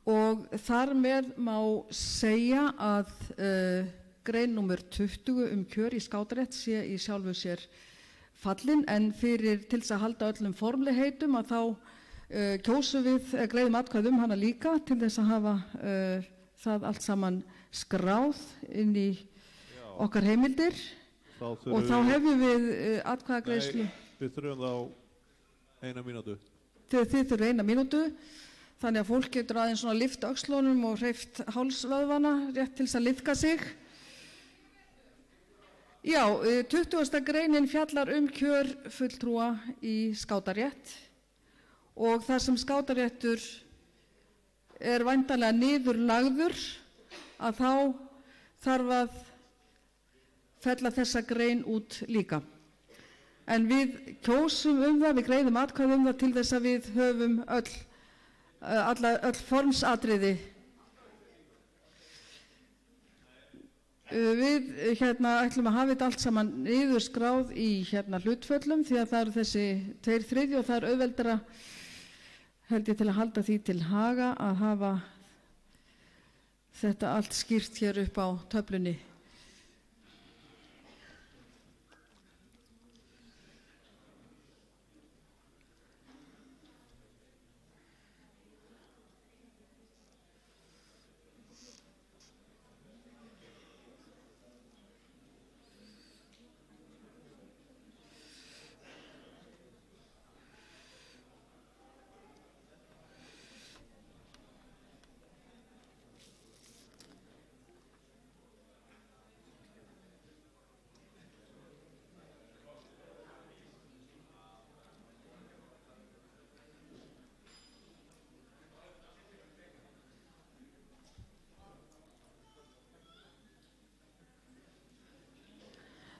Og þar með má segja að grein númer 20 kjör í skátarétt sé í sjálfu sér fallin, en til þess að halda öllum formlegheitum að þá kjósum við, greiðum atkvæði hana líka til þess að hafa það allt saman skráð inn í okkar heimildir og þá hefjum við atkvæðagreiðslu. Við þurfum þá 1 mínútu. Þið þurfum 1 mínútu, þannig að fólk getur aðeins svona lyft öxlunum og hreyft hálsvöðvana rétt til þess að liðka sig. Já, 20. greinin fjallar kjör fulltrúa í skátarétt og þar sem skátaréttur er væntanlega niðurlagður að þá þarf að fella þessa grein út líka. En við kjósum það, við greiðum atkvæði það til þess að við höfum öll formsatriði. Við ætlum að hafa þetta allt saman niðurskráð í hlutföllum því að það eru þessi 2/3 og það er auðveldara held ég til að halda því til haga að hafa þetta allt skýrt hér upp á töflunni.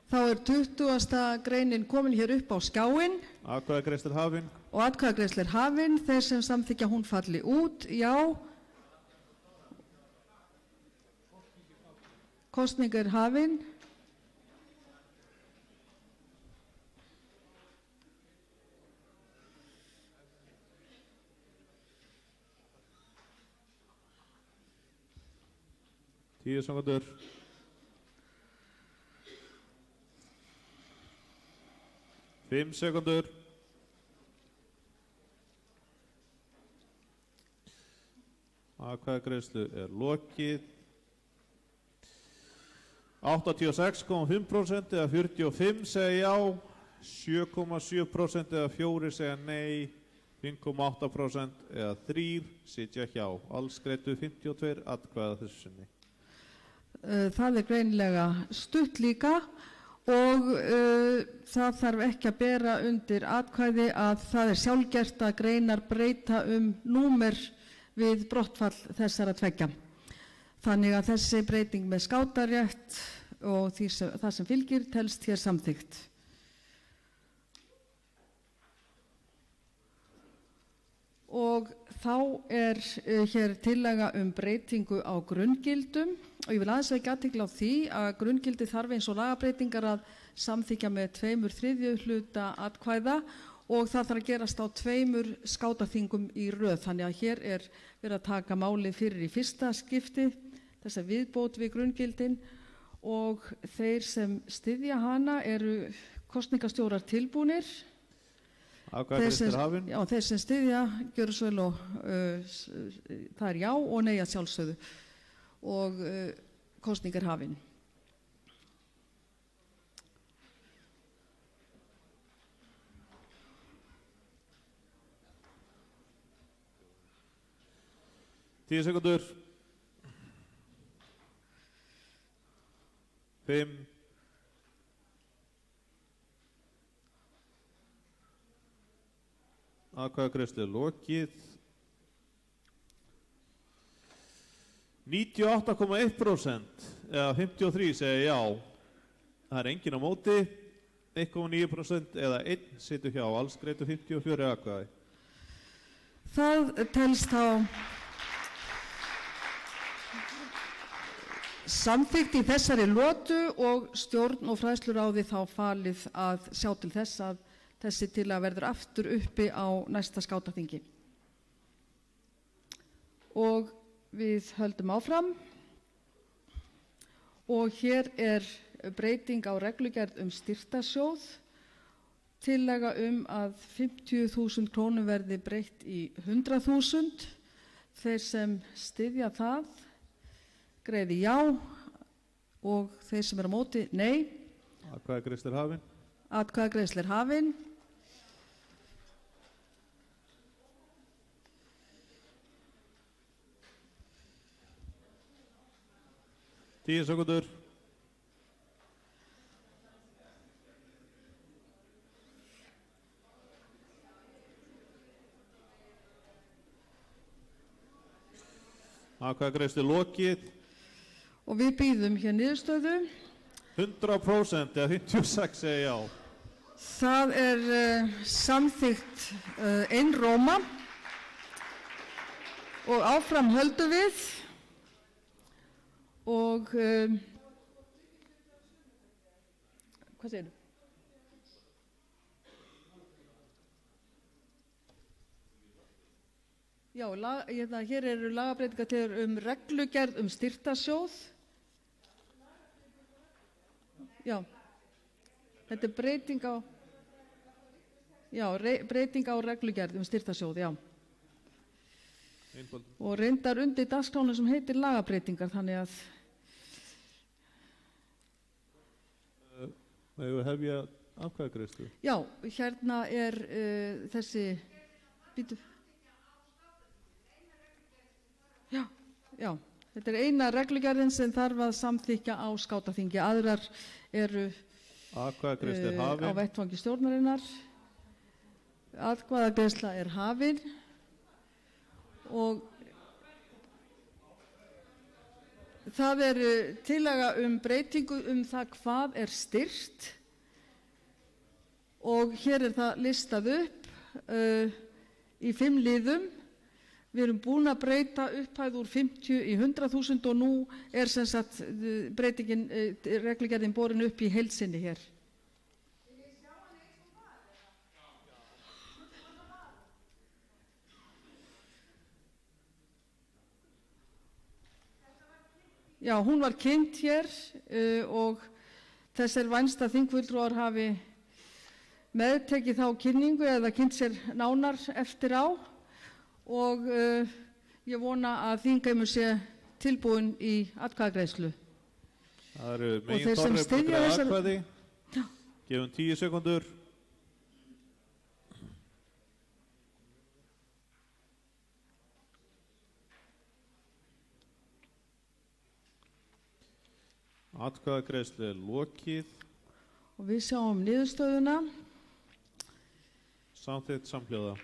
Þá er 20. greinin komin hér upp á skjáinn. Atkvæðagreiðsla hafin. Og atkvæðagreiðsla hafin. Þeir sem samþykkja hún falli út, já. Kosning hafin. Tíu sekundur. Fimm sekundur. Atkvæðagreiðslu lokið. 86,5% eða 45 segja já, 7,7% eða 4 segja nei, 5,8% eða 3 sitja hjá. Alls greiddu 52 atkvæða þessu sinni. Það greinilega stutt líka. Og það þarf ekki að bera undir atkvæði að það sjálfgert að greinar breyta númer við brottfall þessara tveggja. Þannig að þessi breyting með skátarétt og það sem fylgir telst hér samþykkt. og þá er hér tillaga breytingu á grunngildum og ég vil aðeins vekja athygli á því að grunngildi þarf eins og lagabreytingar að samþykkja með 2/3 hluta atkvæða og það þarf að gerast á 2 skátaþingum í röð. Þannig að hér er verið að taka málið fyrir í fyrsta skipti, þessa viðbót við grunngildin, og þeir sem styðja hana eru kosningastjórar tilbúnir. Atkvæðagreiðsla er hafin. Já, þeir sem styðja gjöru svo vel og það er já og nei að sjálfsögðu og kosning er hafin. Tíu sekundur. 5. Atkvæðagreiðslu er lokið. 98,1% eða 53 segja já. Það er enginn á móti. 1,9% eða 1 situr hjá. Alls greiddu 54 atkvæði. Það telst þá samþykkt í þessari lotu og stjórn og fræðsluráði þá falið að sjá til þess að þessi tillaga verður aftur uppi á næsta skátaþingi. Og við höldum áfram og hér er breyting á reglugerð styrktarsjóð, tillaga að 50.000 krónum verði breytt í 100.000. Þeir sem styðja það greiði já og þeir sem eru á móti nei. Atkvæðagreiðsla er hafin. Atkvæðagreiðsla er hafin. Tíu sekundur. Atkvæðagreiðslu er lokið. Og við býðum hér niðurstöðu. 100% eða 56 segja já. Það er samþykkt einróma og áfram höldum við og hvað segirðu? Já, hér eru lagabreytingar til reglugerð styrktarsjóð. Já, þetta er breyting á, já, breyting á reglugerð styrktarsjóð, já. Og reyndar undir dagskránu sem heitir lagabreytingar, þannig að Megum við hefja atkvæðagreiðslu? Já, hérna er þessi bítu. Já, þetta er eina reglugerðin sem þarf að samþykkja á skátaþingi. Aðrar eru á vettvangi stjórnarinnar. Atkvæðagreiðsla er hafin og það er tillaga breytingu það hvað er styrkt og hér er það listað upp í 5 liðum. Við erum búin að breyta upphæð úr 50 í 100.000 og nú er sem sagt breytingin, reglugerðin borin upp í heild sinni hér. Já, hún var kynnt hér og þess er vænst að þingfulltrúar hafi meðtekið þá kynningu eða kynnt sér nánar eftir á. Og ég vona að þingheimur sé tilbúin í atkvæðagreiðslu. Það eru megin þorri búin að atkvæði. Gefum 10 sekundur. Atkvæðagreiðslu er lokið. Og við sjáum niðurstöðuna. Samþykkt samhljóða.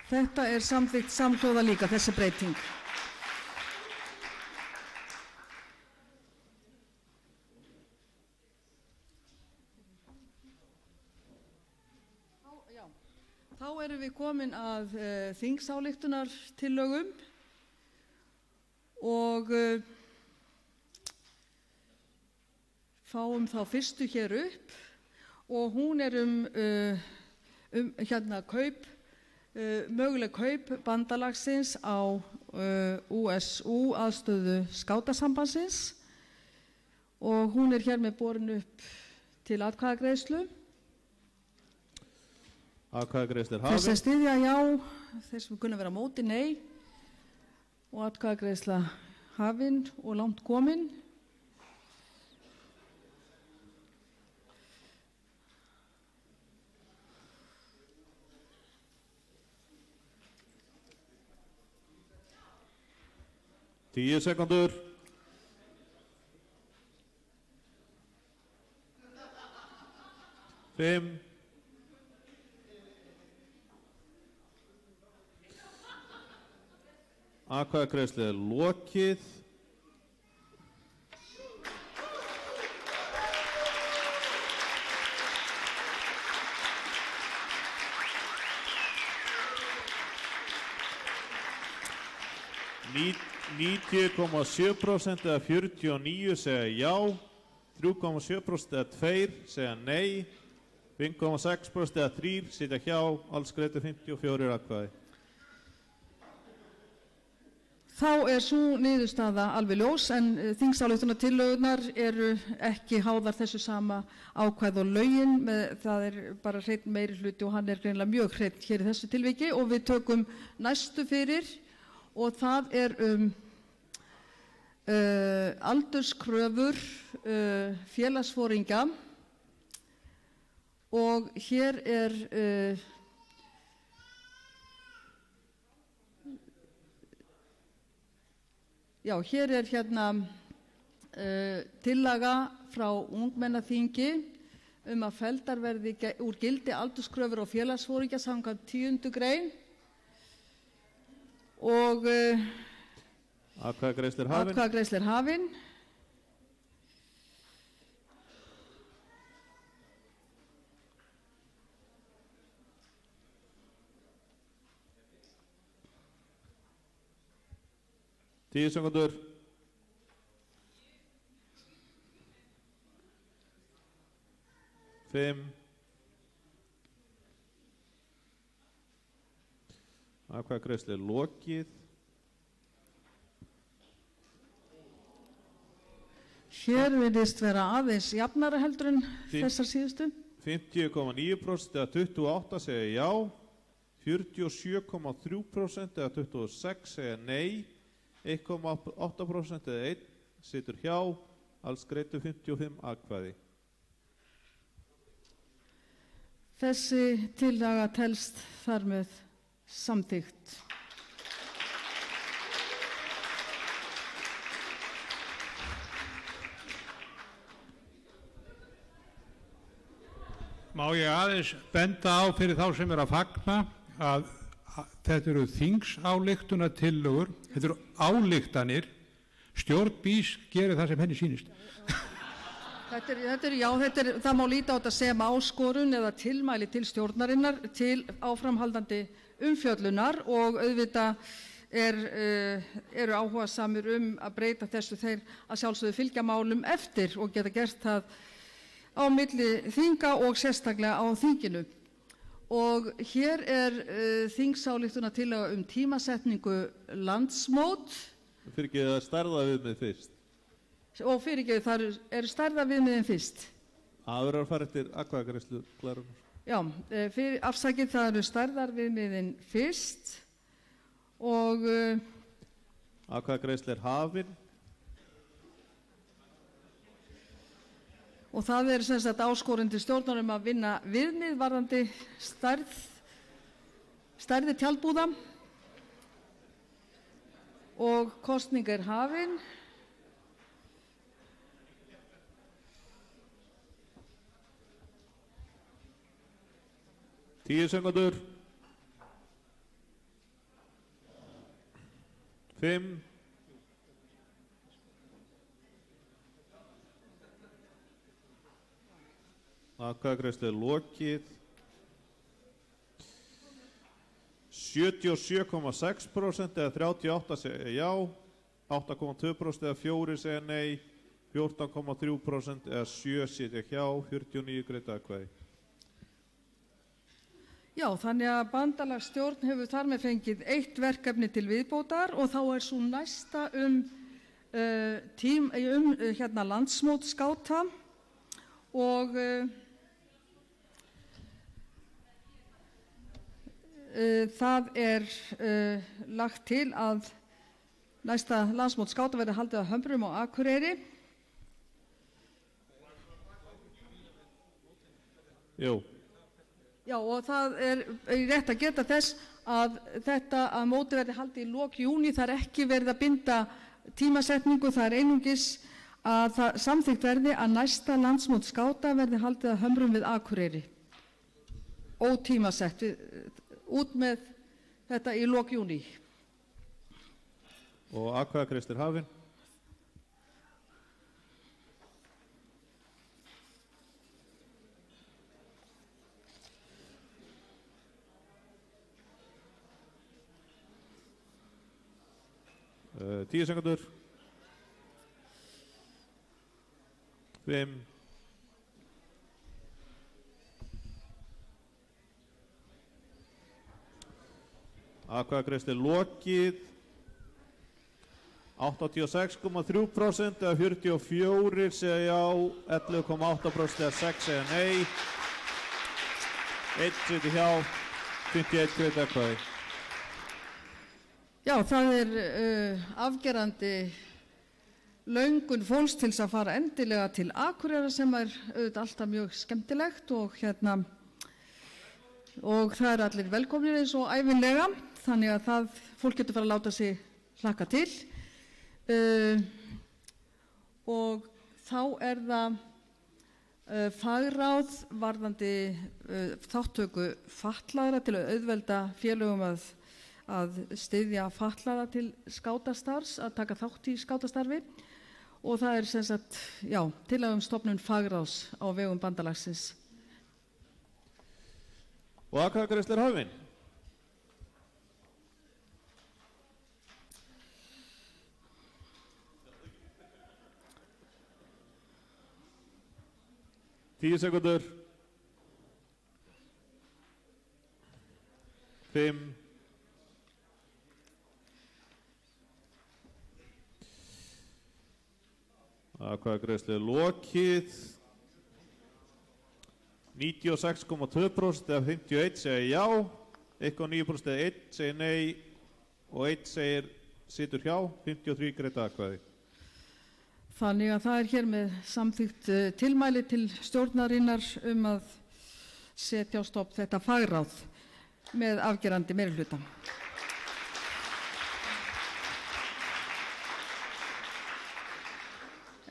Þetta er samþykkt samhljóða líka, þessi breyting. Þá erum við komin að þingsályktunartillögum og fáum þá fyrstu hér upp og hún er kaup, möguleg kaup bandalagsins á USU aðstöðu Skátasambandsins og hún er hér með borin upp til atkvæðagreiðslu. Atkvæðagreiðsla er hafin. Þeir sem styðja já, þeir sem kunna vera á móti nei og atkvæðagreiðsla hafin og langt komin. Tíu sekúndur. Fimm. Atkvæðagreiðslu er lokið. Ní 90,7% eða 49 segja já, 3,7% eða 2 segja nei, 5,6% eða 3 sitja hjá, alls greiddu 54 atkvæði. Þá er sú niðurstaða alveg ljós en þingsályktunartillögurnar eru ekki háðar þessu sama ákvæði og lögin, það er bara hreinn meiri hluti og hann er greinilega mjög hreinn hér í þessu tilviki og við tökum næstu fyrir og það er aldurskröfur félagsforingja og hér er hér er tillaga frá ungmennaþingi að felldar verði úr gildi aldurskröfur og félagsforingja samkvæmt 10. grein og atkvæðagreiðsla er hafin. Tíu sekúndur. Fimm. Atkvæðagreiðslu er lokið. Hér virðist vera aðeins jafnara heldur en þessar síðustu. 50,9% eða 28 segja já, 47,3% eða 26 segja nei, 1,8% eða 1 situr hjá, alls greiddu 55 atkvæði. Þessi tillaga telst þar með samþykkt. Má ég aðeins benda á fyrir þá sem að fagna að þetta eru þingsályktunartillögur, þetta eru ályktanir, stjórn BÍS gerir það sem henni sýnist. Það má líta á þetta sem áskorun eða tilmæli til stjórnarinnar til áframhaldandi umfjöllunar og auðvitað eru áhugasamir að breyta þessu þeir að sjálfsögðu fylgja málum eftir og geta gert það á milli þinga og sérstaklega á þinginu. Og hér er þingsályktunartillaga tímasetningu landsmót. Fyrirgefðu það stærðarviðmið fyrst. Og fyrirgefðu það eru stærðarviðmiðin fyrst. Það verður að fara eftir atkvæðagreiðslu klárunar. Já, afsakið það eru stærðarviðmiðin fyrst og atkvæðagreiðslu er hafin. Og það er sem sagt áskorun til stjórnar að vinna viðmið varðandi stærði tjaldbúða og kosning er hafin. Tíu sekúndur. 5. Atkvæðagreiðslu er lokið. 77,6% eða 38 segja já, 8,2% eða 4 segja nei, 14,3% eða 7 sitja hjá, 49 greiddu atkvæði. Já, þannig að bandalagsstjórn hefur þar með fengið 1 verkefni til viðbótar og þá er svo næsta landsmót skáta og það er lagt til að næsta landsmót skáta verði haldið á Hömrum og Akureyri. Jú. Já, og það er rétt að geta þess að að mótið verði haldið í lok júní, það er ekki verið að binda tímasetningu, það er einungis að það samþykkt verði að næsta landsmót skáta verði haldið að Hömrum við Akureyri. Ótímasett, út með þetta í lok júní. Og atkvæðagreiðsla er hafin. Uh, 10 sekundur. 5. Atkvæðagreiðsla er lokið. 86,3% eða 44 segja já, 11,8% eða 6 segja nei. 1 sitja hjá, 51 greiddu atkvæði. Já, það er afgerandi löngun fólks til að fara endilega til Akureyrar sem er auðvitað alltaf mjög skemmtilegt og það er allir velkomnir eins og ævinlega, þannig að fólk getur fara að láta sig hlakka til og þá er það fagráð varðandi þátttöku fatlaðra til að auðvelda félögum að styðja fatlaða til skátastarfs, að taka þátt í skátastarfi og það er sem sagt, já, tillaga stofnun fagráðs á vegum bandalagsins. Og atkvæðagreiðsla er hafin. Tíu sekundur. 5. Atkvæðagreiðsla er lokið. 96,2% eða 51 segja já, 1,9% eða 1 segir nei og 1 situr hjá, 53 greiddu atkvæði. Þannig að það er hér með samþykkt tilmæli til stjórnarinnar að setja á stofn þetta fagráð með afgerandi meirihluta.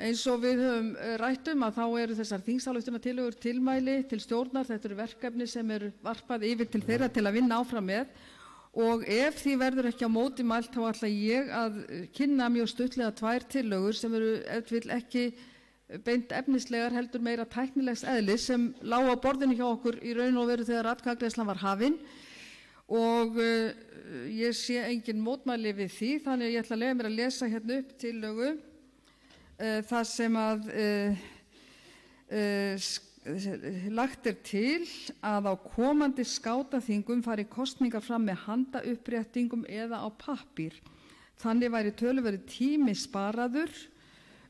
Eins og við höfum rætt að þá eru þessar þingsályktunartillögur tilmæli til stjórnar, þetta eru verkefni sem eru varpað yfir til þeirra til að vinna áfram með og ef því verður ekki á móti mælt þá ætla ég að kynna mjög stuttlega 2 tillögur sem eru ekki beint efnislegar heldur meira tæknilegs eðlis sem lágu á borðinu hjá okkur í raun og veru þegar atkvæðagreiðslan var hafin og ég sé engin mótmæli við því þannig að ég ætla að leyfa mér að lesa hérna upp tillögu það sem að lagt er til að á komandi skátaþingum fari kosningar fram með handauppréttingum eða á pappír. Þannig væri töluverður tími sparaður,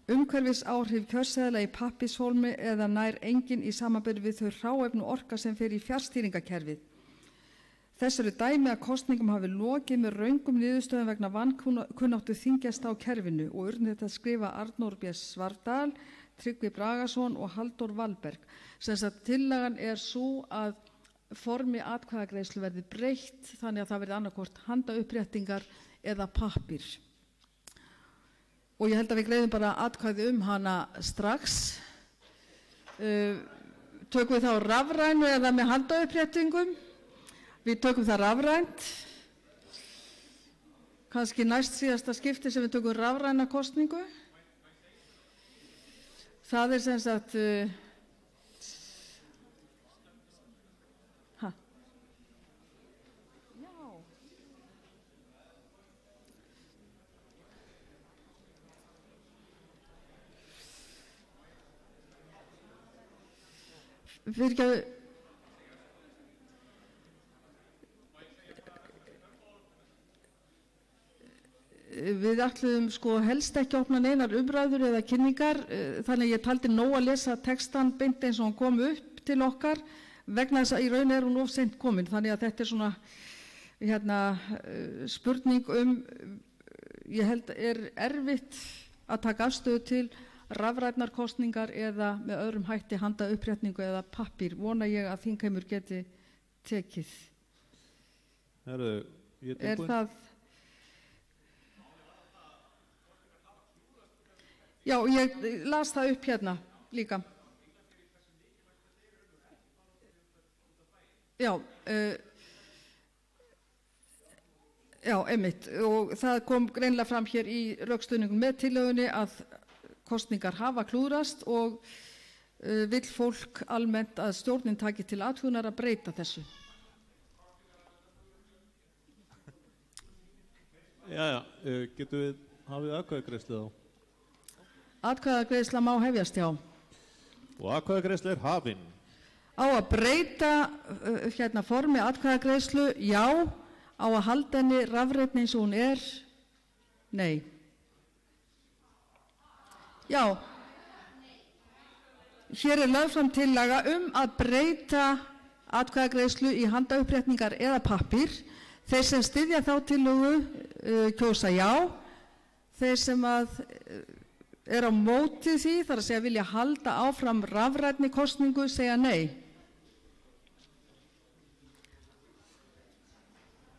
umhverfisáhrif kjörseðla í pappírshólmi eða nær engin í samanburði við þau hráefni og orka sem fer í fjarstýringakerfið. Þess eru dæmi að kosningum hafi lokið með röngum niðurstöðum vegna vankunnáttu þingjasta á kerfinu og urðu þetta að skrifa Arnór B. Svarfdal, Tryggvi Bragason og Halldór Valberg. Sem sagt tillagan er svo að formi atkvæðagreiðslu verði breytt þannig að það verði annarkvort handauppréttingar eða pappír. Og ég held að við greiðum bara atkvæði hana strax. Tökum við þá rafrænu eða með handauppréttingum? Við tökum það rafrænt, kannski næst síðasta skipti sem við tökum rafræna kosningu. Það er sem sagt, fyrirgefðu, við ætluðum sko helst ekki að opna neinar umræður eða kynningar, þannig ég taldi nóg að lesa textan beint eins og hann kom upp til okkar vegna þess að í raun er hún of seint komin, þannig að þetta er svona spurning ég held er erfitt að taka afstöðu til rafrænnar kosningar eða með öðrum hætti handa upprétningu eða pappír, vona ég að þingheimur geti tekið. Er það? Já, ég las það upp hérna líka. Já, einmitt, og það kom greinilega fram hér í rökstuðningum með tillögunni að kosningar hafa klúðrast og vill fólk almennt að stjórnin taki til athugunar að breyta þessu. Getum við hafið atkvæðagreiðslu þá? Atkvæðagreiðsla má hefjast, já. Og atkvæðagreiðsla er hafin. Á að breyta formi atkvæðagreiðslu, já. Á að halda henni rafrænni eins og hún er, nei. Já. Hér er lögð fram tillaga að breyta atkvæðagreiðslu í handaupprétningar eða pappír. Þeir sem styðja þá tillögu kjósa já. Þeir sem er á móti því, þar að segja vilja halda áfram rafrænni kosningu, segja nei.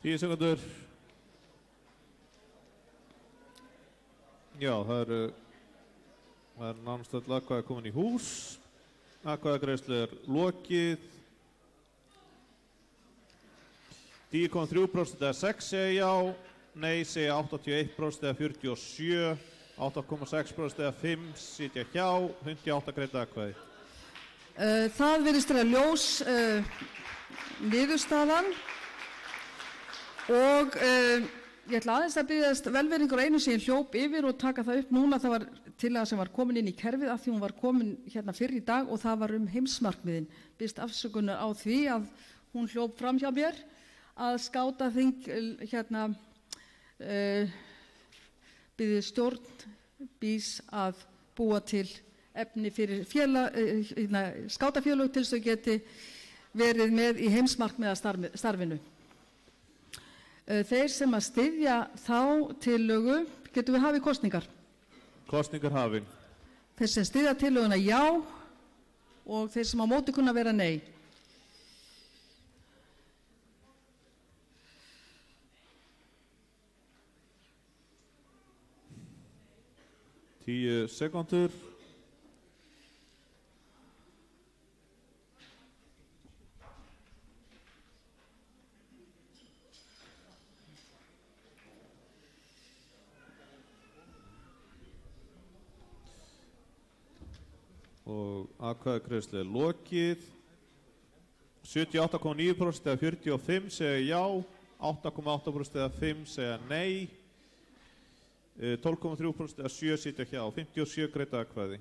10 sekundur. Já, það er nánast öll atkvæði komin í hús. Atkvæðagreiðslu er lokið. 10,3% eða 6 segja já, nei segja 81% eða 47%. 8,6% eða 5 sitja hjá, 58 greiddu atkvæði. Það virðist vera ljós niðurstaðan og ég ætla aðeins að biðjast velvirðingar einu sem ég hljóp yfir og taka það upp núna. Það var tillaga sem var komin inn í kerfið af því hún var komin hérna fyrr í dag og það var heimsmarkmiðin. Biðst afsökunar á því að hún hljóp fram hjá mér að skátaþing byggði stjórn BÍS að búa til efni fyrir skátafélög til þess að geti verið með í heimsmarkmiðastarfinu. Þeir sem að styðja þá tillögu, getum við hafið kosningar? Kosningar hafin. Þeir sem styðja tillöguna já og þeir sem á móti kunna vera nei. Tíu sekundur. Og atkvæðagreiðslu er lokið. 78,9% eða 45 segja já, 8,8% eða 5 segja nei. 12,3% eða 7 sitja hjá, 57 greiddu atkvæði.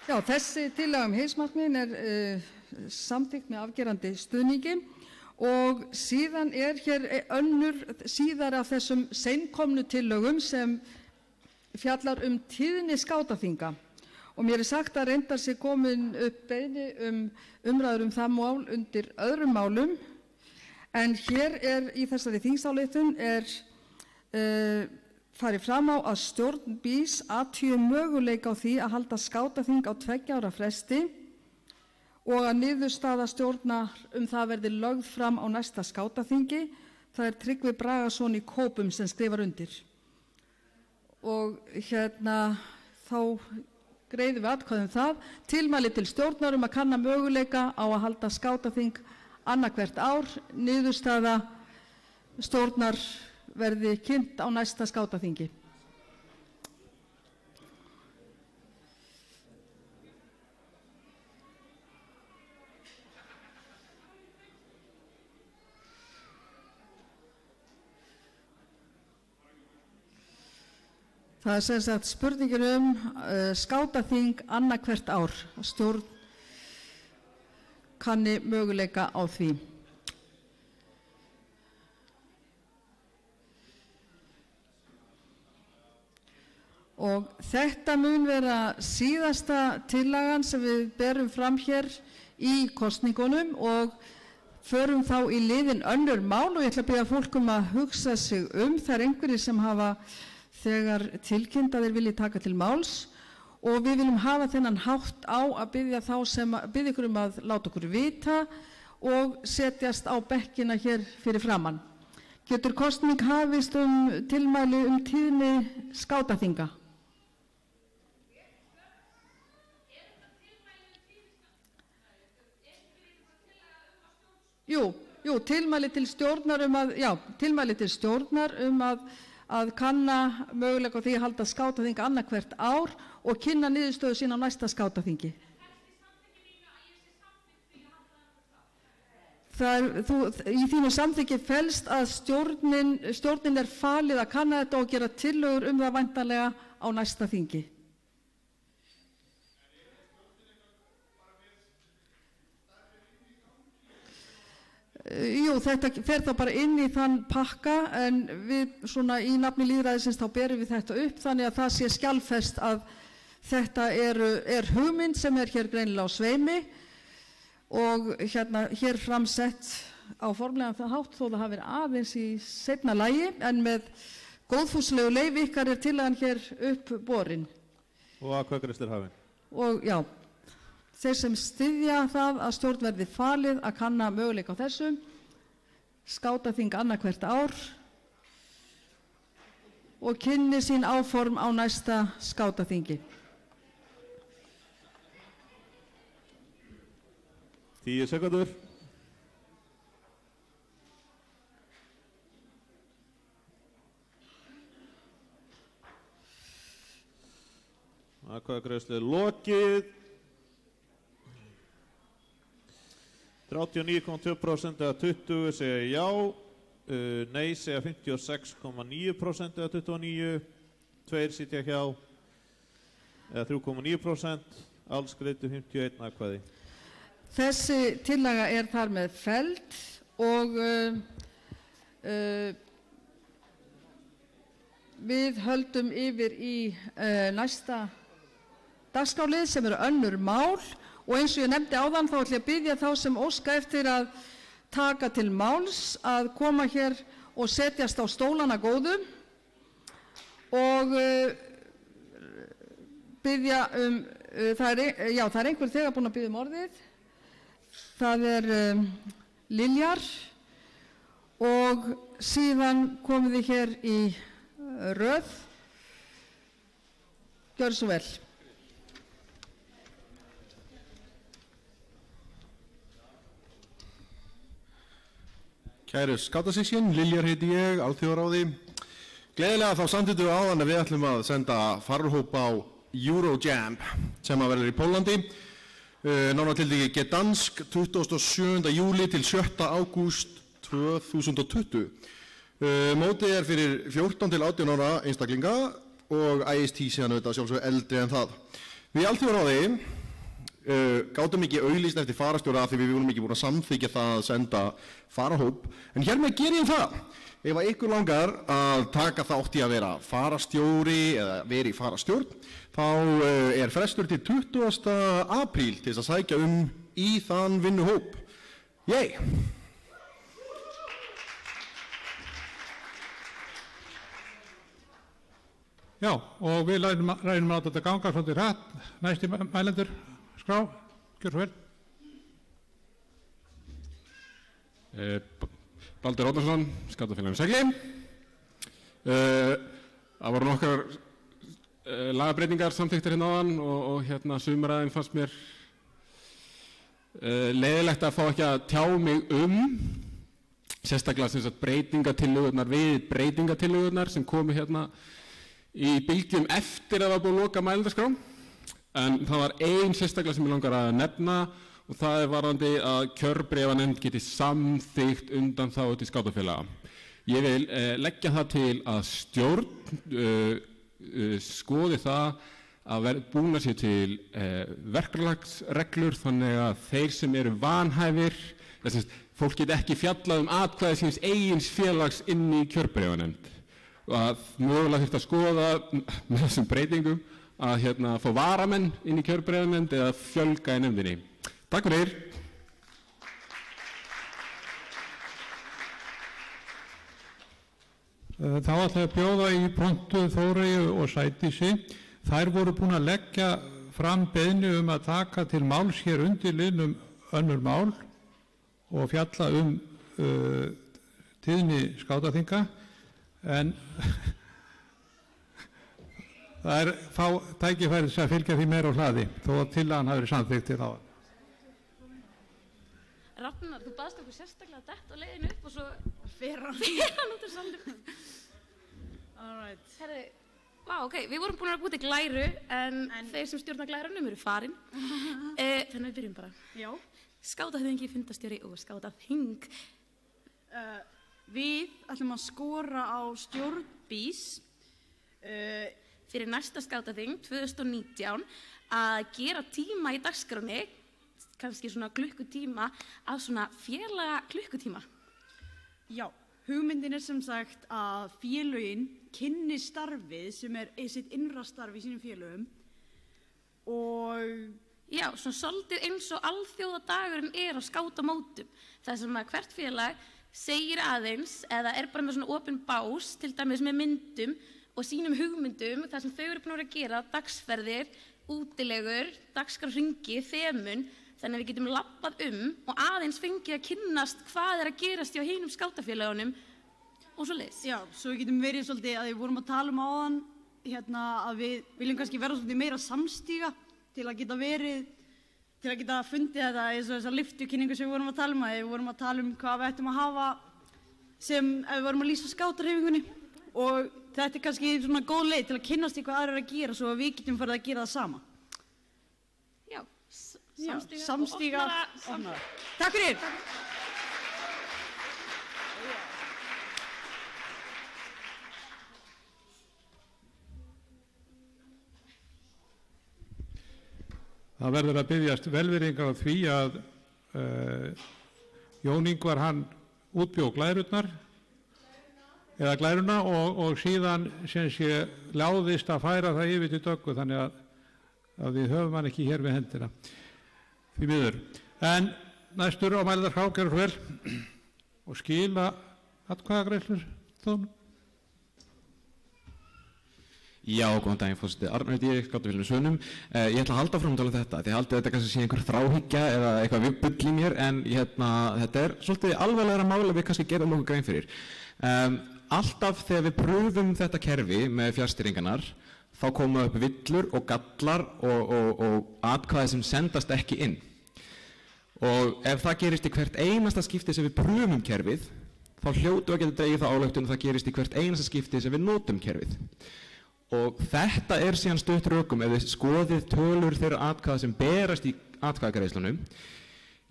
Já, þessi tillaga heimsmarkmiðin er samþykkt með afgerandi stuðningi og síðan er hér önnur síðar af þessum seinkomnu tillögum sem fjallar tíðni skátaþinga. Og mér er sagt að reyndar sé komin upp beiðni umræður það mál undir öðrum málum. En hér í þessari þingsályktun farið fram á að stjórn BÍS athugi möguleika á því að halda skátaþing á 2 ára fresti og að niðurstaða stjórnar það verði lögð fram á næsta skátaþingi. Það er Tryggvi Bragason í Kópum sem skrifar undir. Og þá greiðum við atkvæði það. Tilmæli til stjórnar að kanna möguleika á að halda skátaþing annað hvert ár, niðurstaða stjórnar verði kynnt á næsta skátaþingi. Það er sem sagt spurningin skátaþing annað hvert ár. Stjórn kanni möguleika á því. Og þetta mun vera síðasta tillagan sem við berum fram hér í kosningunum og förum þá í liðin önnur mál og ég ætla að biðja fólk að hugsa sig Það er einhverjir sem hafa þegar tilkynnt að þeir vilji taka til máls og við viljum hafa þennan hátt á að biðja ykkur að láta okkur vita og setjast á bekkina hér fyrir framann. Getur kosning hafist tilmæli tíðni skátaþinga? Jú, tilmæli til stjórnar að kanna möguleika á því að halda skátaþing annað hvert ár og kynna niðurstöðu sín á næsta skátaþingi. Í þínu samþykki felst að stjórnin falið að kanna þetta og gera tillögur það væntanlega á næsta þingi. Jú, þetta fer þá bara inn í þann pakka en við svona í nafni lýðræðisins þá berum við þetta upp þannig að það sé skjalfest að þetta er hugmynd sem hér greinilega á sveimi og hér framsett á formlegan það hátt þó það hafi verið aðeins í seinna lagi en með góðfúslegu leyfi ykkar tillagan hér upp borin. Og að hvað greiðslu hafin? Og já. Þeir sem styðja það að stjórn verði falið að kanna möguleika á þessu, skátaþing annað hvert ár og kynni sín áform á næsta skátaþingi. 10 sekúndur. Atkvæðagreiðslu lokið. 39,2% eða 20 segja já, nei segja 56,9% eða 29, 2 sitja hjá eða 3,9%, alls greiddu 51 atkvæði. Þessi tillaga þar með felld og við höldum yfir í næsta dagskrárlið sem önnur mál. Og eins og ég nefndi áðan þá ætla ég að biðja þá sem óska eftir að taka til máls að koma hér og setjast á stólana góðu og biðja það er einhver þegar búinn að biðja orðið. Það Liljar og síðan komið þið hér í röð. Gjörðu svo vel. Kæru skátasísjön, Liljar heiti ég, alþjóðaráði. Gleðilega þá samþykktum við áðan að við ætlum að senda fararhóp á Eurojam sem að verður í Pólandi. Nánar tiltekið Gdansk 27. júli til 7. ágúst 2020. Mótið fyrir 14 til 18 ára einstaklinga og IST síðan auðvitað sjálfsög eldri en það. Við alþjóðaráði gátum ekki auglýst eftir farastjóra því við vorum ekki búin að samþykja það að senda farahóp, en hér með ger ég það. Ef ykkur langar að taka þátt í að vera farastjóri eða veri í farastjórn, þá frestur til 20. apríl til þess að sækja í þann vinnuhóp. Yay! Já, og við ræðum að þetta ganga svolítið hratt. Næsti mælendur. Skrá, gjör svo vel. Baldur Árnason, Skátafélaginu Segli. Það voru nokkrar lagabreytingar samþykktar hérna áðan og sumaraðin fannst mér leiðilegt að fá ekki að tjá mig sérstaklega sem sagt breytingatillögurnar við breytingatillögurnar sem komu hérna í bylgjum eftir að það var búið að loka mælendaskrá. En það var ein sérstaklega sem ég langar að nefna og það varðandi að kjörbréfanefnd geti samþykkt undanþágu til skátafélaga. Ég vil leggja það til að stjórn skoði það að búna sér til verklagsreglur þannig að þeir sem eru vanhæfir, þess að fólk get ekki fjallað atkvæði síns eigins félags inn í kjörbréfanefnd og að mögulega þurft að skoða með þessum breytingum að fá varamenn inn í kjörbréfanefnd eða fjölga í nefndinni. Takk fyrir. Þá ætla ég að bjóða í Pontu, Þóreyju og Sædísi. Þær voru búin að leggja fram beiðni að taka til máls hér undir liðnum önnur mál og fjalla tíðni skátaþinga, en það fá tækifæri sem fylgja því meira á hlaði, þó að tillagan hafi verið samþykkt til áðan. Ragnar, þú baðst okkur sérstaklega dett á leiðinu upp og svo fer hann út úr salnum. Alright. Herri, ok, við vorum búin að búið til glæru en þeir sem stjórna glærunum eru farin. Þannig við byrjum bara. Já. Skátaþingi, fundarstjóri og skátaþing. Við ætlum að skora á stjórn BÍS fyrir næsta skátaþing 2019 að gera tíma í dagskránni, kannski svona klukkutíma af svona félaga klukkutíma. Já, hugmyndin sem sagt að félögin kynni starfið sem sitt innra starf í sínum félögum og já, svona svolítið eins og alþjóðadagurinn á skátamótum. Það sem að hvert félag segir aðeins eða bara með svona opinn bás, til dæmis með myndum og sínum hugmyndum, það sem þau eru búin að gera, dagsferðir, útilegur, dagskrárhringi, þemun, þannig að við getum labbað og aðeins fengið að kynnast hvað að gerast hjá hinum skátafélagunum og svo leiðis. Já, svo við getum verið svolítið að við vorum að tala áðan að við viljum kannski vera svolítið meira samstíga til að geta fundið þetta eins og þessa lyftukynningu sem við vorum að tala að við vorum að tala hvað við ættum að hafa sem ef við vorum að lýsa skátarhreyfingunni og þetta kannski svona góð leið til að kynnast í hvað aðrir að gera svo að við getum farið að gera það sama. Samstíga og opnara. Takk fyrir. Það verður að biðjast velvirðingar á því að Jón Ingvar hann útbjó glæruna og síðan sem sé láðist að færa það yfir til Döggu, þannig að við höfum hann ekki hér við hendina. Því miður. En næstur á mælendaskrá, gjörðu svo vel og skila atkvæðagreiðslur þónum. Já, góðan daginn, forseti. Arnar heiti ég, skátafélaginu Svönum. Ég ætla að halda fram að tala þetta, því haldið þetta kannski sé einhver þráhyggja eða eitthvað bull í mér, en þetta svolítið alvarlegra mál að við kannski gerum okkur grein fyrir. Alltaf þegar við pröfum þetta kerfi með fjarstýringarnar, þá koma upp villur og gallar og atkvæði sem sendast ekki inn. Og ef það gerist í hvert einasta skipti sem við pröfum kerfið, þá hljótu að geta dregið það ályktun að það gerist í hvert einasta skipti sem við notum kerfið. Og þetta síðan stutt rökum ef við skoðið tölur þeirra atkvæða sem berast í atkvæðagreiðslunum.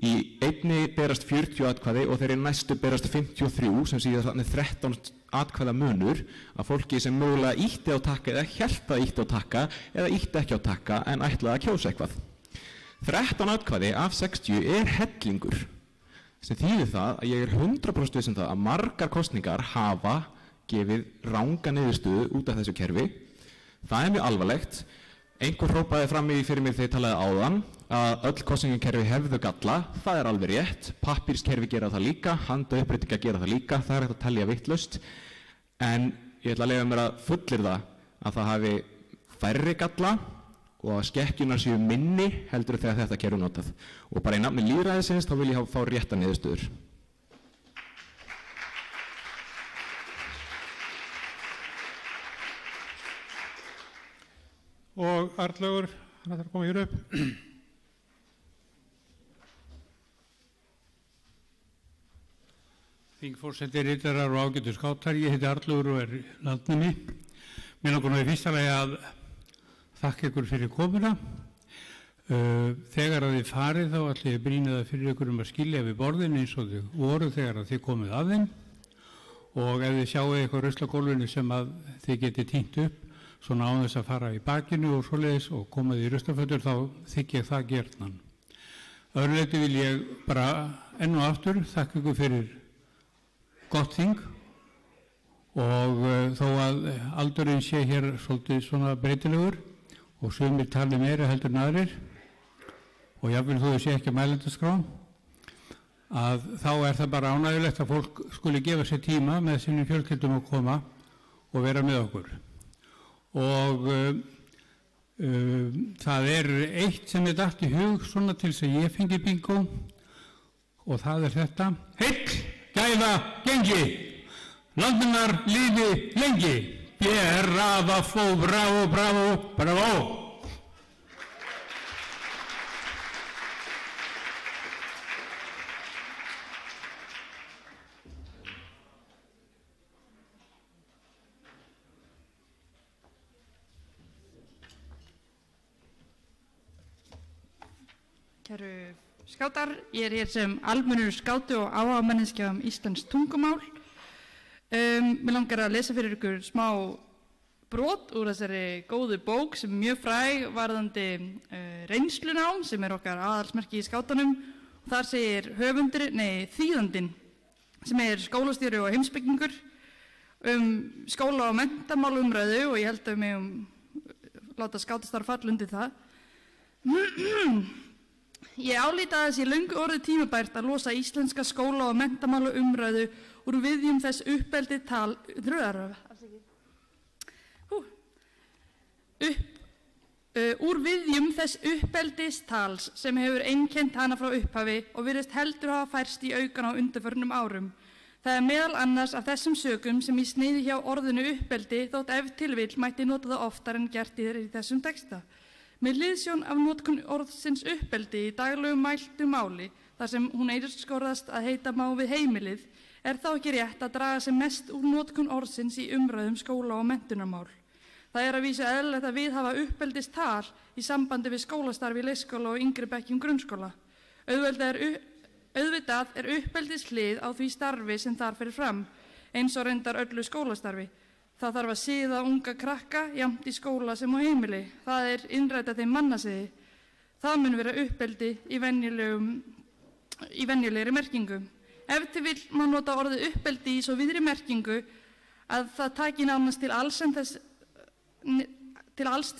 Í einni berast 40 atkvæði og þeirri næstu berast 53, sem síðan þannig 13 atkvæða munur af fólki sem mögulega ítti á takka eða hélt að ítti á takka eða ítti ekki á takka en ætlaði að kjósa eitthvað. 13 atkvæði af 60 hellingur, sem þýðir það að ég 100% viss það að margar kosningar hafa gefið ranga niðurstöðu út af þessu kerfi. Það mjög alvarlegt. Einhver hrópaði fram í fyrir mér þegar ég talaði áðan að öll kosningakerfi hefðu galla. Það alveg rétt. Pappírskerfi gera það líka, handauppréttingar gera það líka. Það hægt að telja vitlaust. En ég ætla að leyfa mér að fullyrða að það hafi færri galla og að skekkjurnar séu minni heldur þegar þetta kerfi notað. Og bara í nafni lýðræðisins þá vil ég fá rétta niðurstöður. Og Arnlaugur, hann ætlar að koma hér upp. Þingforseti, ritara og ágætu skátar, ég heiti Arnlaugur og landnemi. Mér langar nú í fyrsta lagi að þakka ykkur fyrir komuna. Þegar að þið farið þá ætla ég að brýna það fyrir ykkur að skilja við borðin eins og þau voru þegar að þið komið að þeim. Og ef þið sjáu eitthvað rusl á gólfinu sem að þið getið tínt upp, svona án þess að fara í bakinu og svoleiðis og koma því í rustafötur, þá þykir ég það gjarnan. Öðru leyti vil ég bara enn og aftur þakka ykkur fyrir gott þing og þó að aldurinn sé hér svolítið svona breytilegur og sumir tali meira heldur en aðrir og jafnvel þó sé ekki mælendaskrá, að þá það bara ánægjulegt að fólk skuli gefa sér tíma með sínum fjölskyldum að koma og vera með okkur. Og það eitt sem datt í hug svona til þess að ég fengi bingo og það þetta: heill, gæða, gengi, landinnar lífi lengi, brava, fó, bravo, bravo, bravo. Kæru skátar, ég hér sem almennur skáti og áhugamanneskja íslenskt tungumál. Mér langar að lesa fyrir ykkur smá brot úr þessari góðu bók sem mjög fræg varðandi reynslunám sem okkar aðalsmerki í skátanum. Þar segir þýðandinn sem skólastjóri og heimspekingur skóla- og menntamálumræðu og ég held að við megum láta skátastarf falla undir það. Ég álít að það sé löngu orðið tímabært að losa íslenska skóla- og menntamála umræðu úr viðjum þess uppeldistals sem hefur einkennt hana frá upphafi og virðist heldur hafa færst í aukan á undanförnum árum. Það meðal annars af þessum sökum sem ég sneiði hjá orðinu uppeldi þótt ef til vill mætti nota það oftar en gert í þessum texta. Með hliðsjón af notkun orðsins uppeldi í daglegu mæltu máli, þar sem hún einskorðast að heita má við heimilið, þá ekki rétt að draga sem mest úr notkun orðsins í umræðum skóla- og menntunarmál. Það að vísu eðlilegt að viðhafa uppeldistal í sambandi við skólastarfi í leikskóla og yngri bekkjum grunnskóla. Auðvitað uppeldishlið á því starfi sem þar fyrir fram, eins og reyndar öllu skólastarfi. Það þarf að siða unga krakka jafnt í skóla sem á heimili. Það innræta þeim mannasiði. Það mun vera uppeldi í venjulegri merkingu. Ef til vill má nota orðið uppeldi í svo víðri merkingu að það taki nánast til alls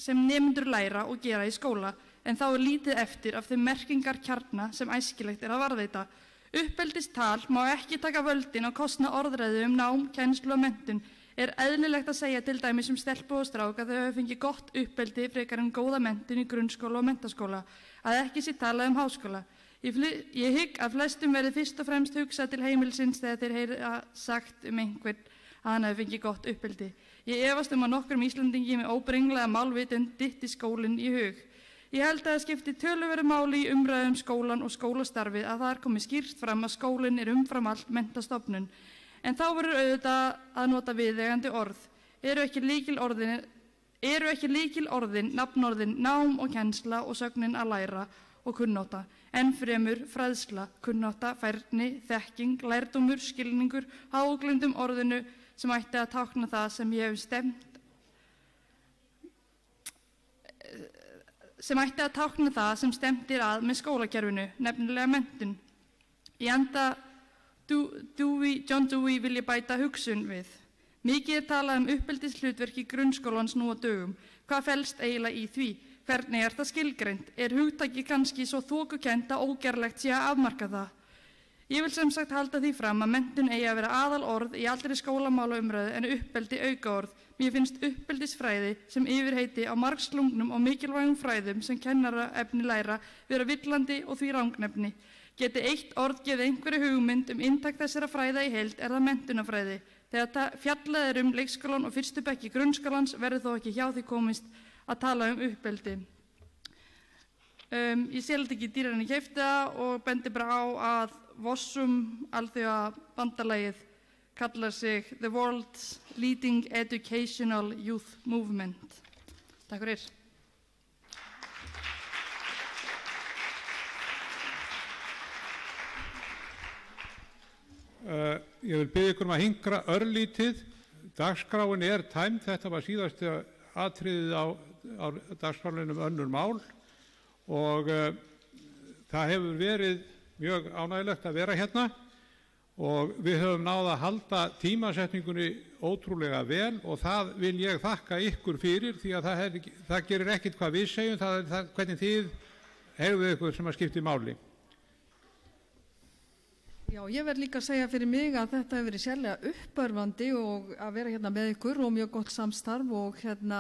sem nemendur læra og gera í skóla, en þá lítið eftir af þeim merkingarkjarna sem æskilegt að varðveita. Uppeldistal má ekki taka völdin á kostnað orðræðu nám, kennslu og menntun. Eðlilegt að segja til dæmis stelpu og strák að þau hafi fengið gott uppeldi frekar en góða menntun í grunnskóla og menntaskóla, að ekki sé talað háskóla. Ég hygg að flestum verði fyrst og fremst hugsað til heimilsins þegar þeir heyra sagt einhvern að hann hafi fengið gott uppeldi. Ég efast að nokkrum Íslendingi með óbrenglaða málvitund dytti skólinn í hug. Ég held að það skipti töluverðu máli í umræðum skólan og skólastarfið að það komið skýrt fram að skólinn umfram allt menntastofnun. En þá verður auðvitað að nota viðeigandi orð. Eru ekki lykilorðin, nafnorðin, nám og kennsla og sögnin að læra og kunnáta, enn fremur fræðsla, kunnáta, færni, þekking, lærdómur, skilningur, háglindum orðinu sem ætti að tákna það sem ég hef stefndir að með skólakerfinu, nefnilega menntun. Í anda John Dewey vil ég bæta hugsun við. Mikið talað uppeldishlutverk í grunnskólans nú á dögum. Hvað felst eiginlega í því? Hvernig það skilgreint? Hugtakið kannski svo þokukennt að ógerlegt sé að afmarka það? Ég vil sem sagt halda því fram að menntun eigi að vera aðalorð í allri skólamálaumræðu en uppeldi aukaorð. Mér finnst uppeldisfræði sem yfirheiti á margslungnum og mikilvægum fræðum sem kennaraefni læra vera villandi og því rangnefni. Geti eitt orð gefið einhverju hugmynd inntak þessara fræða í heild það menntunarfræði. Þegar fjallað leikskólan og fyrstu bekki grunnskólans verður þó ekki hjá því komist að tala uppeldi. Ég sé ekki dýrar en ég keypti það og bendi bara á að Vossum alþjóðabandalagið kallar sig The World's Leading Educational Youth Movement. Takk fyrir. Ég vil biðja ykkur að hinkra örlítið Dagskráin tæmd, þetta var síðasta atriðið á dagskrálinum önnur mál og það hefur verið mjög ánægilegt að vera hérna og við höfum náð að halda tímasetningunni ótrúlega vel og það vil ég þakka ykkur fyrir því að það gerir ekkert hvað við segjum, það er það hvernig þið hegðuð ykkur sem að skipti máli. Já, ég verð líka að segja fyrir mig að þetta hefur verið sérlega uppörvandi og að vera hérna með ykkur og mjög gott samstarf og hérna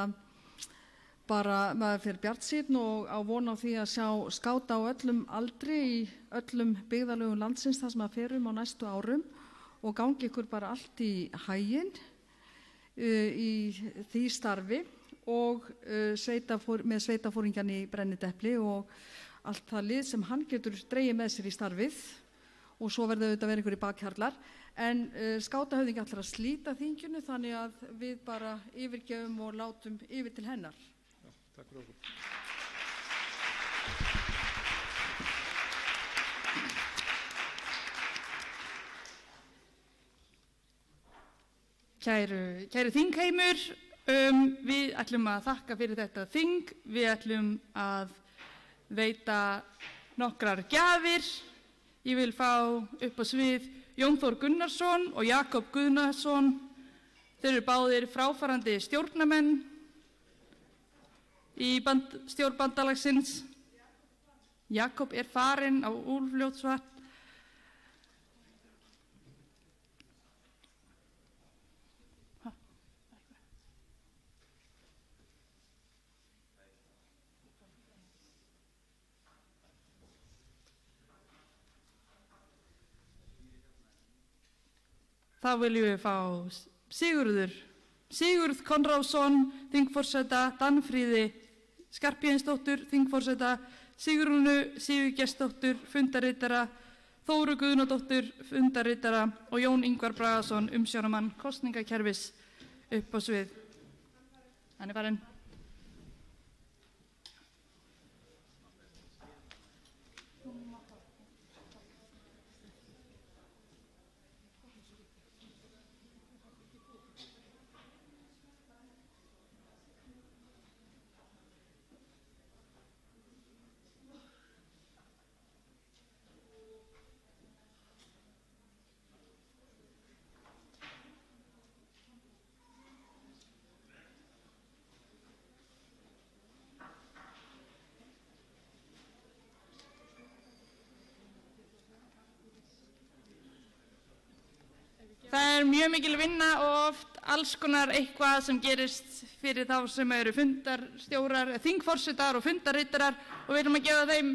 bara maður fyrir bjartsýnn og á von á því að sjá skáta á öllum aldri í öllum byggðarlögum landsins þar sem að ferum á næstu árum og gangi ykkur bara allt í haginn í því starfi og með sveitafóringjan í Brennidepli og allt það lið sem hann getur dregið með sér í starfið og svo verður auðvitað að vera einhverjir bakhjarlar en skátahöfðingi ætlar að slíta þinginu þannig að við bara yfirgefum og látum yfir til hennar. Já, takk fyrir okkur. Kæru þingheimur, við ætlum að þakka fyrir þetta þing, við ætlum að veita nokkrar gjafir. Ég vil fá upp á svið Jón Þór Gunnarsson og Jakob Guðnason. Þeir eru báðir fráfarandi stjórnarmenn í stjórn bandalagsins. Jakob er farinn á Úlfljótsvatn. Þá viljum við fá Sigurð Konráðsson, þingforseta, Danfríði Skarphéðinsdóttur, þingforseta, Sigrúnu Sigurgestsdóttur, fundarritara, Þóru Guðnadóttur, fundarritara og Jón Ingvar Bragason, umsjónarmann kosningakerfis upp á svið. Hann er farinn. Það er mjög mikil vinna og oft alls konar eitthvað sem gerist fyrir þá sem eru fundarstjórar, þingforsetar og fundarrittarar og við erum að gefa þeim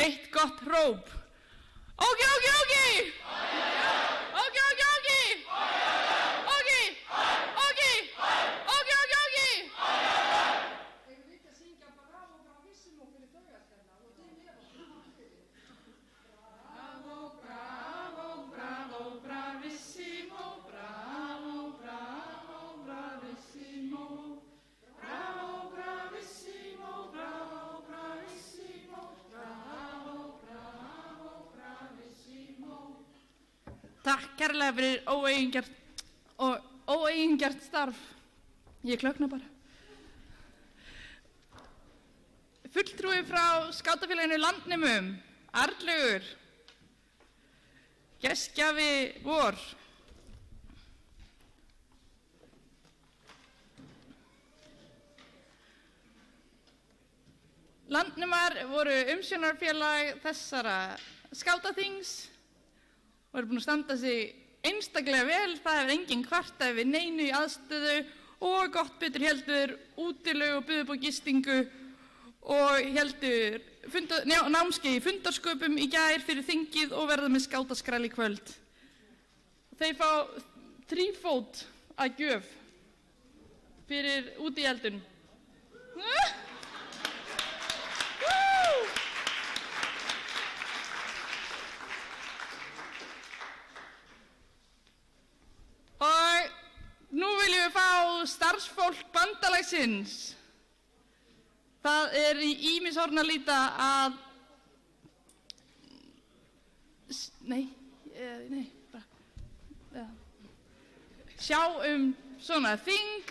eitt gott hróp. Óki, óki, óki! Óki, óki, óki! Óki! Óki! Óki, óki, óki! Eigum við ekki að syngja bravo, bravissimo fyrir þaugarstjarna og þið með okkur? Bravo, bravo, bravo, bravissimo, bravo, bravo, bravissimo, bravo, bravissimo, bravo, bravissimo, bravo, bravo, bravissimo. Takk kærlega fyrir óeigingjarnt starf. Ég klökna bara. Fulltrúi frá skátafélaginu Landnemum, Arnlaugur, gestgjafi vor. Landnemar voru umsjónarfélag þessara skátaþings og eru búin að standa sig einstaklega vel. Það hefur enginn kvartað yfir neinu í aðstöðu og gott betur heldur útilegu og buðu upp á gistingu og heldur námskeið í fundarsköpum í gær fyrir þingið og verða með skátaskrál í kvöld. Þeir fá þrífót að gjöf fyrir úti í eldun. Og nú viljum við fá starfsfólk bandalagsins. Það er í ýmis horn að líta að sjá svona þing.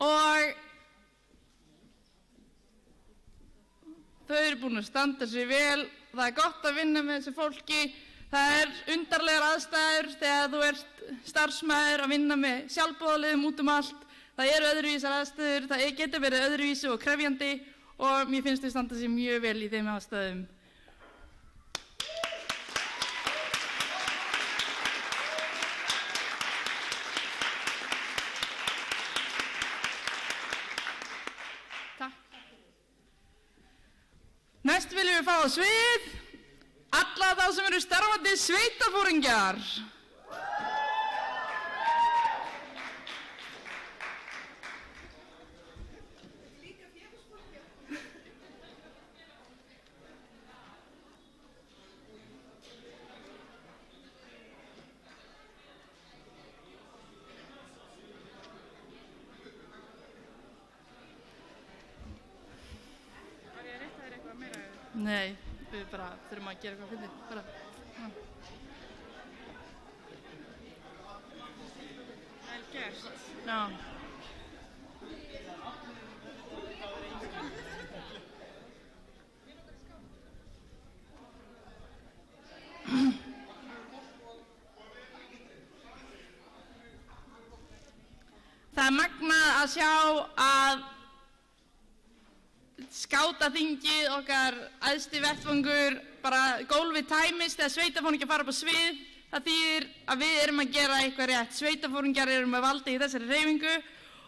Og þau eru búin að standa sig vel, það er gott að vinna með þessu fólki, það er undarlegar aðstæður þegar þú ert starfsmæður að vinna með sjálfboðaliðum út allt, það eru öðruvísar aðstæður, það getur verið öðruvísi og krefjandi og mér finnst þau standa sig mjög vel í þeim aðstæðum. Næst viljum við fá á svið alla þá sem eru starfandi sveitaforingjar. Nei, við bara þurfum að gera eitthvað fyndið, bara. Vel gert. Já. Það er magnað að sjá að skátaþingið, okkar æðsti vettvangur, bara gólfið tæmist þegar sveitaforingjar fara upp á svið. Það þýðir að við erum að gera eitthvað rétt. Sveitaforingjar eru með valdi í þessari hreyfingu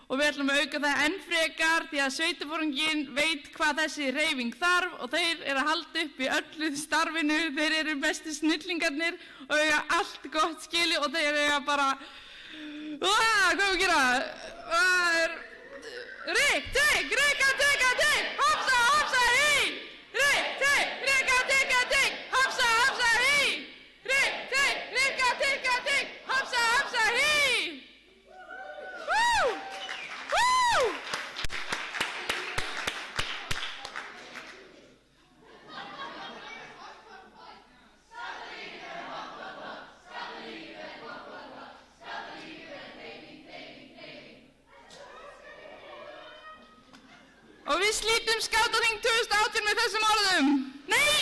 og við ætlum að auka það enn frekar því að sveitaforinginn veit hvað þessi hreyfing þarf og þeir eru að halda upp í öllu starfinu. Þeir eru bestu snillingarnir og eiga allt gott skili og þeir eiga bara hvað við gera? Rikk, tikk, rikka, tikka, tikk, hopsa, hopsa, hí! Rikk, tikk, rikka, tikka, tikk, hopsa, hopsa, hí! Rikk, tikk, rikka, tikka, tikk, hopsa, hopsa, hí! Woo! Woo! Og við slítum skátaþing 2018 með þessum orðum. Nei,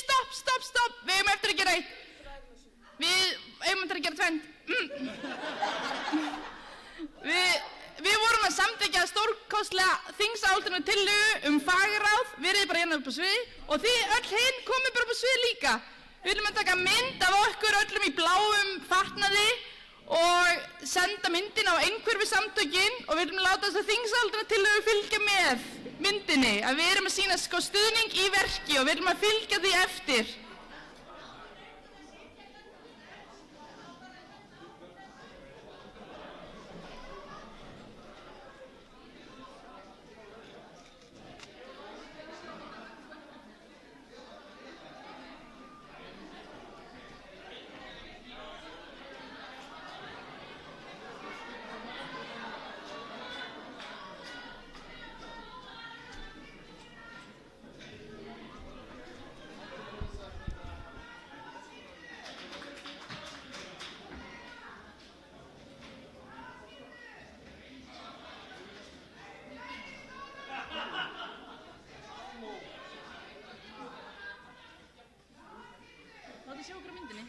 stopp. Við eigum eftir að gera eitt. Við eigum eftir að gera tvennt. Við vorum að samþykkja stórkostlega þingsályktunartillögu fagráð, verið bara hérna upp á sviði og þið öll hinn komið bara upp á sviði líka. Við viljum að taka mynd af okkur öllum í bláum fatnaði og senda myndin á einhverfusamtökin og við viljum láta þess að þingsályktunartillögu fylgja með myndinni, að við erum að sýna stuðning í verki og við viljum að fylgja því eftir. Sjá okkur á myndinni.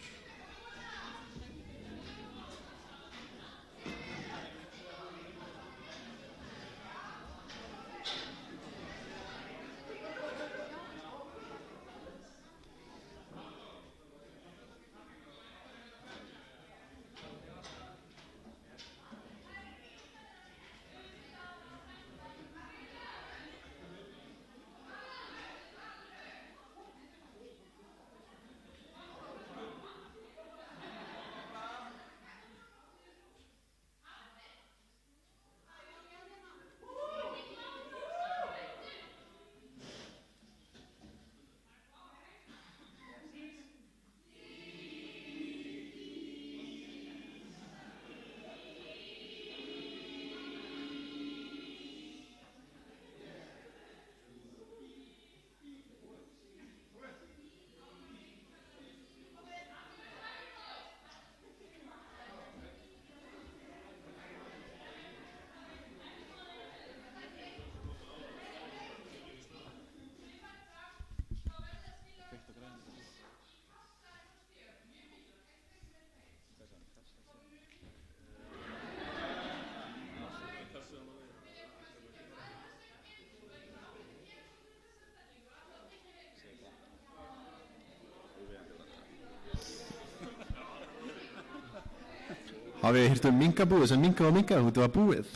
Hafið þið hýrt minkabúið sem minka var minkað, þetta var búið.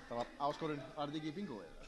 Það var áskorun, var þetta ekki í bingoið?